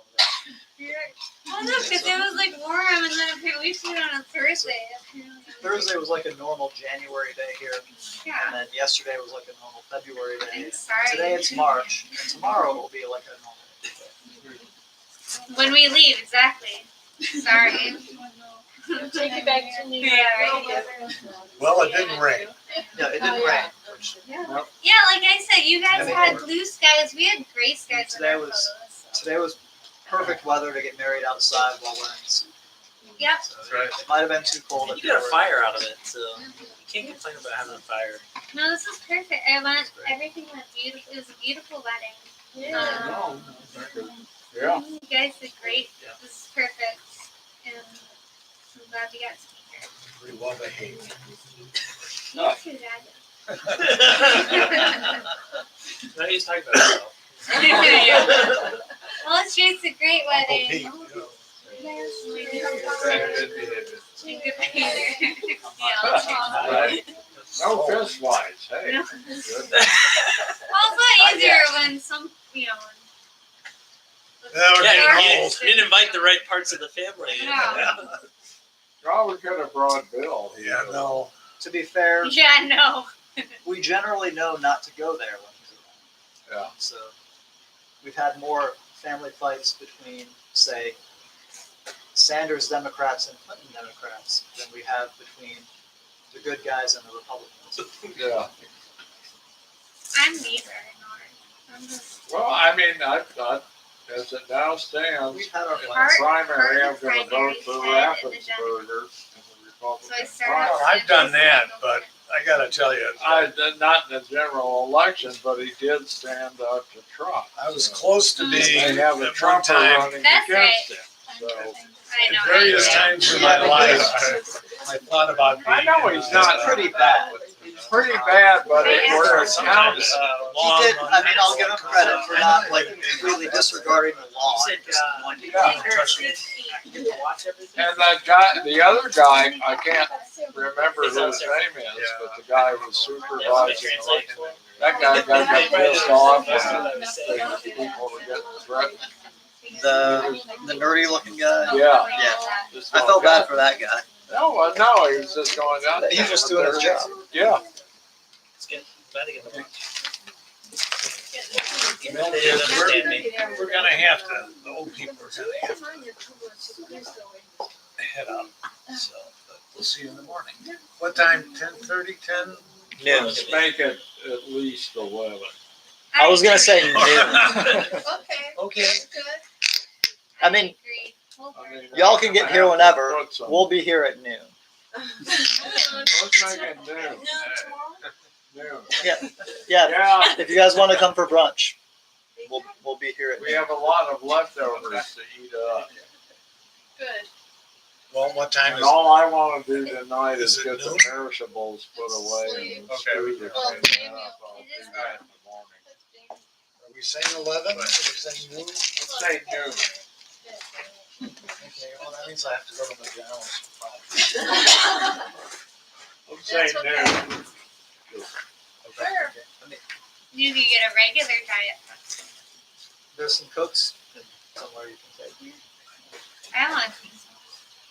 Well, no, because it was like warm, and then apparently we flew on Thursday. Apparently. Thursday was like a normal January day here, Yeah. and then yesterday was like a normal February day. I'm sorry. Today it's March, and tomorrow will be like a normal day. When we leave, exactly. Sorry. Take it back to New York. Yeah, right. Well, it didn't rain. Yeah, it didn't Oh, rain. yeah. Yeah, like I said, you guys had blue skies. We had gray skies. in Today our was- photos, so. Today was perfect weather to get married outside while wearing a suit. Yep. So That's right. it might have been too cold. You if got a were- fire out of it, so you can't complain about having a fire. No, this is perfect. Everything went beautiful. It was a beautiful wedding. No, yeah. You guys did great. This is perfect. And I'm glad we got to be here. Pretty well behaved. You too, Dad. No, he's talking about himself. Well, it's just a great Uncle wedding. Pete, you know. Yes, we Good behavior. do. Yeah. No fist fights, hey. No. Good. Well, it's not easier when some, you know, That would Yeah, be you, old. you didn't invite the right parts of the family. Yeah. Oh, we could have brought Bill. Yeah, no. To be fair, yeah, no. we generally know not to go there when he's around. Yeah. So we've had more family fights between, say, Sanders Democrats and Clinton Democrats than we have between the good guys and the Republicans. Yeah. I'm neither. I'm just Well, I mean, as it now stands, We've had our in the fights. primary, I'm Part gonna of the vote for primary said in the Raffensperger in the So I Republican started. primary. Well, I've done that, but I gotta tell you, Not in the general election, but he did stand up to Trump. I was So close to Mhm. being They have a at one Trumper time, running That's against him. So, I know. at various right? times in my life, I thought about being. I know he's not pretty bad. it's pretty bad, but Hey, where it Sometimes, counts. He did, I mean, I'll give him credit for not like completely disregarding the law. You said, Just one- Yeah. You get to watch everything. And that guy, the other guy, I can't remember who his name is, but the guy was supervising. That guy got pissed off when people were getting threatened. The nerdy looking guy. Yeah. Yeah. I felt bad for that guy. No, he was just going down there. He was just doing his job. Yeah. Let's get glad to get the watch. Well, They didn't understand me. We're gonna have to, the old people are gonna have to head out, so, but we'll see you in the morning. What time, 10:30, 10? No. Let's make it at least 11. I was gonna say agree. noon. Okay. Okay. Good. I mean, agree. I mean, y'all can get here I have to whenever. put some- We'll be here at noon. Let's make it noon. Noon. Yeah. Yeah, If you guys want to come for brunch, we'll be here at we noon. have a lot of leftovers to eat up. Good. Well, what time And is it? all I wanna do tonight is Is it get the noon? perishables put away and Okay, screw we the can- thing up. I'll do that in the morning. Are we saying 11? Are we saying noon? Let's say noon. Okay, well, that means I have to go to McDonald's for 5. Let's say That's okay. noon. Sure. You could get a regular diet. There's some cooks and somewhere you can take. I want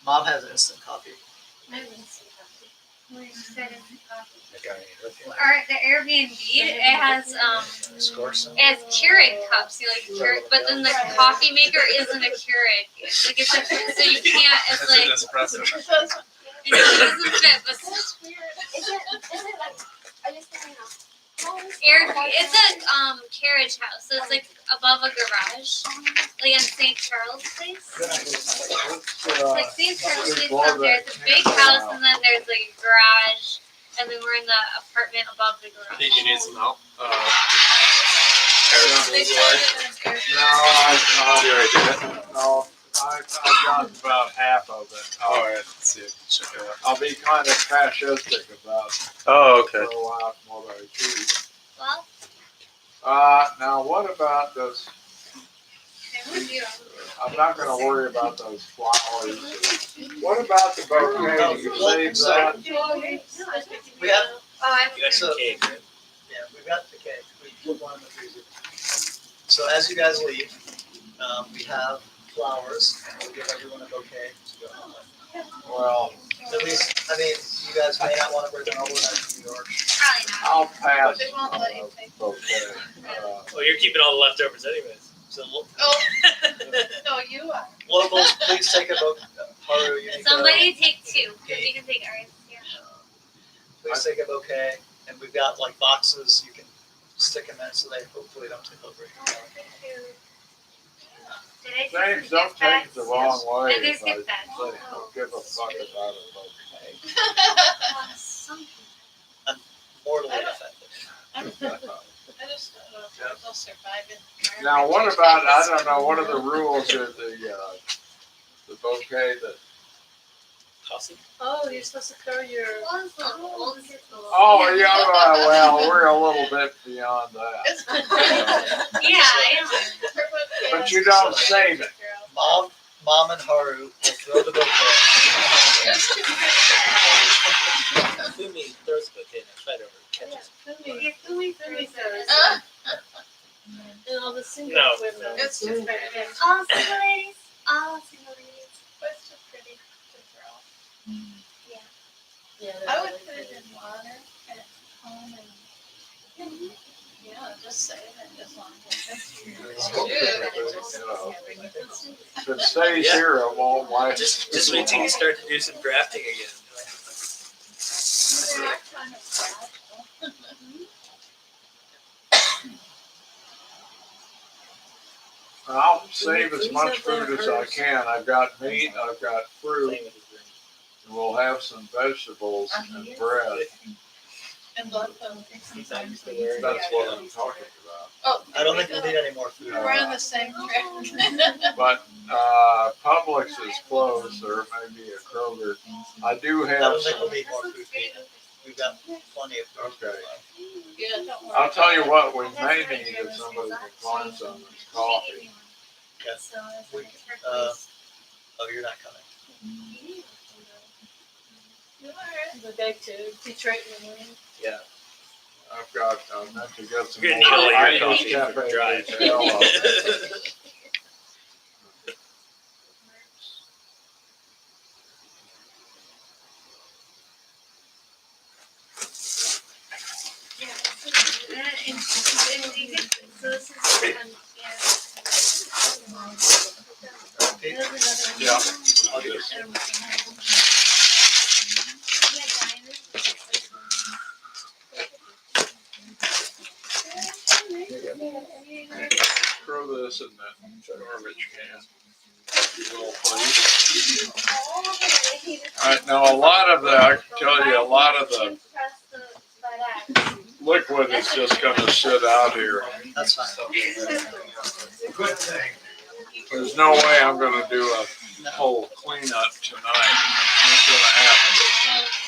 Mom has instant coffee. we said it's coffee. I got any with you? Or the Airbnb, it has Score some? it has Keurig cups. You like Keurig, but then the coffee maker isn't a Keurig. It's like it's a, so you can't. It's It's like an espresso. it doesn't fit. But That's weird. is it like I just don't know. It's a carriage house, so it's like above a garage, like in St. Charles Place. It's like St. Charles Place up there. It's a big house, and then there's like a garage, and then we're in the apartment above the I garage. think you need some help. They started an No, You already did it? no, I've got about half of it. Alright, let's see. Check it out. I'll be kind of fascistic about Oh, okay. throw out what I choose. Well, Now what about this? same with you. I'm not gonna worry about those flowers. What about the bouquet? You save that? We have, Oh, I You got some So- cake, right? yeah, we've got the cake. We put one in the freezer. So as you guys leave, we have flowers. We'll give everyone a bouquet to go home with. Well, At least, I mean, you guys may not want to bring them over to New York. probably not. I'll pass They won't on let you the take bouquet. Well, you're keeping all the leftovers anyways. So No, you are. locals, please take a bouquet. Haru, you need to, Somebody take two, because you can take ours. Yeah. please take a bouquet. And we've got like boxes you can stick them in so they hopefully don't tip over. Did I James, take don't some take it gift the bags? wrong way And there's if I gift bags. say, don't give a fuck about a bouquet. Some- Mortally I don't- offended. I just don't know if they'll survive in. Now, what about, I don't know, what are the rules of the bouquet that, Tossing? Oh, you're supposed to cover your. Well, it's the old people. oh, yeah, well, we're a little bit beyond that. Yeah, I know. But you don't save it. Mom and Haru will throw the bouquet. Fumi throws the bouquet and I fight over it. Catches. Yeah, Fumi throws those. And all the single No. women. It's too pretty. All single ladies. All single ladies. It's too pretty to throw. Yeah. I would put it in water at home and. Yeah, just save it as long as If it stays here, it won't last. Just wait till you start to do some drafting again. I'll save as much food as I can. I've got meat, I've got fruit, Same with his ring. and we'll have some vegetables and bread. And blood flow. That's what I'm talking about. Oh. I don't think we'll need any more food. We're on the same track. But Publix is closed, there may be a Kroger. I do I have don't think some, we'll need more food. We've got plenty of food. okay. Yeah, don't worry. I'll tell you what, we may need if somebody can find some, is coffee. So it's like her Oh, you're not coming. The big two, Detroit and Wayne. Yeah. I've got, I meant to get some. You're gonna need all your Irish coffee for Cafe drive. Bustelo. Yeah. I'll get it. Throw this in that garbage can. If you will, please. I know a lot of the, I can tell you, a lot of the liquid is just gonna sit out here. That's fine. Good thing. There's no way I'm gonna do a whole cleanup tonight. It's gonna happen.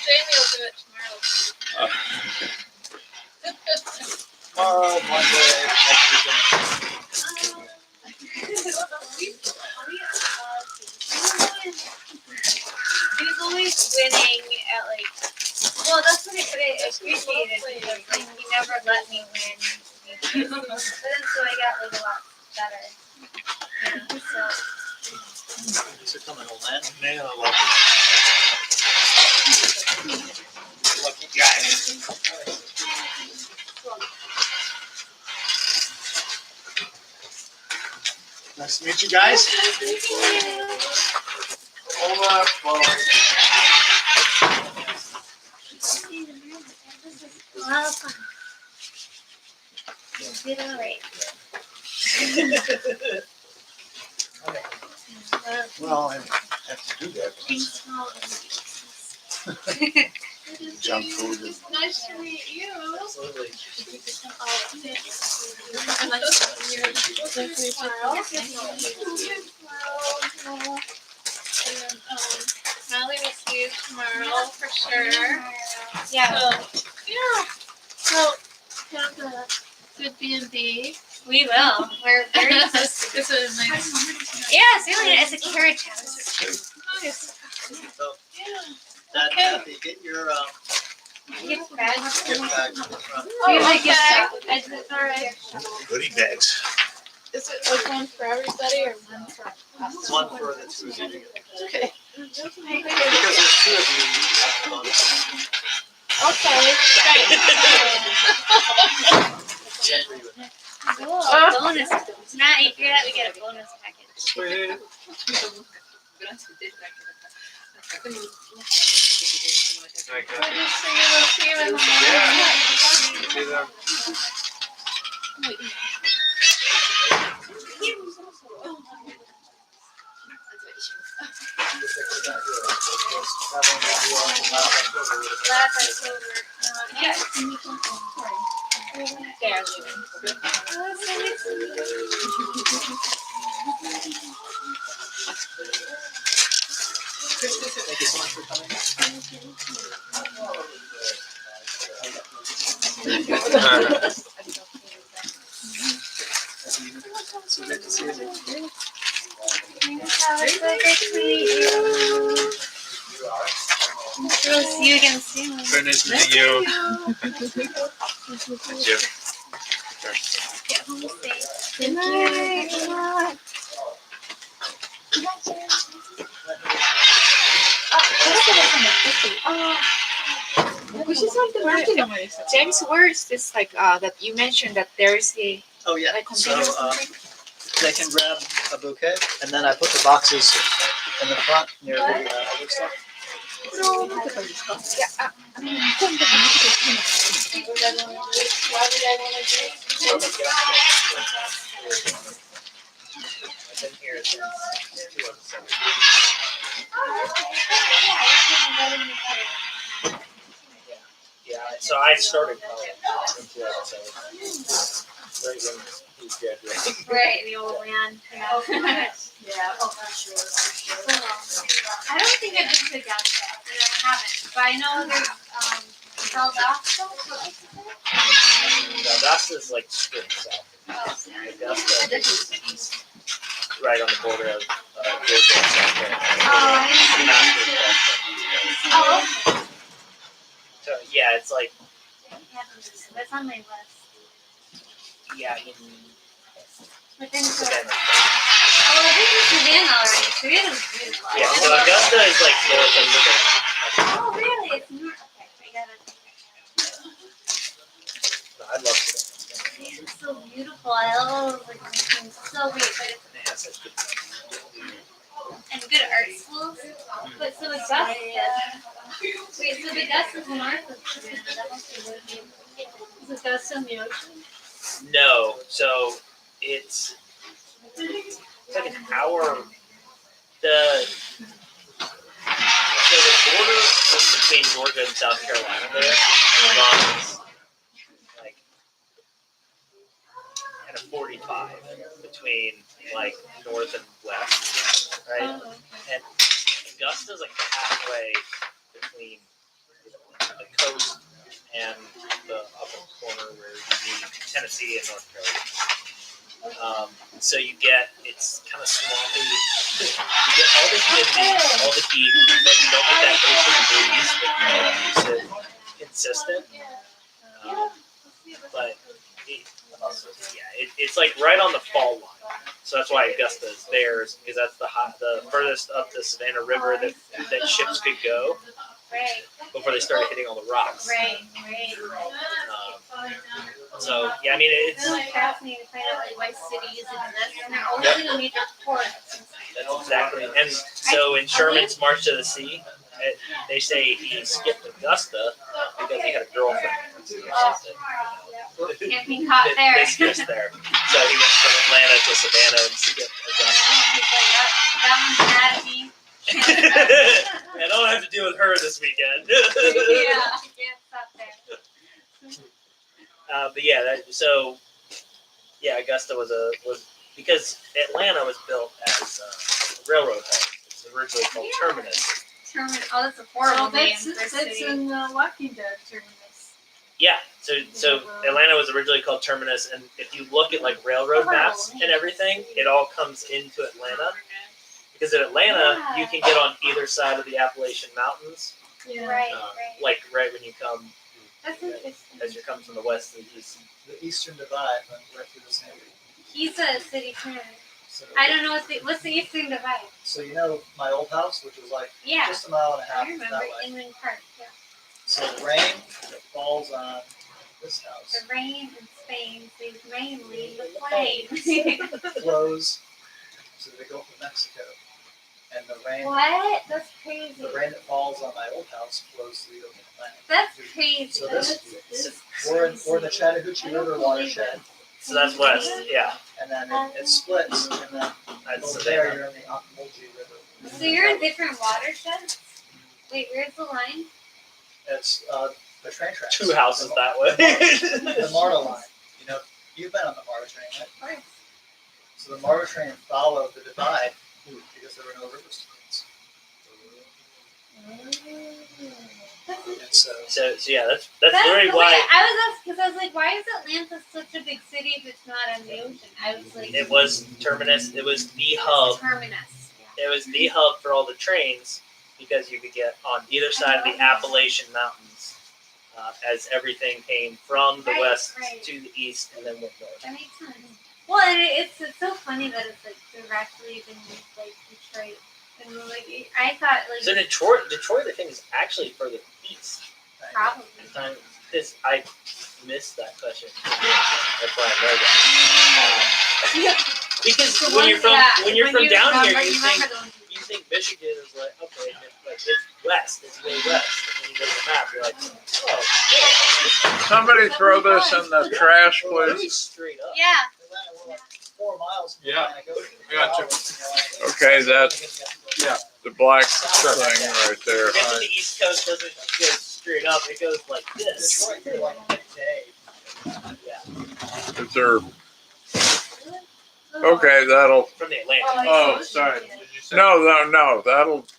Jamie will do it tomorrow. Tomorrow, Monday, next weekend. He's always winning at like. Well, that's what I appreciated. Because, like he never let me win. But then so I got like a lot better. Yeah. So. These are coming, old man. Man, I love it. Lucky guy. Nice to meet you guys. Hold up, folks. You did all right. Well, I have to do that. Junk food is. Nice to meet you. Absolutely. And then, Molly will see you tomorrow for sure. Yeah. Yeah. So, have a good B&B. We will. We're very close. It's a nice. Yeah, it's really it's a carriage house. Nice. So, Yeah. that Okay. happy, get your Gift bag. gift bag from the front. Oh, okay. All right. Goodie bags. Is it like one for everybody or one for us? One for the two of you. Okay. Because there's two of you. Okay. Great. Bonus. Tonight, you figured out we get a bonus package. Sweet. Like, We'll just see you. We'll see you in the morning. see them. Last October. Yeah. Thank you so much for coming. So good to see you. Have a good day to meet you. We'll see you again soon. Very nice meeting you. Thank you. Get home safe. Good night. Good night. James, where is this like that you mentioned that there's a Oh, yeah. like So, container or something? they can grab a bouquet, and then I put the boxes in the front near the other stuff. I've been here since 2007. Yeah, so I started college in 2007. Right when he graduated. Right, the old man. Yeah. Yeah, oh, for sure, for sure. I don't think I've been to Augusta. I haven't, but I know there's Valdosta. Augusta is like straight south. Augusta is east, right on the border of Georgia and South Carolina. Oh, I didn't Not see too that. far from Oh, so, yeah, it's like, that's on my list. yeah, in But then, Savannah. oh, I've been to Savannah already. Savannah's beautiful. Yeah, so Augusta is like north of Savannah. Oh, really? It's not. Okay, I gotta. No, I love Savannah. It's so beautiful. I love like it's so great, but it's They have such good and good art schools. But so Augusta. Wait, so Augusta's north of Savannah. That must be really beautiful. Is Augusta in the ocean? No, so it's like an hour. The border between Georgia and South Carolina there runs like at a 45 between like north and west, right? And Augusta's like halfway between the coast and the upper corner where you meet Tennessee and North Carolina. So you get, it's kind of swampy. You get all the humidity, all the heat, but you don't get that ocean breeze that keeps it consistent. But it's like right on the fall line. So that's why Augusta is there, because that's the furthest up the Savannah River that ships could go before they started hitting all the rocks. So yeah, I mean it's really fascinating to find out like why cities exist, and they're always in a major port. That's exactly. And so in Sherman's March to the Sea, they say he skipped Augusta because he had a girlfriend. Can't be caught there. They skipped there. So he went from Atlanta to Savannah and skipped Augusta. That one's mad at me. I don't have to deal with her this weekend. Yeah, can't stop there. But yeah, Augusta was because Atlanta was built as a railroad hub. It was originally called Terminus. Oh, that's a horrible name. That's in Walking Dead, Terminus. Yeah, so Atlanta was originally called Terminus, and if you look at like railroad maps and everything, it all comes into Atlanta. Because in Atlanta, you can get on either side of the Appalachian Mountains. Yeah. Right. Like right when you come, That's interesting. as you come from the west to the east. The Eastern Divide runs right through this area. He's a city planner. So, I don't know what's the Eastern Divide. so you know my old house, which was like Yeah, just a mile and a I half remember that way. Inland Park. Yeah. So the rain that falls on this house The rain in Spain is mainly the plains. flows to the Gulf of Mexico, and the rain What? That's crazy. the rain that falls on my old house flows to the open Atlantic. That's crazy. So we're in the Chattahoochee River watershed, So that's west, yeah. and then it splits, and then That's over there Savannah. you're in the Ocmulgee River. So you're in different watersheds? Wait, where's the line? It's the train tracks. 2 houses that way. The MARTA line. You know, you've been on the MARTA train, right? Of course. So the MARTA train followed the divide because there were no river splits. And so So yeah, that's very why I was asked because I was like, why is Atlanta such a big city if it's not on the ocean? I was like, it was Terminus. It was the hub. Terminus. It was the hub for all the trains because you could get on either side of the Appalachian Mountains as everything came from the west to the east and then went north. That makes sense. Well, and it's so funny that it's like directly in like Detroit, and like I thought like So Detroit, I think is actually further east. probably. Because I missed that question. That's why I know that. Because when you're from down here, you think Michigan is like okay, like it's west, it's way west, and then you look at the map, you're like, oh, Somebody throw this in the trash, really please. straight up. Yeah. we're like 4 miles from Yeah. Atlanta. I got you. Okay, that's the black thing right there. Get to the East Coast doesn't go straight up; it goes like this. Detroit, you're like midday. Yeah, Is there? Okay, that'll. from the Atlantic. Oh, sorry. Did you say? No, that'll. Two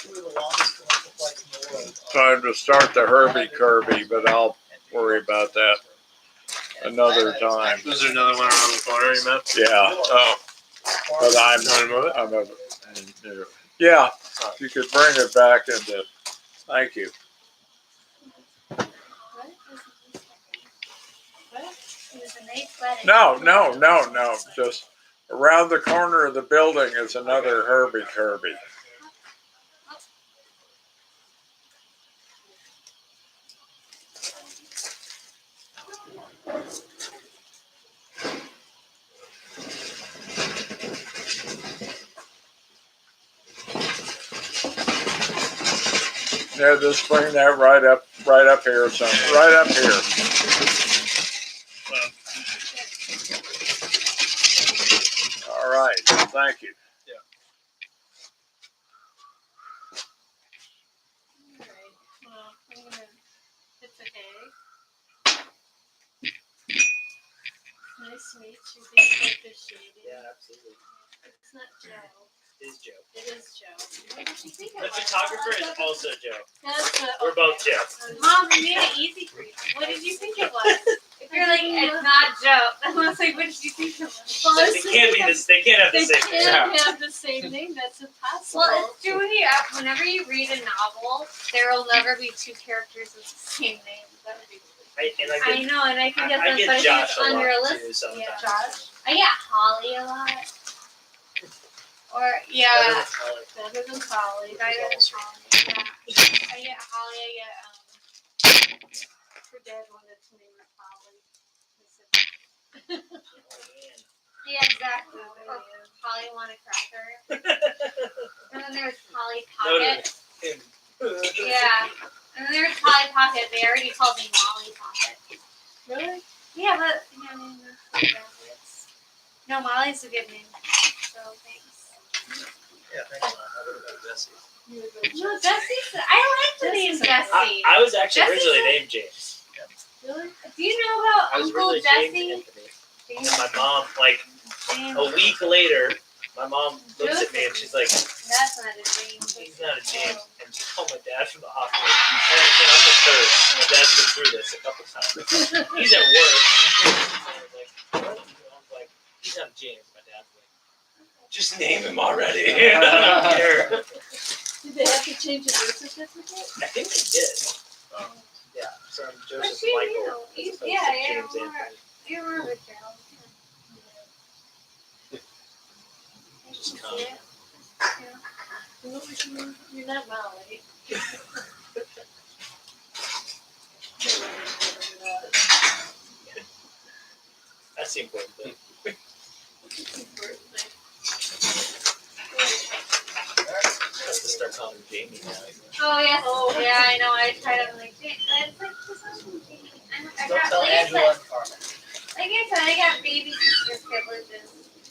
of the longest commercial flights in the world. Time to start the Herbie Kirby, but I'll worry about that another time. There's another one around the corner, you meant? Yeah. Oh, But I'm yeah. If you could bring it back into. Thank you. No. Just around the corner of the building is another Herbie Kirby. Yeah, just bring that right up here, son. Right up here. thank you. Alright, well, I'm gonna, it's okay. Nice to meet you, thanks for officiating. Yeah, absolutely. It's not Joe, It is Joe. it is Joe. What did you think it The was? photographer is also Joe. That's the. We're both Joe. Mom, we made it easy for you. What did you think it was? If you're like, it's not Joe. I was like, what did you think it was? Well, They can't be this. They can't have the They same name. can't have the same name, that's impossible. Well, it's true when you whenever you read a novel, there will never be two characters with the same name. That would be I know, and I can get I them, get but Josh it's a lot unrealistic. too sometimes. Yeah, Josh. I get Holly a lot. Or Better yeah, than Holly. Better than Polly. better than Holly. Yeah, I get Holly. I get Her dad wanted to name her Polly. Yeah, exactly. Or Polly want a cracker. And then there's Polly Pocket. Yeah. And then there's Polly Pocket. They already called me Molly Pocket. Really? Yeah, but yeah, I mean, it's no, Molly's a good name. So thanks. Yeah, thanks, man. I would have been Bessie. You would go No, Jesse's. I like the name Jesse's Jesse. I was actually Jesse's originally a- named James. Really? Do you know about I was Uncle originally Jesse? James Anthony. And then my mom, like James. a week later, my mom looks at me and she's like, That's not a James. he's not a James. And she called my dad from the hospital. And again, I'm the third. My dad's been through this a couple times. He's at work. And I was like, what? And I was like, he's not James. My dad's like, just name him already. I don't care. Did they have to change the birth certificate? I think they did. Yeah. So I'm But Joseph she Michael. knew. as opposed to Yeah, James yeah. Anthony. You remember Carol? Just come. Yeah. You're not Molly. That's the important thing. Has to start calling him Jamie now. Oh yeah. Oh yeah, I know. I tried. I'm like, James. It's like this is Jamie. I Don't got tell like I Angela said, and Carmen. like I said, I got baby sister privileges.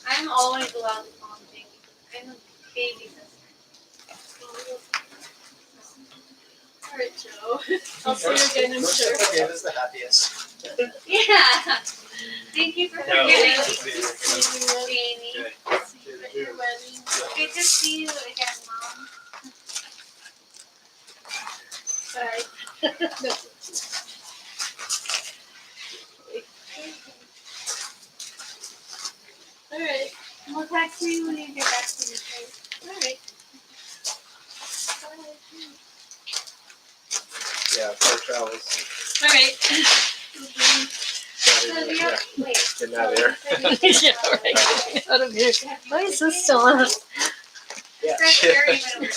I'm always allowed to call him Jamie. I'm a baby sister. Alright, Joe. I'll see you again, I'm First sure. to forgive is the happiest. Yeah. Thank you for No. forgiving See you Jamie. at your wedding. Good to see you again, Mom. Bye. Alright. We'll text me when you get back to the place. Alright. Yeah, car travels. Alright. So you're, wait. Getting out of here. Yeah, right. Out of here. Why is this still on? Yeah. That's very good.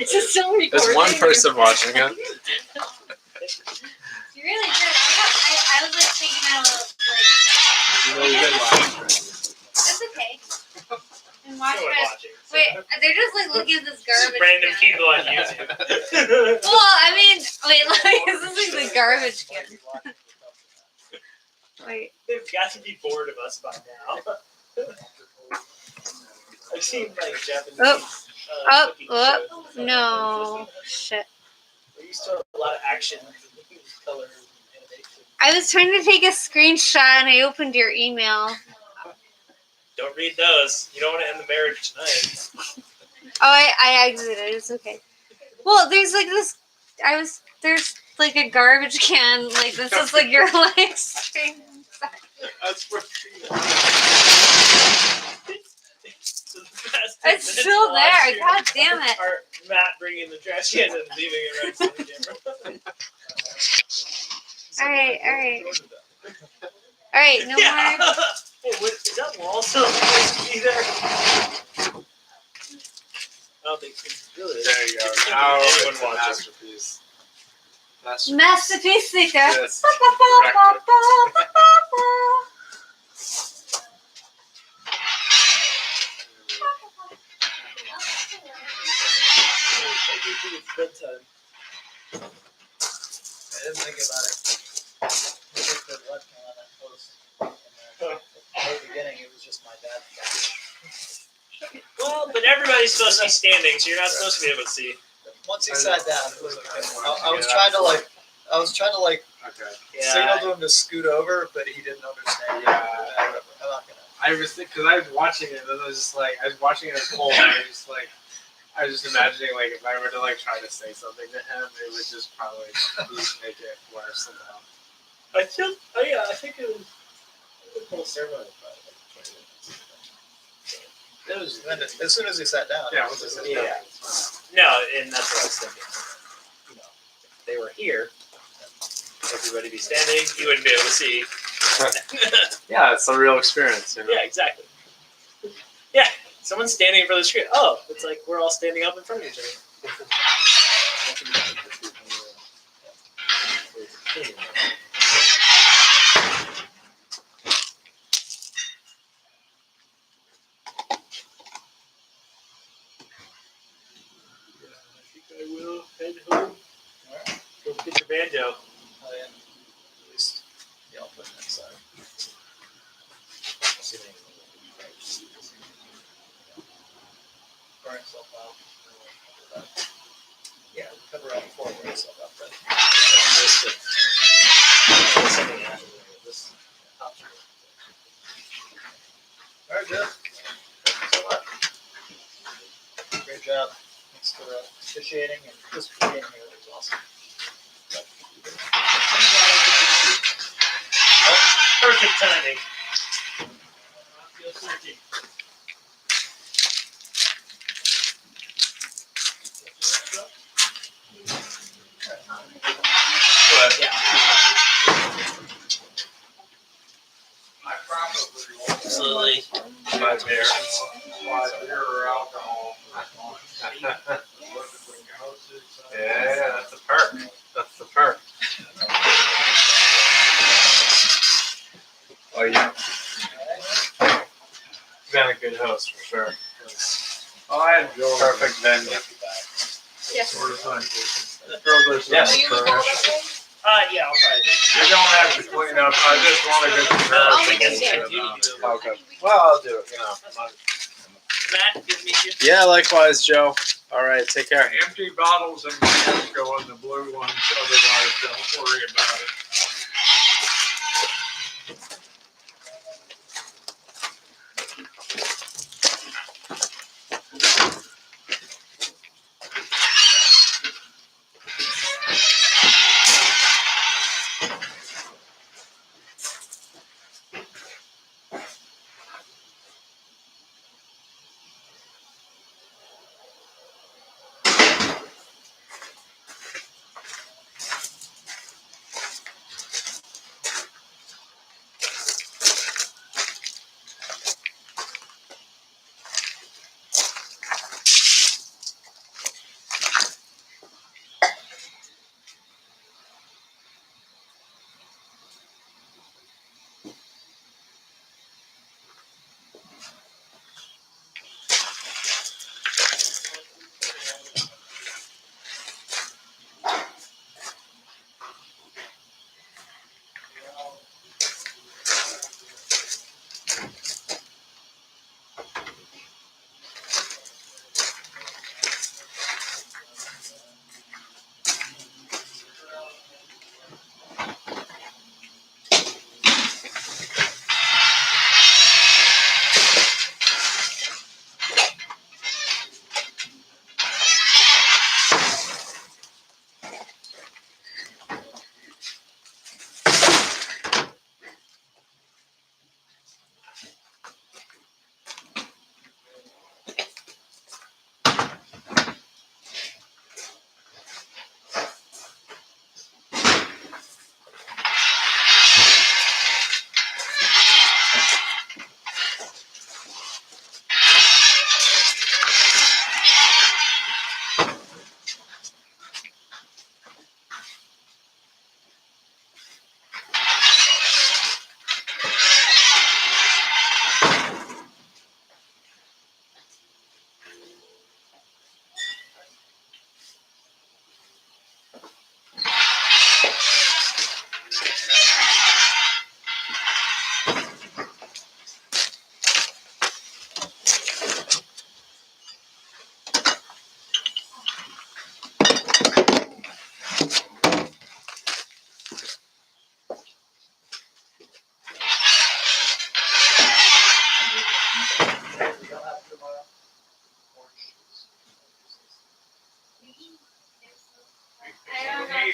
Is this still recording? There's one person watching it. You really did. I was like thinking I was like, You know, you've been watching. that's okay. And watch Someone it. watching. Wait, they're just like looking at this garbage Random can. people on YouTube. Well, I mean, wait, like, this is like the garbage can. Wait. They've got to be bored of us by now. I've seen like Japanese cooking shows. No. Shit. We used to have a lot of action, color, animation. I was trying to take a screenshot and I opened your email. Don't read those. You don't want to end the marriage tonight. Oh, I exited. It's okay. Well, there's like this. There's like a garbage can. Like this is like your live stream. That's for It's still there. God damn it. Or Matt bringing the trash can and leaving it right in the camera. All right. All right. No Yeah. more. Hey, what, is that wall still supposed to be there? I don't think it's really. There you go. It's Now anyone it's a watching. masterpiece. Masterpiece Seeker. Yes. It's bedtime. I didn't think about it. I took the webcam on that post. In the very beginning, it was just my dad. Well, but everybody's supposed to be standing, so you're not supposed to be able to see. Once he sat down, it was okay. I was trying to like Okay. signal to him to scoot over, but he didn't understand. Yeah. I'm not gonna. I was because I was watching it, and I was just like, I was watching it as a whole, and I was just imagining like if I were to like try to say something to him, it would just probably just make it worse somehow. I think it was The whole ceremony was probably like 20 minutes. It was as soon as he sat down. Yeah, once I said Yeah. that, it's fine. no, and that's what I was thinking. You know, if they were here, everybody be standing. You wouldn't be able to see. Yeah, it's a real experience. You know? Yeah, exactly. Yeah, someone's standing in front of the screen. Oh, it's like we're all standing up in front of each other. I think I will head home. Go get your banjo. Oh, yeah. At least, yeah, I'll put it inside. Burn itself out. Yeah, cover up before it burns itself out. But all right, Jeff. Thank you so much. Great job. Thanks for officiating and just for being here. It was awesome. Perfect timing. Feel searching. But Yeah, I probably won't absolutely. Five bears. buy beer or alcohol. Yeah, that's the perk. That's the perk. Oh yeah. Been a good host for sure. I enjoy Perfect venue. Yes. sort of thing. Throw this Yes. in the trash. Yeah, I'll try it. You don't have to clean up, I just want to get the I'll trash. make a and stand. bullshit out of it. Okay. Well, I'll do it. You know. Matt, good to meet you. Yeah, likewise, Joe. All right, take care. Empty bottles and cans go in the blue ones, otherwise don't worry about it.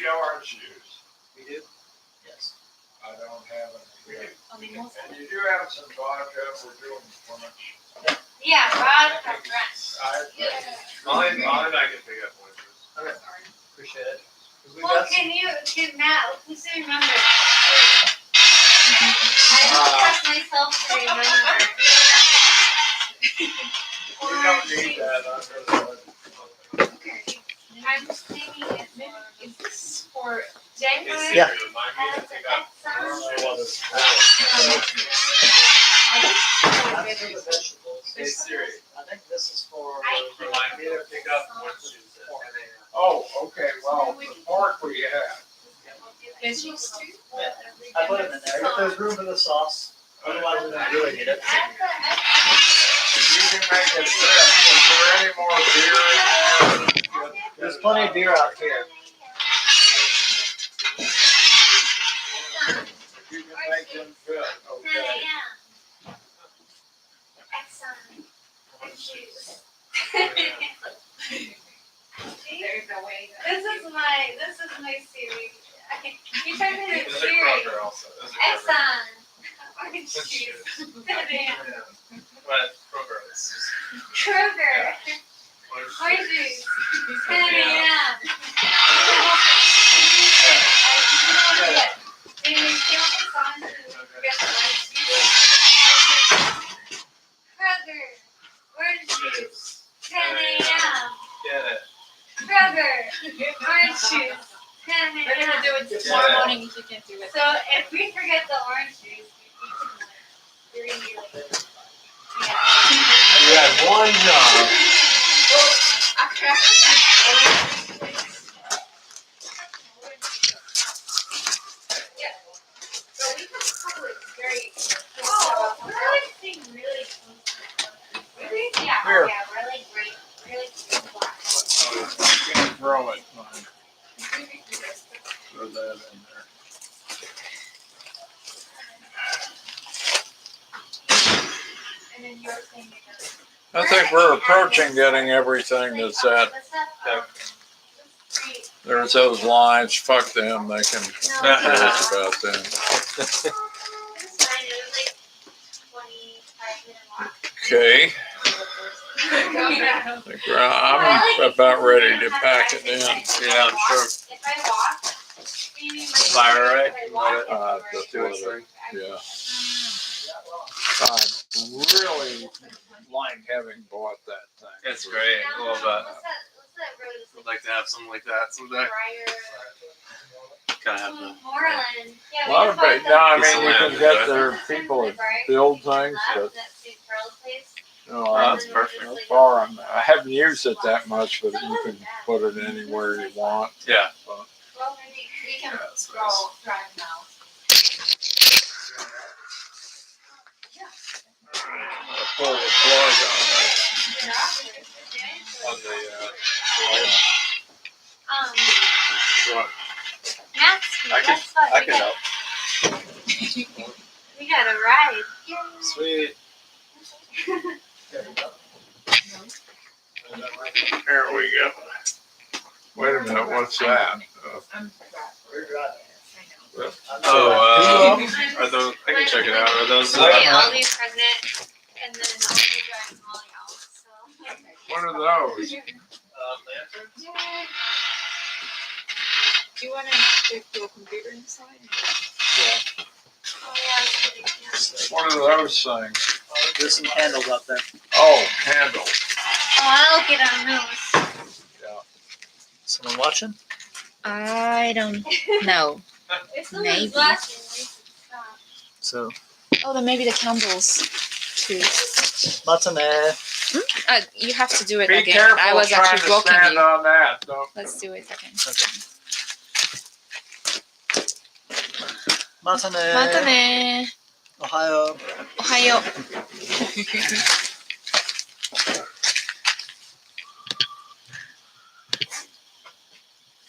need orange juice. We do? Yes. I don't have any. Oh, mimosa. And you do have some vodka, we're doing punch. Yeah, Rod from Brent. Only I can pick up oranges. Okay, appreciate it. 'Cause we've Well, got some- can Matt, who's to remember? I don't trust myself to remember. We don't need that under I'm just thinking It's for January. Yeah. Remind me to pick up. That's for the vegetables. Hey Siri, I think this is for. remind me to pick up orange juice at 10 a.m. Oh, okay, well, the pork we have. veggies too. I put them in there. If there's room for the sauce, otherwise we don't really need it. If you can make it fit, is there any more beer in there? There's plenty of beer out here. If you can make them fit, okay. There's no way. This is my Siri. You type in There's a Siri. Kroger also. There's a Kroger. Exxon. Orange juice. But Kroger, it's just Kroger. orange Orange juice. juice. 10 a.m. Kroger. Orange juice. 10 a.m. Get it. Kroger. Orange juice. 10 We're gonna a.m. do it tomorrow Yeah. morning if you can't do it. So if we forget the orange juice, we're gonna be like, yeah. You had one job. So we can probably very. Oh, we're like seeing really close. Really? Yeah. Here. Yeah, we're like great. Really black. You can throw it, fine. Throw that in there. And then you're saying you're I think we're approaching getting everything that's at, there's those lines, fuck them, they can do about them. Okay, I think I'm about ready to pack it in. Yeah, I'm sure. If I walk, maybe my. Fire right? If I walk, That's Do its what thing. Yeah. I really like having bought that thing. It's great. I love that. What's that road? It's I'd like to have something like that someday. Gotta have the. Moreland. Yeah, A lot of it, no, I mean, you can Piece of get land, their people that build things, but, you know, Oh, that's I'm perfect. far on that. I haven't used it that much, but you can put it anywhere you want. Yeah. Well, maybe we can Yeah, that's go nice. drive now. Pull the plug On the, what? Matt's, I can- guess what? I We can got- help. We got a ride. Sweet. There we go. Wait a minute, what's that? We're driving. Oh, are those, I can check it out. Are those, Okay, Aldi's pregnant, and then Aldi drives Molly out, so. What are those? lanterns? Do you wanna do a computer inside? Oh, yeah. What are those things? There's some candles up there. Oh, candles. Oh, I'll get on those. Someone watching? I don't know. If Maybe. someone's watching, we should stop. So, Oh, then maybe the candles too. matane. You have to do it Be again. careful I was trying actually to blocking stand you. on that, don't. Let's do it again. Matane. Matane. Ohio. Ohayo.